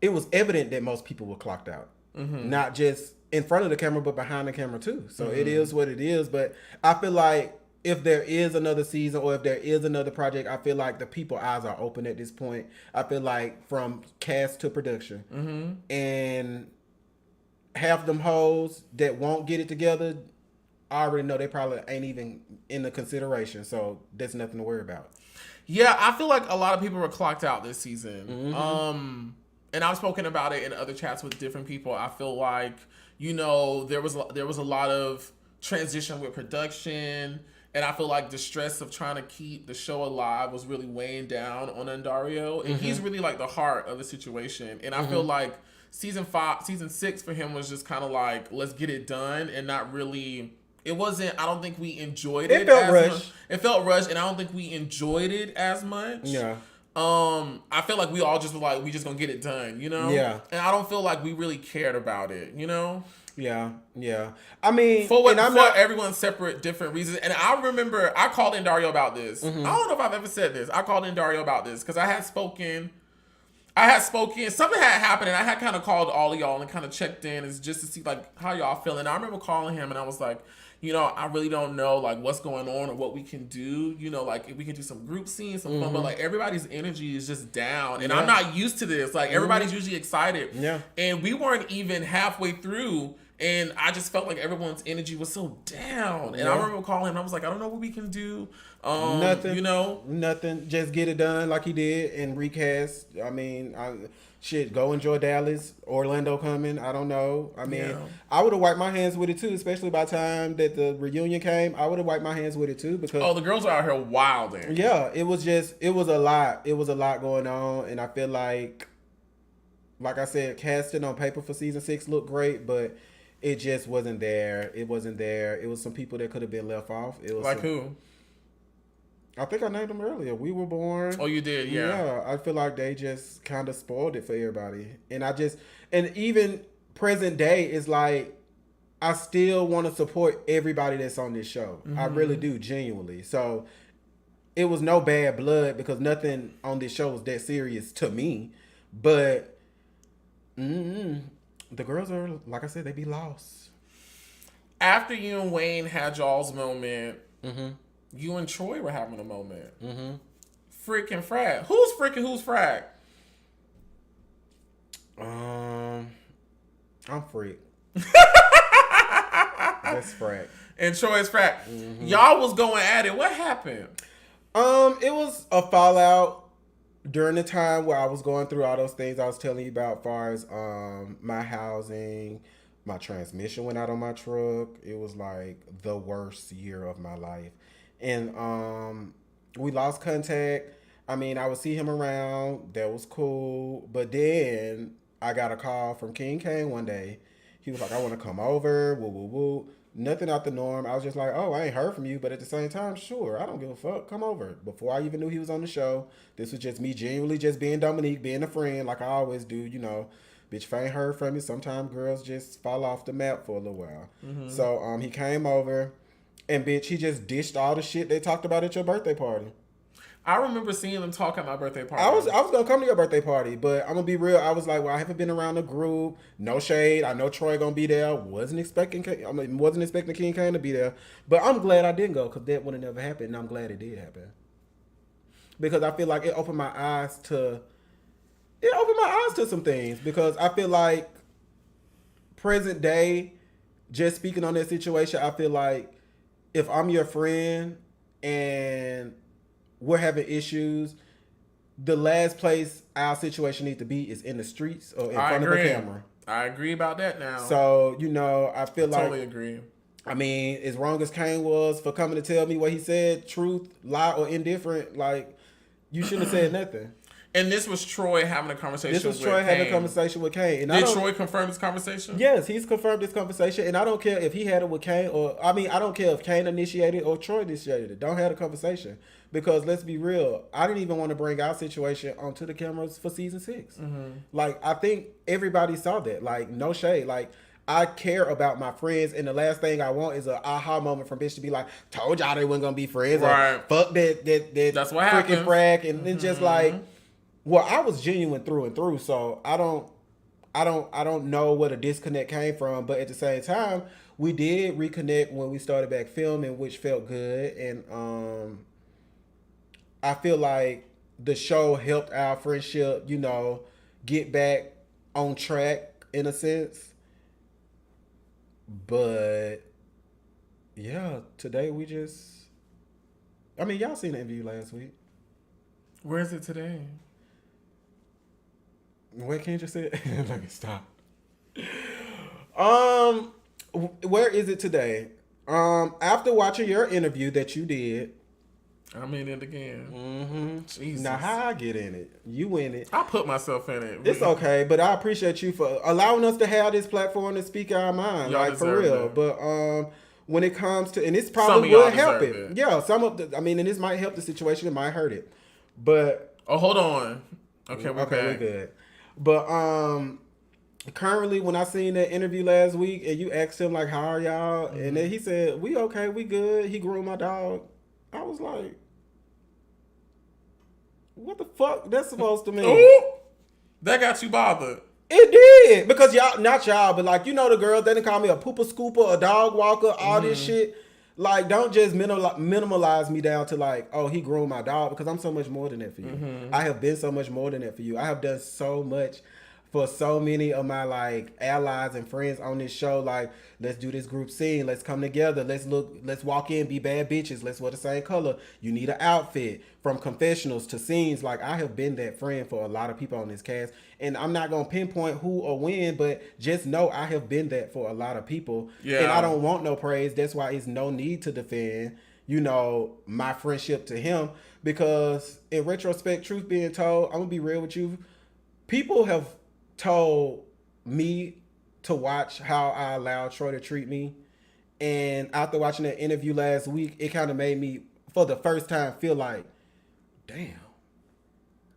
it was evident that most people were clocked out. Not just in front of the camera, but behind the camera too. So it is what it is. But I feel like if there is another season or if there is another project, I feel like the people's eyes are open at this point. I feel like from cast to production. And half them hoes that won't get it together, I already know they probably ain't even in the consideration. So that's nothing to worry about. Yeah, I feel like a lot of people were clocked out this season. And I've spoken about it in other chats with different people. I feel like, you know, there was a lot of transition with production. And I feel like the stress of trying to keep the show alive was really weighing down on Andario. And he's really like the heart of the situation. And I feel like season 6 for him was just kind of like, let's get it done and not really... It wasn't... I don't think we enjoyed it. It felt rushed. It felt rushed, and I don't think we enjoyed it as much. Yeah. I feel like we all just were like, we just gonna get it done, you know? Yeah. And I don't feel like we really cared about it, you know? Yeah, yeah. I mean, for everyone's separate, different reasons. And I remember I called in Dario about this. I don't know if I've ever said this. I called in Dario about this because I had spoken. Something had happened, and I had kind of called all of y'all and kind of checked in just to see like how y'all feeling. I remember calling him, and I was like, you know, I really don't know like what's going on or what we can do. You know, like if we can do some group scenes, some fun, but like everybody's energy is just down, and I'm not used to this. Like everybody's usually excited, and we weren't even halfway through. And I just felt like everyone's energy was so down. And I remember calling him. I was like, I don't know what we can do. Nothing. You know? Nothing. Just get it done like he did and recast. I mean, go enjoy Dallas. Orlando coming. I don't know. I mean, I would have wiped my hands with it too, especially by the time that the reunion came. I would have wiped my hands with it too because... Oh, the girls are out here wilding. Yeah, it was a lot. It was a lot going on. And I feel like I said, casting on paper for season 6 looked great, but... It just wasn't there. It wasn't there. It was some people that could have been left off. It was who? I think I named them earlier. We Were Born. Oh, you did? Yeah. Yeah. I feel like they just kind of spoiled it for everybody. And even present day is like, I still want to support everybody that's on this show. I really do, genuinely. So it was no bad blood because nothing on this show was that serious to me. But... the girls are, like I said, they be lost. After you and Wayne had y'all's moment, you and Troy were having a moment. Frick and Frack. Who's Frick and who's Frack? I'm Frick. That's Frack. And Troy's Frack. Y'all was going at it. What happened? It was a fallout during the time where I was going through all those things I was telling you about, as far as my housing, my transmission went out on my truck. It was like the worst year of my life. And we lost contact. I mean, I would see him around. That was cool. But then I got a call from King Kane one day. He was like, I want to come over, woo, woo, woo. Nothing out the norm. I was just like, oh, I ain't heard from you. But at the same time, sure, I don't give a fuck. Come over. Before I even knew he was on the show, this was just me genuinely just being Dominique, being a friend like I always do, you know. Bitch, if I ain't heard from you, sometimes girls just fall off the map for a little while. So he came over, and bitch, he just dished all the shit they talked about at your birthday party. I remember seeing them talk at my birthday party. I was gonna come to your birthday party, but I'm gonna be real. I was like, well, I haven't been around the group. No shade. I know Troy gonna be there. Wasn't expecting King Kane to be there, but I'm glad I didn't go because that would have never happened, and I'm glad it did happen because I feel like it opened my eyes to some things because I feel like present day, just speaking on that situation, I feel like if I'm your friend and we're having issues, the last place our situation needs to be is in the streets or in front of the camera. I agree about that now. So, you know, I feel like... Totally agree. I mean, as wrong as Kane was for coming to tell me what he said, truth, lie, or indifferent, like, you shouldn't have said nothing. And this was Troy having a conversation with Kane. This was Troy having a conversation with Kane. And Did Troy confirm this conversation? Yes, he's confirmed this conversation. And I don't care if he had it with Kane I don't care if Kane initiated or Troy initiated it. Don't have a conversation. Because let's be real, I didn't even want to bring our situation onto the cameras for season 6. Like, I think everybody saw that. Like, no shade. Like, I care about my friends, and the last thing I want is an aha moment from bitch to be like, told y'all they wasn't gonna be friends. Right. Or fuck that That's what freaking happens. frack. And then just like, well, I was genuine through and through, so I don't know where the disconnect came from, but at the same time, we did reconnect when we started back filming, which felt good, and I feel like the show helped our friendship, you know, get back on track in a sense. But yeah, today we just, I mean, y'all seen the interview last week. Where is it today? Where can't you say it? Let me stop. Where is it today? After watching your interview that you did, I'm in it again. Jesus. Now how I get in it? You in it. I put myself in it. It's okay, but I appreciate you for allowing us to have this platform to speak our mind, Y'all like for real. it. But when it comes to, and this Some probably of y'all would help deserve it. it. Yeah, some of the, I mean, and this might help the situation. It might hurt it, but Oh, hold on. Okay, we're we're back. good. But currently, when I seen that interview last week, and you asked him like, "How are y'all?" and then he said, "We okay, we good." He groomed my dog. I was like, what the fuck that's supposed to mean? Ooh, that got you bothered. It did. Because y'all, not y'all, but like, you know the girls, they didn't call me a pooper scooper, a dog walker, all this shit. Like, don't just minimalize me down to like, oh, he groomed my dog, because I'm so much more than that for you. I have been so much more than that for you. I have done so much for so many of my like allies and friends on this show. Like, let's do this group scene. Let's come together. Let's walk in, be bad bitches. Let's wear the same color. You need an outfit. From confessionals to scenes. Like, I have been that friend for a lot of people on this cast. And I'm not going to pinpoint who or when, but just know I have been that for a lot of people. Yeah. And I don't want no praise. That's why it's no need to defend, you know, my friendship to him. Because in retrospect, truth being told, I'm going to be real with you. People have told me to watch how I allowed Troy to treat me. And after watching that interview last week, it kind of made me, for the first time, feel like, damn,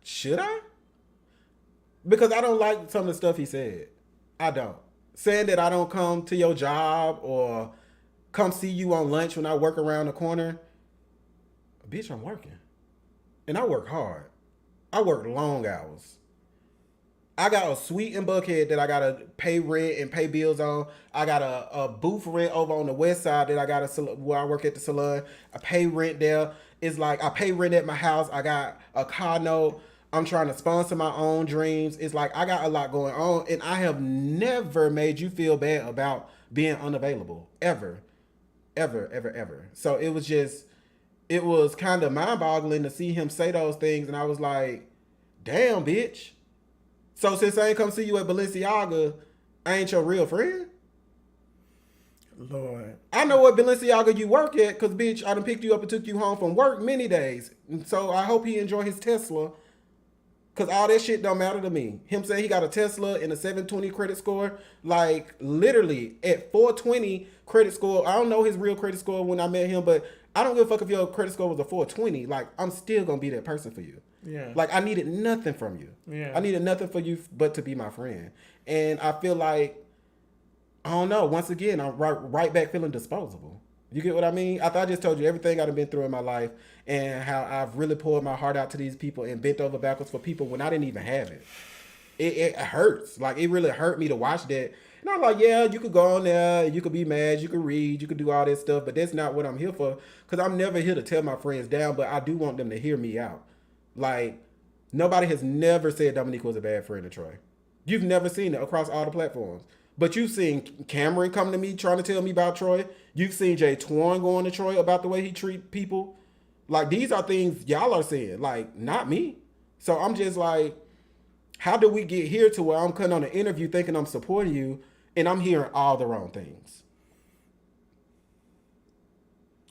should I? Because I don't like some of the stuff he said. I don't. Saying that I don't come to your job or come see you on lunch when I work around the corner. Bitch, I'm working. And I work hard. I work long hours. I got a suite in Buckhead that I got to pay rent and pay bills on. I got a booth rent over on the west side that I got where I work at the salon. I pay rent there. It's like I pay rent at my house. I got a car note. I'm trying to sponsor my own dreams. It's like I got a lot going on, and I have never made you feel bad about being unavailable. Ever. Ever, ever, ever. So it was kind of mind-boggling to see him say those things, and I was like, damn, bitch. So since I ain't come see you at Balenciaga, I ain't your real friend? Lord. I know what Balenciaga you work at, because, bitch, I done picked you up and took you home from work many days. And so I hope he enjoy his Tesla. Cause all that shit don't matter to me. Him saying he got a Tesla and a 720 credit score, like literally at 420 credit score. I don't know his real credit score when I met him, but I don't give a fuck if your credit score was a 420. Like I'm still gonna be that person for you. Yeah. Like I needed nothing from you. Yeah. I needed nothing for you but to be my friend. And I feel like, I don't know. Once again, I'm right back feeling disposable. You get what I mean? I just told you everything I've been through in my life and how I've really poured my heart out to these people and bent over backwards for people when I didn't even have it. It hurts. Like, it really hurt me to watch that. And I'm like, yeah, you could go on there, you could be mad, you could read, you could do all this stuff, but that's not what I'm here for. Because I'm never here to tear my friends down, but I do want them to hear me out. Like, nobody has never said Dominique was a bad friend to Troy. You've never seen it across all the platforms. But you've seen Cameron come to me trying to tell me about Troy. You've seen Jay Twan going to Troy about the way he treat people. Like, these are things y'all are saying. Like, not me. So I'm just like, how do we get here to where I'm coming on an interview thinking I'm supporting you and I'm hearing all the wrong things?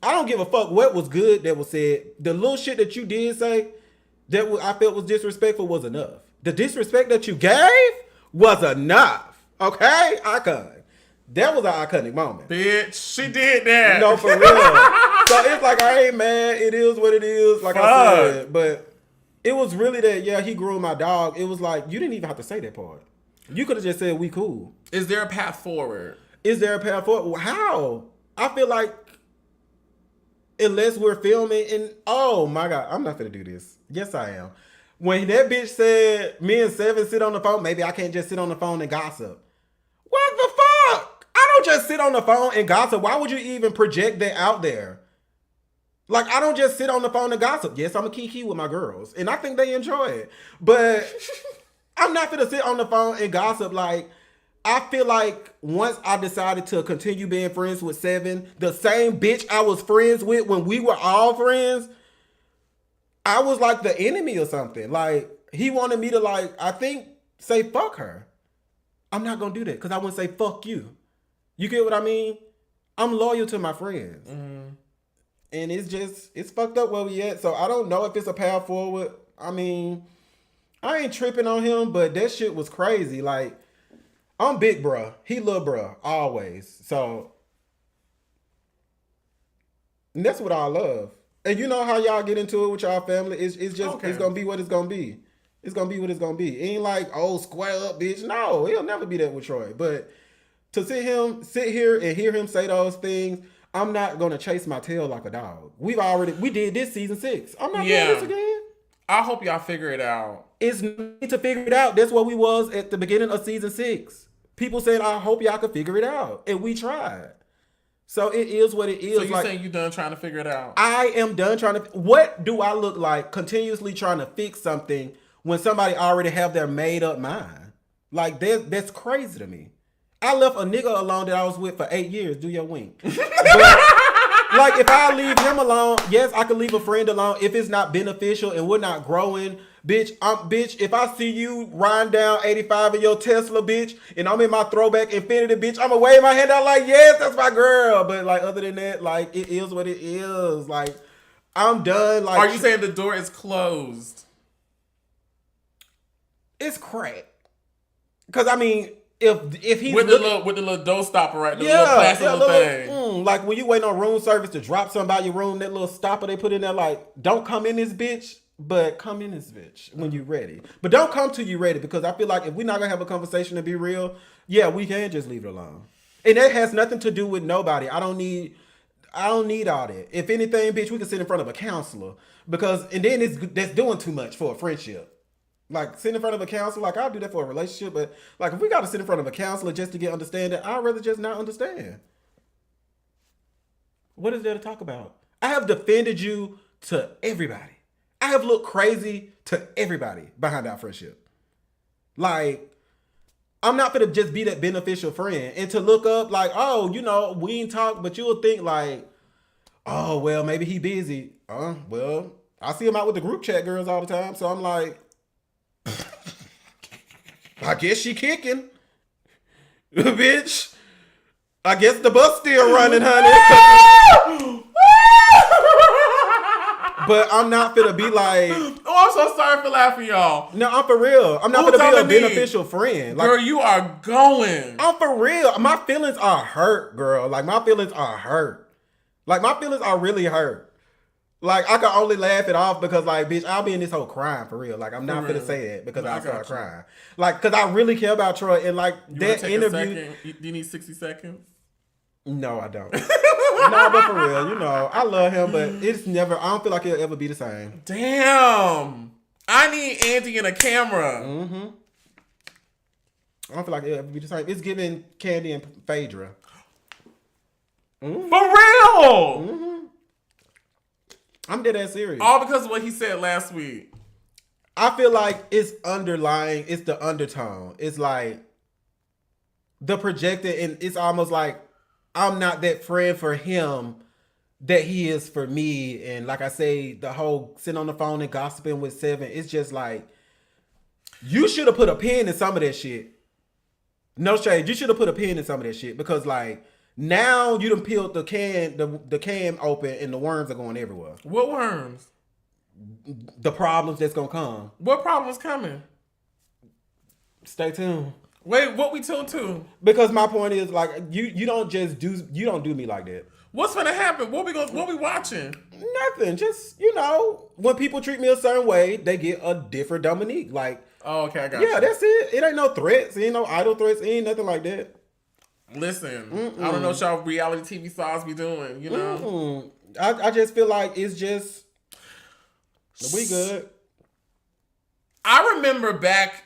I don't give a fuck what was good that was said. The little shit that you did say that I felt was disrespectful was enough. The disrespect that you gave was enough. Okay, icon. That was an iconic moment. Bitch, she did that. No, for real. So it's like, I ain't mad. It is what it is, like I said. But it was really that, yeah, he groomed my dog. It was like, you didn't even have to say that part. You could have just said, we cool. Is there a path forward? Is there a path forward? How? I feel like, unless we're filming, and oh my God, I'm not gonna do this. Yes, I am. When that bitch said, me and Seven sit on the phone, maybe I can't just sit on the phone and gossip. What the fuck? I don't just sit on the phone and gossip. Why would you even project that out there? Like, I don't just sit on the phone and gossip. Yes, I'm a kiki with my girls, and I think they enjoy it. But I'm not gonna sit on the phone and gossip. Like, I feel like once I decided to continue being friends with Seven, the same bitch I was friends with when we were all friends, I was like the enemy or something. Like, he wanted me to, like, I think, say fuck her. I'm not gonna do that because I wouldn't say fuck you. You get what I mean? I'm loyal to my friends. Mm-hmm. And it's fucked up where we at. So I don't know if it's a path forward. I mean, I ain't tripping on him, but that shit was crazy. Like, I'm big bruh. He little bruh, always. So, and that's what I love. And you know how y'all get into it with y'all family. It's just, okay. It's gonna be what it's gonna be. It's gonna be what it's gonna be. It ain't like, oh, square up, bitch. No, he'll never be that with Troy. But to sit here and hear him say those things, I'm not gonna chase my tail like a dog. We did this season 6. I'm not doing this again. I hope y'all figure it out. It's need to figure it out. That's what we was at the beginning of season 6. People said, I hope y'all can figure it out. And we tried. So it is what it is. So you saying you done trying to figure it out? I am done trying to. What do I look like continuously trying to fix something when somebody already have their made up mind? Like, that's crazy to me. I left a nigga alone that I was with for 8 years. Do your wink. But, like, if I leave him alone, yes, I could leave a friend alone if it's not beneficial and we're not growing. Bitch, if I see you riding down 85 in your Tesla, bitch, and I'm in my throwback Infinity, bitch, I'm gonna wave my hand out like, yes, that's my girl. But, like, other than that, like, it is what it is. Like, I'm done. Like, are you saying the door is closed? It's cracked. Because, I mean, if he's with the little door stopper, right? The little plastic little thing. Like, when you waiting on room service to drop something by your room, that little stopper they put in there, like, don't come in this bitch, but come in this bitch when you're ready. But don't come till you ready, because I feel like if we're not gonna have a conversation to be real, yeah, we can just leave it alone. And that has nothing to do with nobody. I don't need all that. If anything, bitch, we can sit in front of a counselor, and then that's doing too much for a friendship. Like, sit in front of a counselor, like, I'll do that for a relationship, but, like, if we got to sit in front of a counselor just to get understanding, I'd rather just not understand. What is there to talk about? I have defended you to everybody. I have looked crazy to everybody behind our friendship. Like, I'm not gonna just be that beneficial friend and to look up like, oh, you know, we ain't talk, but you'll think like, oh, well, maybe he busy. Well, I see him out with the group chat girls all the time, so I'm like, I guess she kicking. Bitch, I guess the bus still running, honey. But I'm not finna be like, Oh, I'm so sorry for laughing, y'all. No, I'm for real. I'm not Who, gonna be a Dominique? beneficial friend. Like, Girl, you are going. I'm for real. My feelings are hurt, girl. Like, my feelings are hurt. Like, my feelings are really hurt. Like, I can only laugh it off because, like, bitch, I'll be in this whole crying for real. Like, I'm not gonna say that because I'll start crying. Like, because I really care about Troy and, like, that interview. Do you need 60 seconds? No, I don't. No, but for real, you know, I love him, but it's never, I don't feel like it'll ever be the same. Damn. I need Andy and a camera. Mm-hmm. I don't feel like it'll ever be the same. It's giving Candy and Phaedra. Mm-hmm. For real. Mm-hmm. I'm dead ass serious. All because of what he said last week. I feel like it's underlying, it's the undertone. It's like the projected, and it's almost like I'm not that friend for him that he is for me. And like I say, the whole sitting on the phone and gossiping with Seven, it's just like, you should have put a pin in some of that shit. No shade, you should have put a pin in some of that shit because like now you done peeled the can open and the worms are going everywhere. What worms? The problems that's gonna come. What problems coming? Stay tuned. Wait, what we tuned to? Because my point is like you don't do me like that. What's gonna happen? What we watching? Nothing. Just, you know, when people treat me a certain way, they get a different Dominique. Like, oh, okay, I got you. Yeah, that's it. It ain't no threats. It ain't no idle threats. It ain't nothing like that. Listen, I don't know what y'all reality TV stars be doing, you know? I just feel like it's just, we good. I remember back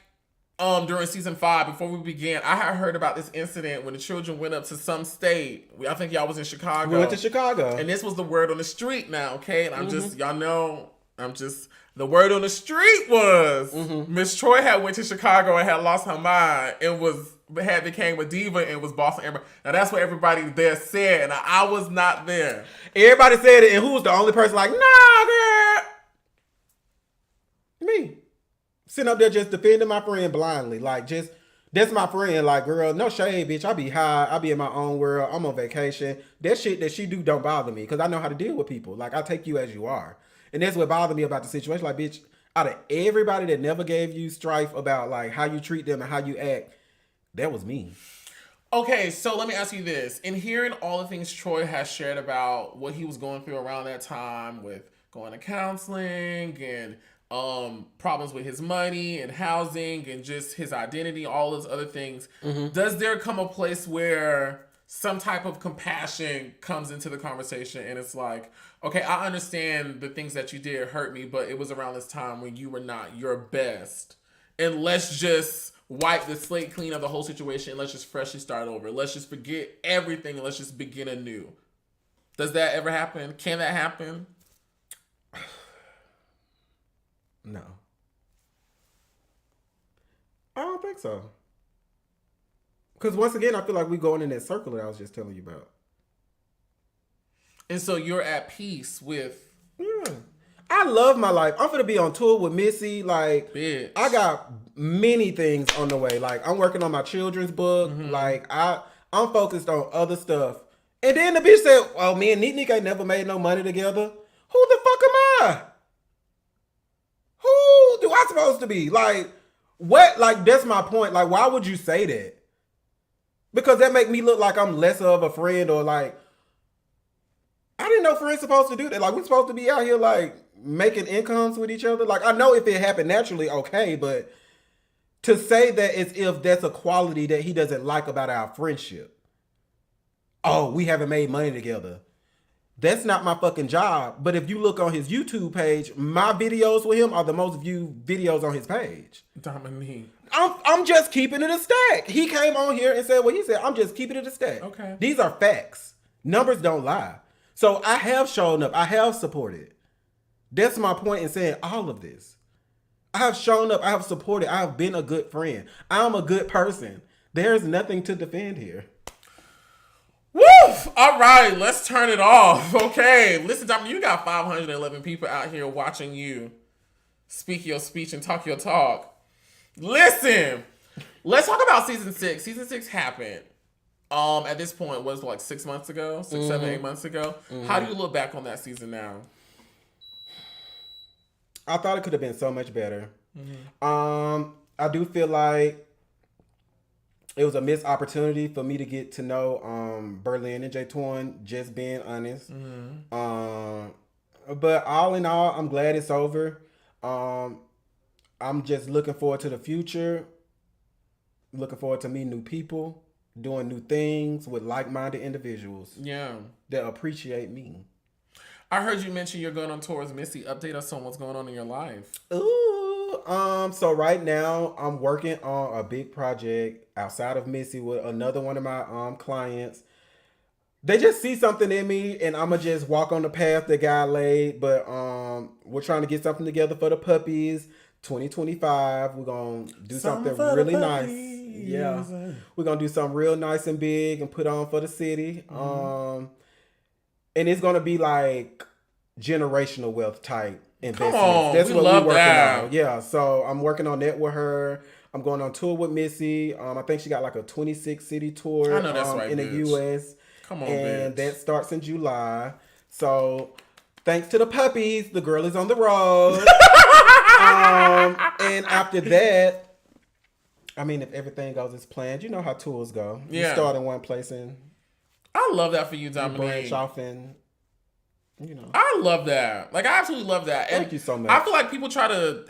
during season 5, before we began, I had heard about this incident when the children went up to some state. I think y'all was in Chicago. We went to Chicago. And this was the word on the street now, okay? And I'm just, y'all know, the word on the street was Miss Troy had went to Chicago and had lost her mind and had became a diva and was bossing everybody. Now that's what everybody there said, and I was not there. Everybody said it, and who was the only person like, nah, girl? Me. Sitting up there just defending my friend blindly. Like, just, that's my friend. Like, girl, no shade, bitch. I be high. I be in my own world. I'm on vacation. That shit that she do don't bother me because I know how to deal with people. Like, I take you as you are. And that's what bothered me about the situation. Like, bitch, out of everybody that never gave you strife about, like, how you treat them and how you act, that was me. Okay, so let me ask you this. In hearing all the things Troy has shared about what he was going through around that time with going to counseling and problems with his money and housing and just his identity, all those other things, does there come a place where some type of compassion comes into the conversation and it's like, okay, I understand the things that you did hurt me, but it was around this time when you were not your best. And let's just wipe the slate clean of the whole situation and let's just freshly start over. Let's just forget everything and let's just begin anew. Does that ever happen? Can that happen? No. I don't think so. Because once again, I feel like we're going in that circle that I was just telling you about. And so you're at peace with... Yeah. I love my life. I'm going to be on tour with Missy. Like, bitch. I got many things on the way. Like, I'm working on my children's book. Like, I'm focused on other stuff. And then the bitch said, oh, me and Nick ain't never made no money together. Who the fuck am I? Who do I supposed to be? Like, what? Like, that's my point. Like, why would you say that? Because that make me look like I'm lesser of a friend or like, I didn't know friends supposed to do that. Like, we're supposed to be out here like making incomes with each other. Like, I know if it happened naturally, okay, but to say that as if that's a quality that he doesn't like about our friendship. Oh, we haven't made money together. That's not my fucking job. But if you look on his YouTube page, my videos with him are the most viewed videos on his page. Dominique. I'm just keeping it a stack. He came on here and said what he said. I'm just keeping it a stack. Okay. These are facts. Numbers don't lie. So I have shown up. I have supported. That's my point in saying all of this. I have shown up. I have supported. I have been a good friend. I'm a good person. There's nothing to defend here. Woof! All right, let's turn it off. Okay, listen, Dominique, you got 511 people out here watching you speak your speech and talk your talk. Listen, let's talk about season 6. Season 6 happened. At this point, was like 6 months ago, 6, 7, 8 months ago. How do you look back on that season now? I thought it could have been so much better. I do feel like it was a missed opportunity for me to get to know Berlin and J-Torn, just being honest. But all in all, I'm glad it's over. I'm just looking forward to the future. Looking forward to meeting new people, doing new things with like-minded individuals. Yeah. That appreciate me. I heard you mention you're going on tour with Missy. Update us on what's going on in your life. Ooh, so right now I'm working on a big project outside of Missy with another one of my clients. They just see something in me, and I'ma just walk on the path that God laid. But we're trying to get something together for the puppies. 2025, we're gonna do something really nice. Yeah, we're gonna do something real nice and big and put on for the city. And it's gonna be like generational wealth type investments. Come on, That's we what love we're working that. on. Yeah, so I'm working on that with her. I'm going on tour with Missy. I think she got like a 26 city tour I know that's right, in bitch. the US. Come on, and bitch. that starts in July. So thanks to the puppies, the girl is on the road. And after that, I mean, if everything goes as planned, you know how tours go. Yeah. You start in one place and I love that for you, you Dominique. branch off and, you know. I love that. Like, I absolutely love that. And Thank you so much. I feel like people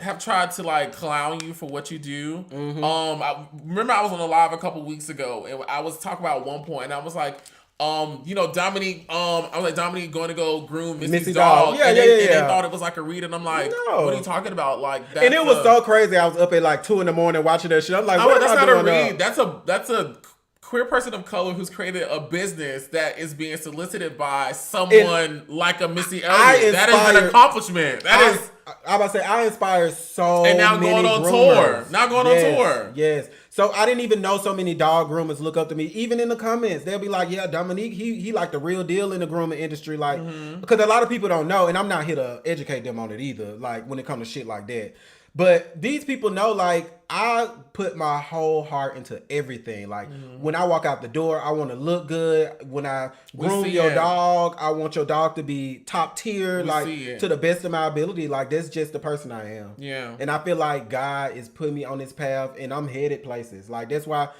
have tried to like clown you for what you do. I remember I was on a live a couple weeks ago, and I was talking about one point, and I was like, Dominique, I was like, Dominique going to go groom Missy's dog. Yeah, and yeah, they, yeah. And they thought it was like a read, and I'm like, No. what are you talking about? Like, that's And it was so crazy. I was up at like 2 a.m. watching that shit. I'm like, Oh, what that's am I not a doing read. up? That's a queer person of color who's created a business that is being solicited by someone like a Missy Elliott. That is an accomplishment. That is. I about to say, I inspire so And now many going on groomers. tour. Now going on tour. Yes. So I didn't even know so many dog groomers look up to me. Even in the comments, they'll be like, yeah, Dominique, he like the real deal in the grooming industry. Like, because a lot of people don't know, and I'm not here to educate them on it either, like when it comes to shit like that. But these people know, like, I put my whole heart into everything. Like, when I walk out the door, I want to look good. When I groom see your it. dog, I want your dog to be top tier, We like, see it. to the best of my ability. Like, that's just the person I am. Yeah. And I feel like God is putting me on this path, and I'm headed places. Like, that's why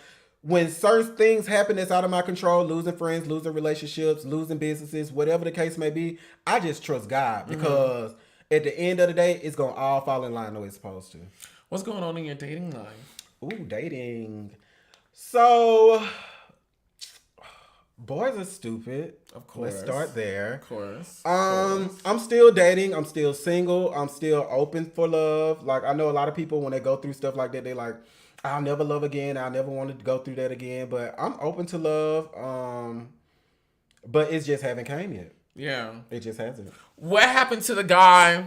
when certain things happen that's out of my control, losing friends, losing relationships, losing businesses, whatever the case may be, I just trust God because at the end of the day, it's going to all fall in line the way it's supposed to. What's going on in your dating life? Ooh, dating. So, boys are stupid. Of course. Let's start there. Of course. I'm still dating. I'm still single. I'm still open for love. Like, I know a lot of people, when they go through stuff like that, they like, I'll never love again. I'll never want to go through that again. But I'm open to love. But it just haven't came yet. Yeah. It just hasn't. What happened to the guy,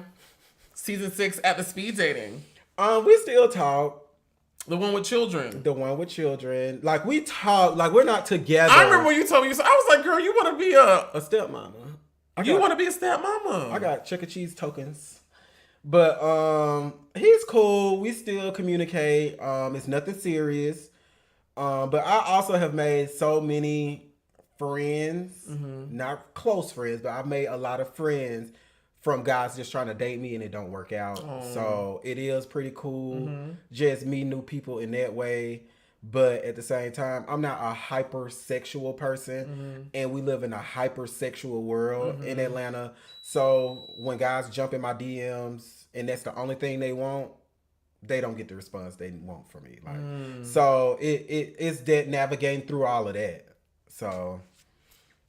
season 6 at the speed dating? We still talk. The one with children. The one with children. Like, we talk. Like, we're not together. I remember when you told me. I was like, girl, you want to be a stepmama. You want to be a stepmama. I got Chuck E. Cheese tokens. But he's cool. We still communicate. It's nothing serious. But I also have made so many friends, not close friends, but I've made a lot of friends from guys just trying to date me and it don't work out. So it is pretty cool. Just meet new people in that way. But at the same time, I'm not a hypersexual person, and we live in a hypersexual world in Atlanta. So when guys jump in my DMs and that's the only thing they want, they don't get the response they want from me. Like, so it's that navigating through all of that. So,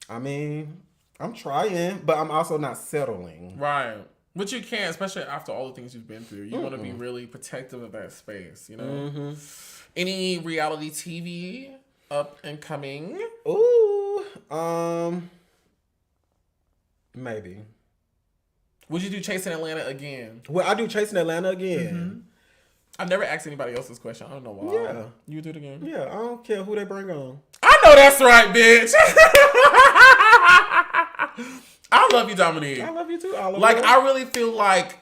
I mean, I'm trying, but I'm also not settling. Right. But you can't, especially after all the things you've been through. You want to be really protective of that space, you know? Any reality TV up and coming? Ooh, maybe. Would you do Chasing Atlanta again? Well, I do Chasing Atlanta again. I've never asked anybody else's question. I don't know why. Yeah. You would do it again? Yeah, I don't care who they bring on. I know that's right, bitch. I love you, Dominique. I love you too, Oliver. Like, I really feel like,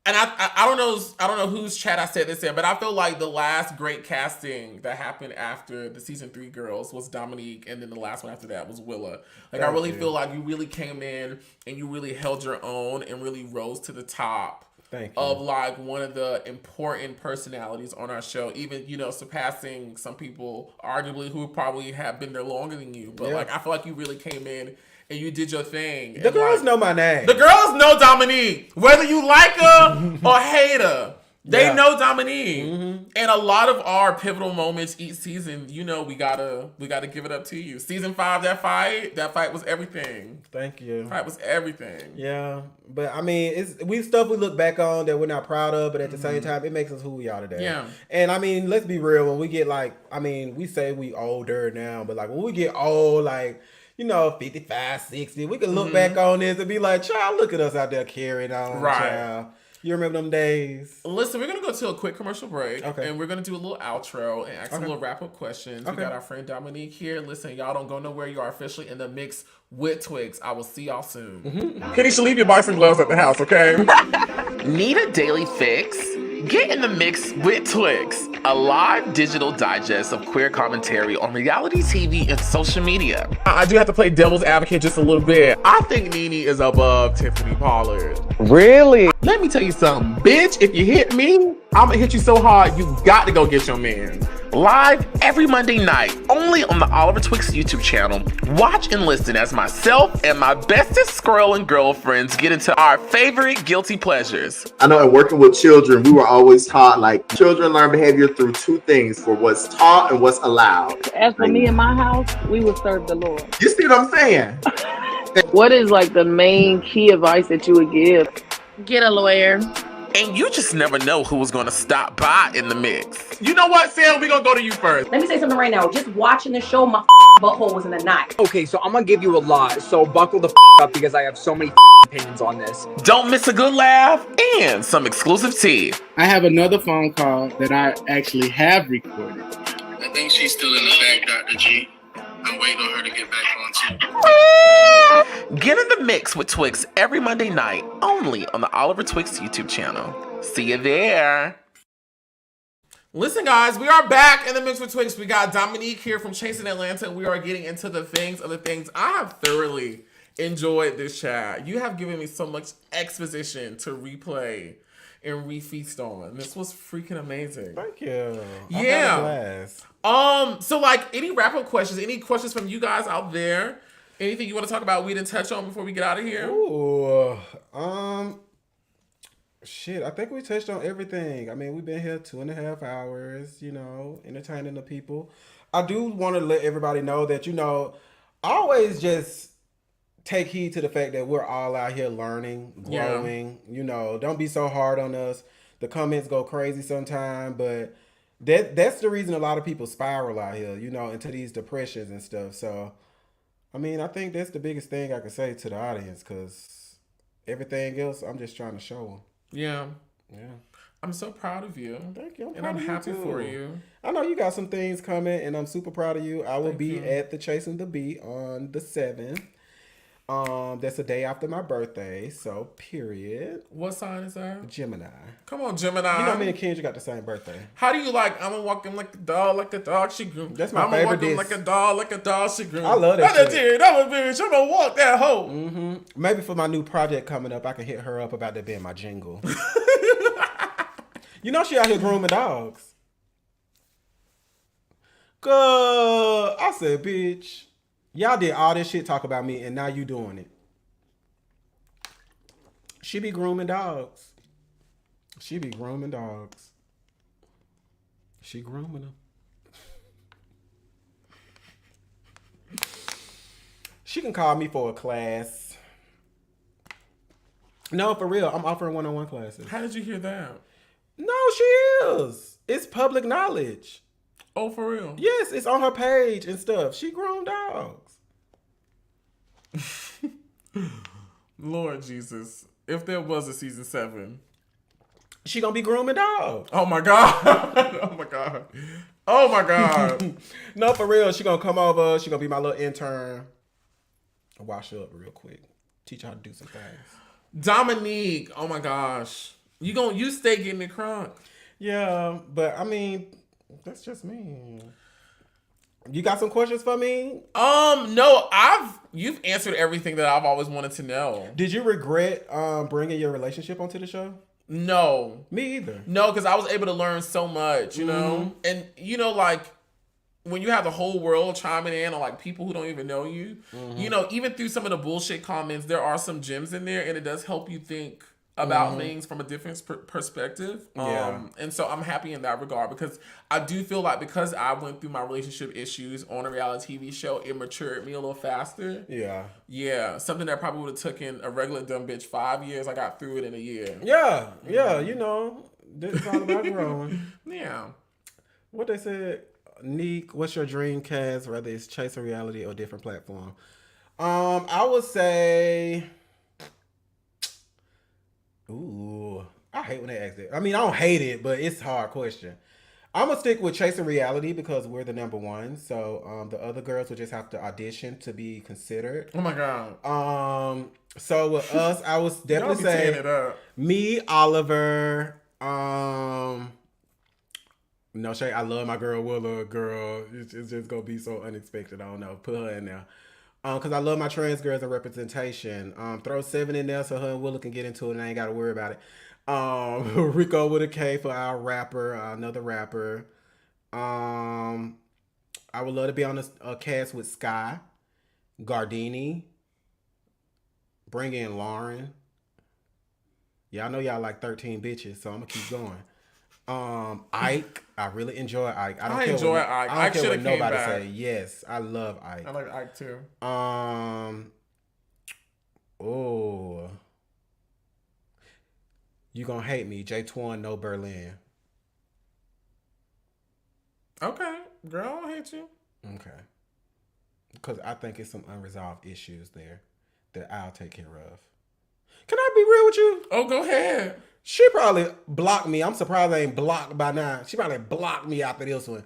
and I don't know whose chat I said this in, but I feel like the last great casting that happened after the season 3 girls was Dominique, and then the last one after that was Willa. Like, I really feel like you really came in and you really held your own and really rose to the top Thank you. of like one of the important personalities on our show, even, you know, surpassing some people arguably who probably have been there longer than you. But like, I feel like you really came in and you did your thing. The girls know my name. The girls know Dominique. Whether you like her or hate her, they know Dominique. And a lot of our pivotal moments each season, you know, we gotta give it up to you. Season 5, that fight was everything. Thank you. Fight was everything. Yeah, but I mean, it's stuff we look back on that we're not proud of, but at the same time, it makes us who we are today. Yeah. And I mean, let's be real. When we get like, I mean, we say we older now, but like when we get old, like, you know, 55, 60, we can look back on this and be like, child, look at us out there carrying on, child. You remember them days? Listen, we're going to go to a quick commercial break. Okay. And we're going to do a little outro and ask a little wrap-up questions. We got our friend Dominique here. Listen, y'all don't go nowhere. You are officially in the mix with Twigs. I will see y'all soon. Kenny should leave your boxing gloves at the house, okay? Need a daily fix? Get in the mix with Twigs, a live digital digest of queer commentary on reality TV and social media. I do have to play devil's advocate just a little bit. I think Nene is above Tiffany Pollard. Really? Let me tell you something, bitch. If you hit me, I'm gonna hit you so hard, you got to go get your man. Live every Monday night, only on the Oliver Twix YouTube channel. Watch and listen as myself and my bestest squirrel and girlfriends get into our favorite guilty pleasures. I know in working with children, we were always taught like children learn behavior through two things, for what's taught and what's allowed. As for me in my house, we would serve the Lord. You see what I'm saying? What is like the main key advice that you would give? Get a lawyer. And you just never know who was going to stop by in the mix. You know what, Sam? We're gonna go to you first. Let me say something right now. Just watching the show, my butthole was in a knot. Okay, so I'm gonna give you a lot, so buckle the up because I have so many opinions on this. Don't miss a good laugh and some exclusive tea. I have another phone call that I actually have recorded. I think she's still in the back, Dr. G. I'm waiting on her to get back on too. Get in the mix with Twix every Monday night, only on the Oliver Twix YouTube channel. See you there. Listen, guys, we are back in the mix with Twix. We got Dominique here from Chasing Atlanta. We are getting into the things of the things. I have thoroughly enjoyed this chat. You have given me so much exposition to replay and refeast on. This was freaking amazing. Thank you. Yeah. So like any wrap-up questions, any questions from you guys out there? Anything you want to talk about we didn't touch on before we get out of here? Ooh, shit, I think we touched on everything. I mean, we've been here 2.5 hours, you know, entertaining the people. I do want to let everybody know that, you know, always just take heed to the fact that we're all out here learning, growing, you know, don't be so hard on us. The comments go crazy sometimes, but that's the reason a lot of people spiral out here, you know, into these depressions and stuff. So, I mean, I think that's the biggest thing I can say to the audience, because everything else, I'm just trying to show them. Yeah. Yeah. I'm so proud of you. Thank you. And I'm happy for you. I know you got some things coming, and I'm super proud of you. I will be at the Chasing the Beat on the 7th. That's the day after my birthday, so period. What sign is that? Gemini. Come on, Gemini. You know me and Kendra got the same birthday. How do you like, I'm gonna walk him like a dog she grew. That's my I'm favorite gonna walk him like a dog she grew. I love that shit. That was bitch. I'm gonna walk that hoe. Mm-hmm. Maybe for my new project coming up, I can hit her up about that being my jingle. You know she out here grooming dogs. Good. I said, bitch. Y'all did all this shit talk about me, and now you doing it. She be grooming dogs. She be grooming dogs. She grooming them. She can call me for a class. No, for real. I'm offering one-on-one classes. How did you hear that? No, she is. It's public knowledge. Oh, for real? Yes, it's on her page and stuff. She grown dogs. Lord Jesus. If there was a season 7. She gonna be grooming dogs. Oh my God. Oh my God. Oh my God. No, for real. She gonna come over. She gonna be my little intern. I'll wash her up real quick. Teach her how to do some things. Dominique. Oh my gosh. You stay getting it crunk. Yeah, but I mean, that's just me. You got some questions for me? No, you've answered everything that I've always wanted to know. Did you regret bringing your relationship onto the show? No. Me either. No, because I was able to learn so much, you know? And, you know, like, when you have the whole world chiming in on, like, people who don't even know you, you know, even through some of the bullshit comments, there are some gems in there, and it does help you think about things from a different perspective. And so I'm happy in that regard, because I do feel like because I went through my relationship issues on a reality TV show, it matured me a little faster. Yeah, something that probably would have taken a regular dumb bitch 5 years, I got through it in a year. Yeah, you know, this is all about growing. Yeah. What they said, Neek, what's your dream cast, whether it's Chase or Reality or different platform? I would say... Ooh, I hate when they ask that. I mean, I don't hate it, but it's a hard question. I'm gonna stick with Chasing Reality because we're the number one. So the other girls will just have to audition to be considered. Oh my god. So with us, I was definitely say me, Oliver. No shade. I love my girl Willa. Girl, it's just gonna be so unexpected. I don't know. Put her in there. Because I love my trans girls and representation. Throw 7 in there so her and Willa can get into it and I ain't got to worry about it. Rico with a K for our rapper, another rapper. I would love to be on a cast with Sky, Gardini. Bring in Lauren. Yeah, I know y'all like 13 bitches, so I'm going to keep going. Ike. I really enjoy Ike. I enjoy Ike. I don't care what nobody say. Yes, I love Ike. I like Ike too. Oh. You gonna hate me. J-Twan, no Berlin. Okay. Girl, I don't hate you. Okay. Because I think it's some unresolved issues there that I'll take care of. Can I be real with you? Oh, go ahead. She probably blocked me. I'm surprised I ain't blocked by now. She probably blocked me after this one.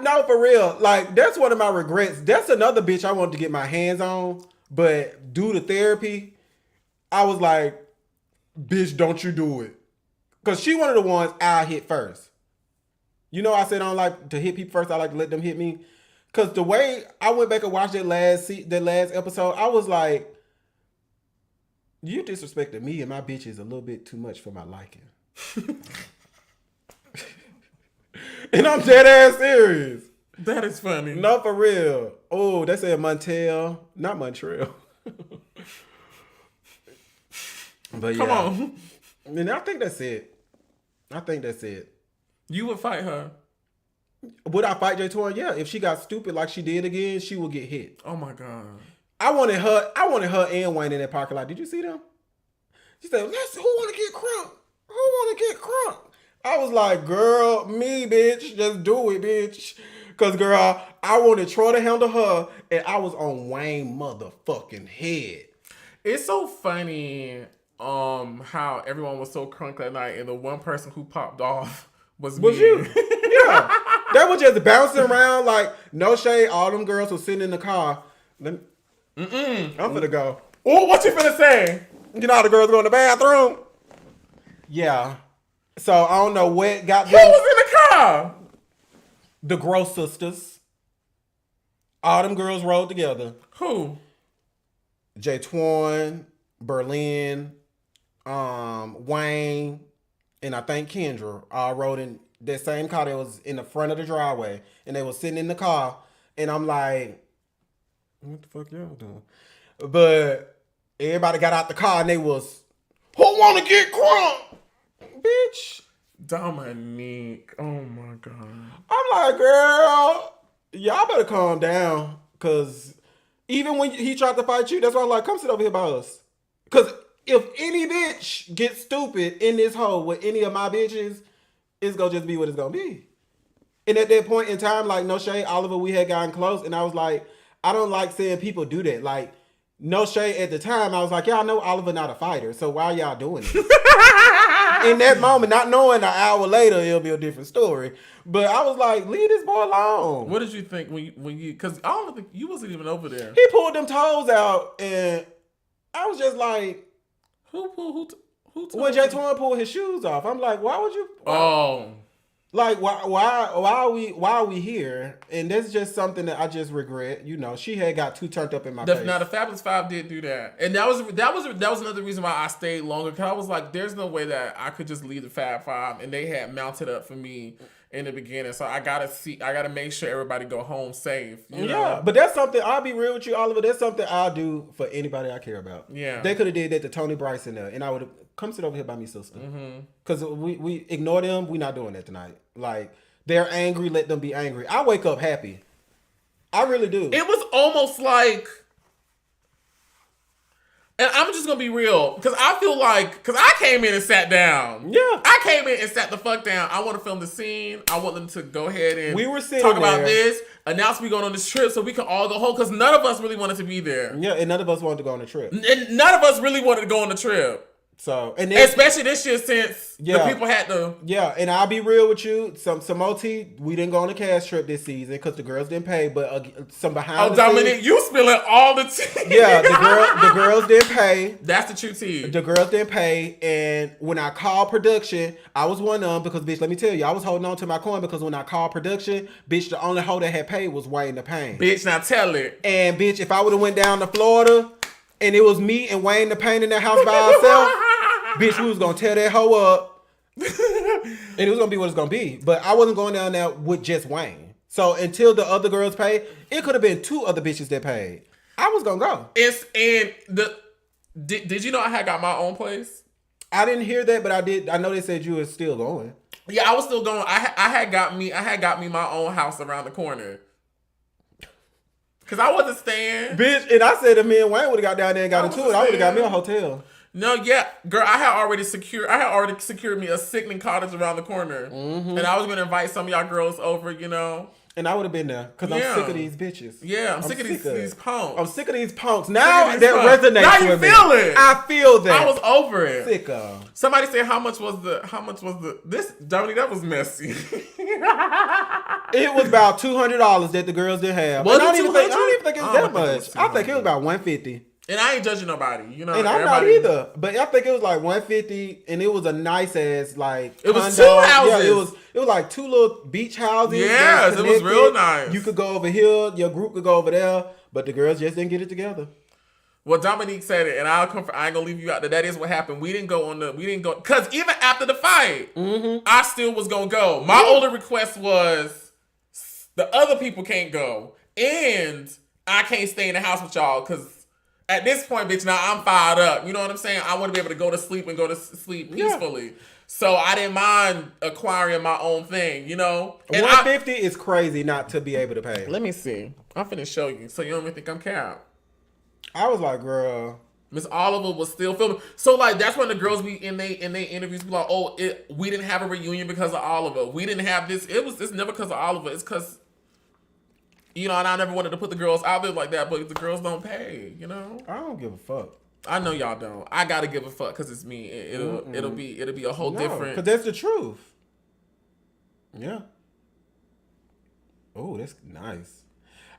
No, for real. Like, that's one of my regrets. That's another bitch I wanted to get my hands on. But due to therapy, I was like, bitch, don't you do it. Because she one of the ones I hit first. You know I said I don't like to hit people first. I like to let them hit me. Because the way I went back and watched that last episode, I was like, you disrespected me and my bitch is a little bit too much for my liking. And I'm dead ass serious. That is funny. No, for real. Oh, they said Montel, not Montreal. But Come yeah. on. And I think that's it. You would fight her. Would I fight J-Twan? Yeah. If she got stupid like she did again, she would get hit. Oh my God. I wanted her and Wayne in that parking lot. Did you see them? She said, who want to get crunk? Who want to get crunk? I was like, girl, me, bitch. Just do it, bitch. Because, girl, I wanted Troy to handle her, and I was on Wayne motherfucking head. It's so funny how everyone was so crunk that night, and the one person who popped off was me. you. Yeah. That was just bouncing around like, no shade. All them girls were sitting in the car. I'm finna go. Oh, what you finna say? You know how the girls go in the bathroom? Yeah. So I don't know what got them. Who was in the car? The Gross sisters. All them girls rode together. Who? J-Twan, Berlin, Wayne, and I think Kendra all rode in that same car that was in the front of the driveway. And they was sitting in the car. And I'm like, what the fuck y'all doing? But everybody got out the car and they was, who want to get crunk? Bitch. Dominique. Oh my God. I'm like, girl, y'all better calm down. Because even when he tried to fight you, that's why I'm like, come sit over here by us. Because if any bitch gets stupid in this hole with any of my bitches, it's going to just be what it's going to be. And at that point in time, like, no shade, Oliver, we had gotten close. And I was like, I don't like seeing people do that. Like, no shade at the time. I was like, y'all know Oliver not a fighter. So why y'all doing this? In that moment, not knowing an hour later, it'll be a different story. But I was like, leave this boy alone. What did you think when you, because I don't think you wasn't even over there. He pulled them toes out and I was just like, who when J-Twan pulled his shoes off, I'm like, why would you? Oh. Like why are we here? And that's just something that I just regret. You know, she had got too turned up in my face. Now the Fabulous Five did do that, and that was another reason why I stayed longer. Cause I was like, there's no way that I could just leave the Fab Five, and they had mounted up for me in the beginning. So I gotta make sure everybody go home safe. You know? But that's something. I'll be real with you, Oliver. That's something I'll do for anybody I care about. Yeah, they could have did that to Tony Bryson there, and I would have come sit over here by me, sister. Because we ignore them. We not doing that tonight. Like. They're angry, let them be angry. I wake up happy. I really do. It was almost like, and I'm just gonna be real, because I feel like, because I came in and sat down. Yeah. I came in and sat the fuck down. I want to film the scene. I want them to go ahead and we were sitting talk about there. this, announce we going on this trip so we can all go home, because none of us really wanted to be there. Yeah, and none of us wanted to go on the trip. And none of us really wanted to go on the trip. So, and then, especially this year since the people had to. Yeah, and I'll be real with you. Some OT, we didn't go on a cash trip this season because the girls didn't pay. But some behind. Oh, Dominique, you spilling all the tea. Yeah, the girls didn't pay. That's the true tea. The girls didn't pay, and when I called production, I was one of them because bitch, let me tell you, I was holding on to my coin because when I called production, bitch, the only hoe that had paid was Wayne the Pain. Bitch, now tell it. And bitch, if I would have went down to Florida, and it was me and Wayne the Pain in that house by ourselves. Bitch, we was gonna tear that hoe up, and it was gonna be what it's gonna be. But I wasn't going down there with just Wayne. So until the other girls paid, it could have been 2 other bitches that paid. I was gonna go. Did you know I had got my own place? I didn't hear that, but I did. I know they said you were still going. Yeah, I was still going. I had got me my own house around the corner. Cause I wasn't staying. Bitch, and I said if me and Wayne would have got down there and got into it, I would have got me a hotel. No, yeah, girl, I had already secured me a sickening cottage around the corner. And I was gonna invite some of y'all girls over, you know. And I would have been there because I'm sick of these bitches. Yeah, I'm sick of these punks. I'm sick of these punks. Now that resonates now you with me. feel it. I feel that. I was over it. Sick of. Somebody said how much was this Dominique, that was messy. It was about $200 that the girls didn't have. Was I don't even think it was that much. I think it was about $150. And I ain't judging nobody, you know. And I'm not either. But I think it was like $150, and it was a nice ass like. It was condo. 2 houses. Yeah, it was like 2 little beach houses. Yes, it was real nice. You could go over here, your group could go over there, but the girls just didn't get it together. Well, Dominique said it, and I ain't gonna leave you out. That is what happened. We didn't go because even after the fight, I still was gonna go. My only request was the other people can't go, and I can't stay in the house with y'all because. At this point, bitch, now I'm fired up. You know what I'm saying? I want to be able to go to sleep and go to sleep peacefully. Yeah. So I didn't mind acquiring my own thing, you know? And $150 is crazy not to be able to pay. Let me see. I'm finna show you so you don't even think I'm cap. I was like, girl. Miss Oliver was still filming. So, like, that's when the girls be in they interviews be like, we didn't have a reunion because of Oliver. We didn't have this. It's never because of Oliver. It's because... You know, and I never wanted to put the girls out there like that, but the girls don't pay, you know? I don't give a fuck. I know y'all don't. I gotta give a fuck because it's me. It'll be a whole different... Because that's the truth. Yeah. Oh, that's nice.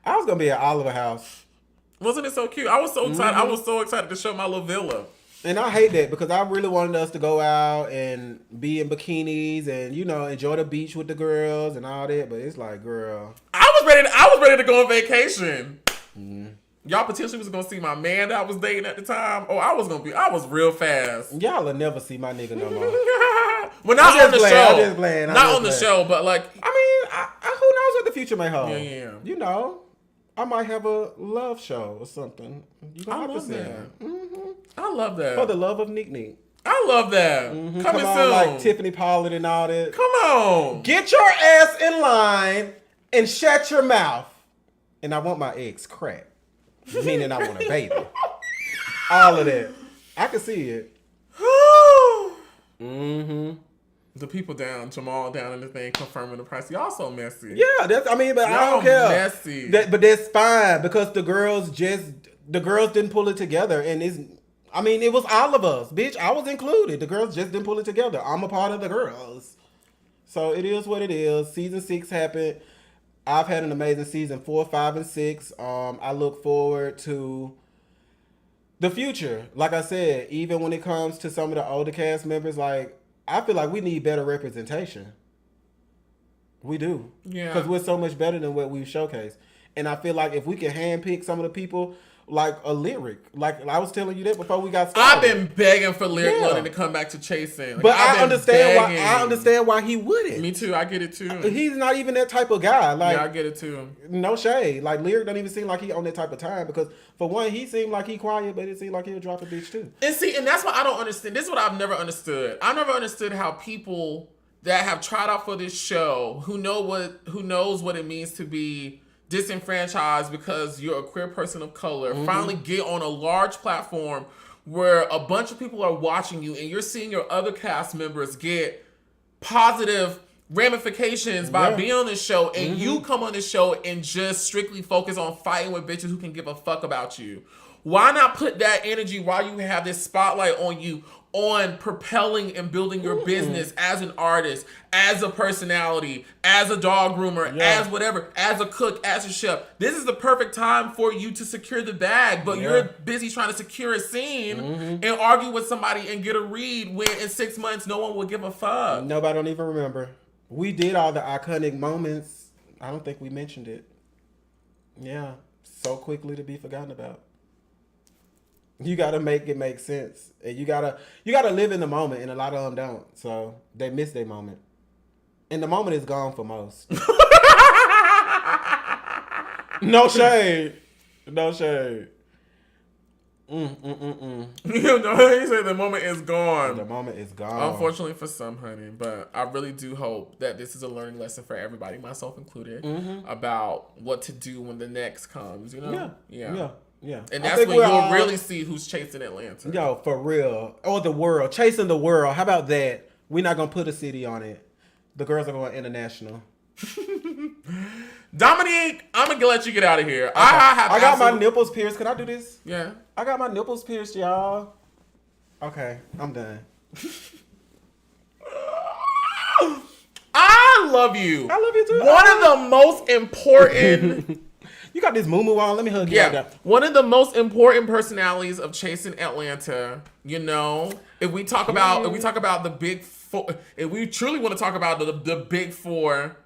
I was going to be at Oliver House. Wasn't it so cute? I was so excited. I was so excited to show my little villa. And I hate that because I really wanted us to go out and be in bikinis and, you know, enjoy the beach with the girls and all that. But it's like, girl. I was ready to go on vacation. Y'all potentially was going to see my man that I was dating at the time. Oh, I was real fast. Y'all will never see my nigga no more. Well, not on the show. I'm just playing. Not on the show, but like. I mean, who knows what the future may hold. Yeah. You know, I might have a love show or something. You gonna have to see that. I love that. For the love of Nick. I love that. Come Coming on, soon. like Tiffany Pollard and all that. Come on. Get your ass in line and shut your mouth. And I want my eggs cracked. Meaning I want a baby. All of that. I can see it. The people down, Jamal down in the thing confirming the price. Y'all so messy. Yeah, but I don't care. Messy. But that's fine because the girls didn't pull it together, and it was all of us, bitch. I was included. The girls just didn't pull it together. I'm a part of the girls, so it is what it is. Season 6 happened. I've had an amazing season 4, 5, and 6. I look forward to the future. Like I said, even when it comes to some of the older cast members, like. I feel like we need better representation. We do. Yeah. Because we're so much better than what we've showcased. And I feel like if we can handpick some of the people, like a Lyric, like I was telling you that before we got started. I've been begging for Lyric London to come back to Chasing. Like, but I begging. understand why he wouldn't. Me too. I get it too. He's not even that type of guy. Like, yeah, I get it too. No shade. Like Lyric don't even seem like he on that type of time because for one, he seemed like he quiet, but it seemed like he'll drop a bitch too. And that's what I don't understand. This is what I've never understood. I've never understood how people that have tried out for this show who knows what it means to be disenfranchised because you're a queer person of color finally get on a large platform where a bunch of people are watching you and you're seeing your other cast members get positive ramifications by being on this show and you come on this show and just strictly focus on fighting with bitches who can give a fuck about you. Why not put that energy while you have this spotlight on you on propelling and building your business as an artist, as a personality, as a dog groomer, as whatever, as a cook, as a chef. This is the perfect time for you to secure the bag, but you're busy trying to secure a scene and argue with somebody and get a read when in 6 months no one will give a fuck. Nobody don't even remember. We did all the iconic moments. I don't think we mentioned it. Yeah, so quickly to be forgotten about. You gotta make it make sense, and you gotta live in the moment, and a lot of them don't. So they miss their moment, and the moment is gone for most. No shade, no shade. You know, he said the moment is gone. The moment is gone. Unfortunately for some, honey, but I really do hope that this is a learning lesson for everybody, myself included, about what to do when the next comes. You know, Yeah. And that's when you'll really see who's chasing Atlanta. Yo, for real. Or the world. Chasing the world. How about that? We're not going to put a city on it. The girls are going international. Dominique, I'm going to let you get out of here. Okay. I got my nipples pierced. Can I do this? Yeah. I got my nipples pierced, y'all. Okay, I'm done. I love you. I love you too. One of the most important... You got this moo-moo on. Let me hug you. Yeah, one of the most important personalities of Chasing Atlanta. You know, if we talk about the big four, if we truly want to talk about the big four,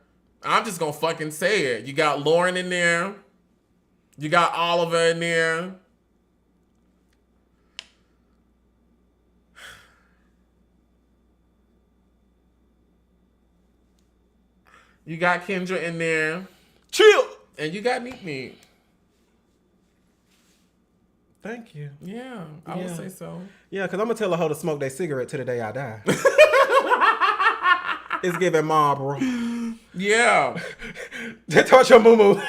I'm just gonna fucking say it. You got Lauren in there. You got Oliver in there. You got Kendra in there. Chill. And you got Neek. Thank you. Yeah, I would say so. Yeah, because I'm going to tell a hoe to smoke that cigarette till the day I die. It's giving Marlboro. Yeah. They touch your moo-moo.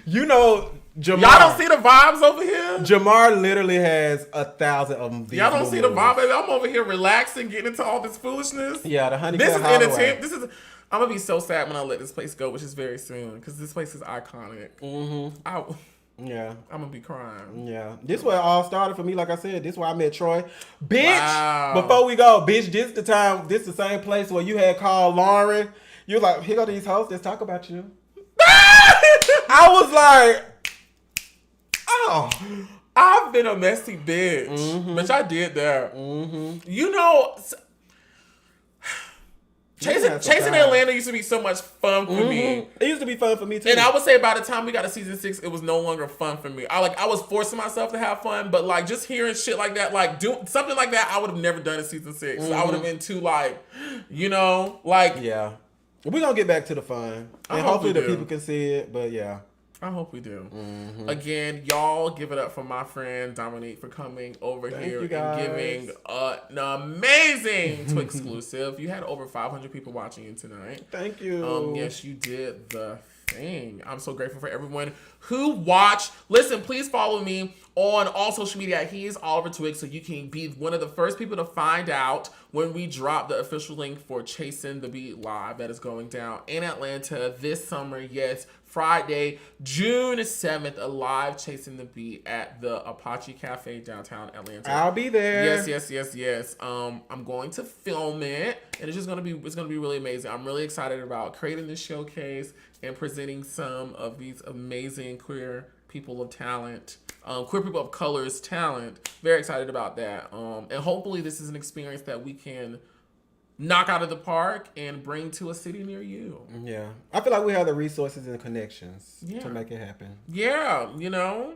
You know, Jamar. Y'all don't see the vibes over here? Jamar literally has 1,000 of them. Y'all don't see the vibe, baby. I'm over here relaxing, getting into all this foolishness. Yeah, the honey. This is entertainment. I'm gonna be so sad when I let this place go, which is very soon, because this place is iconic. I'm gonna be crying. Yeah, this where it all started for me. Like I said, this where I met Troy. Bitch, before we go, bitch, this the same place where you had called Lauren. You like, here go these hosts. Let's talk about you. I was like, oh, I've been a messy bitch, bitch. I did that. You know. Chasing Atlanta used to be so much fun for me. It used to be fun for me too. And I would say by the time we got to season 6, it was no longer fun for me. I was forcing myself to have fun, but like just hearing shit like that, like do something like that, I would have never done in season 6. I would have been too like, you know, like yeah. We're gonna get back to the fun, and hopefully the people can see it. But yeah. I hope we do. Again, y'all give it up for my friend Dominique for coming over here and giving an amazing to exclusive. You had over 500 people watching you tonight. Thank you. Yes, you did the thing. I'm so grateful for everyone who watched. Listen, please follow me on all social media. He is Oliver Twig, so you can be one of the first people to find out when we drop the official link for Chasing the Beat Live that is going down in Atlanta this summer. Yes, Friday, June 7th, a live Chasing the Beat at the Apache Cafe downtown Atlanta. I'll be there. Yes. I'm going to film it, and it's gonna be really amazing. I'm really excited about creating this showcase and presenting some of these amazing queer people of talent, queer people of color's talent. Very excited about that. And hopefully this is an experience that we can knock out of the park and bring to a city near you. Yeah. I feel like we have the resources and connections Yeah. to make it happen. Yeah, you know?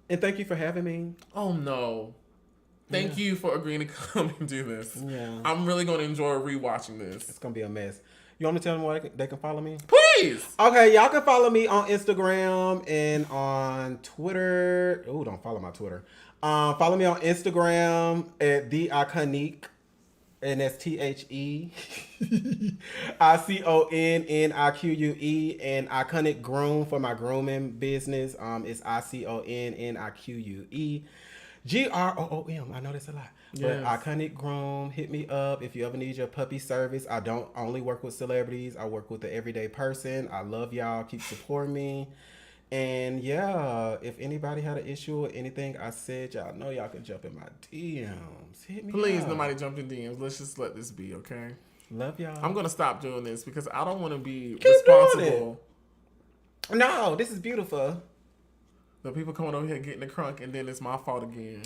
And thank you for having me. Oh, no. Thank you for agreeing to come and do this. Yeah. I'm really going to enjoy rewatching this. It's going to be a mess. You want me to tell them where they can follow me? Please! Okay, y'all can follow me on Instagram and on Twitter. Oh, don't follow my Twitter. Follow me on Instagram at The Iconique. And that's TheIConnnique. And Iconic Groom for my grooming business. It's ICONNIQUE. GROOM. I know that's a lot. Yes. But Iconic Groom, hit me up if you ever need your puppy service. I don't only work with celebrities. I work with the everyday person. I love y'all. Keep supporting me. And yeah, if anybody had an issue with anything I said, y'all know y'all can jump in my DMs. Hit me Please, up. nobody jump in DMs. Let's just let this be, okay? Love y'all. I'm going to stop doing this because I don't want to be Keep responsible. No, this is beautiful. The people coming over here getting the crunk and then it's my fault again.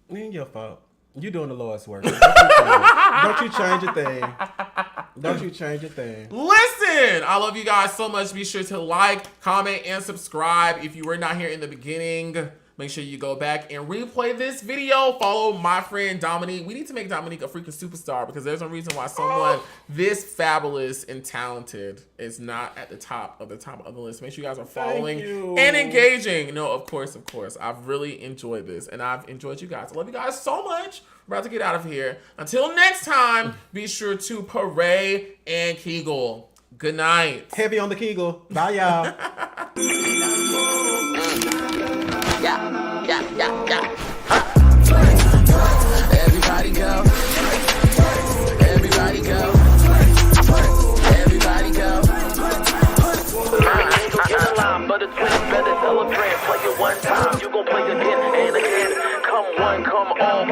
It ain't your fault. You doing the Lord's work. Don't you change a thing. Don't you change a thing. Listen, I love you guys so much. Be sure to like, comment, and subscribe. If you were not here in the beginning, make sure you go back and replay this video. Follow my friend Dominique. We need to make Dominique a freaking superstar because there's no reason why someone this fabulous and talented is not at the top of the list. Make sure you guys are following and engaging. No, of course. I've really enjoyed this and I've enjoyed you guys. I love you guys so much. We're about to get out of here. Until next time, be sure to parade and Kegel. Good night. Heavy on the Kegel. Bye, y'all. Yeah. Everybody go. Everybody go. Everybody go. I ain't gonna get a line, but it's better celebrate. Play it one time, you gon' play again and again. Come one, come all,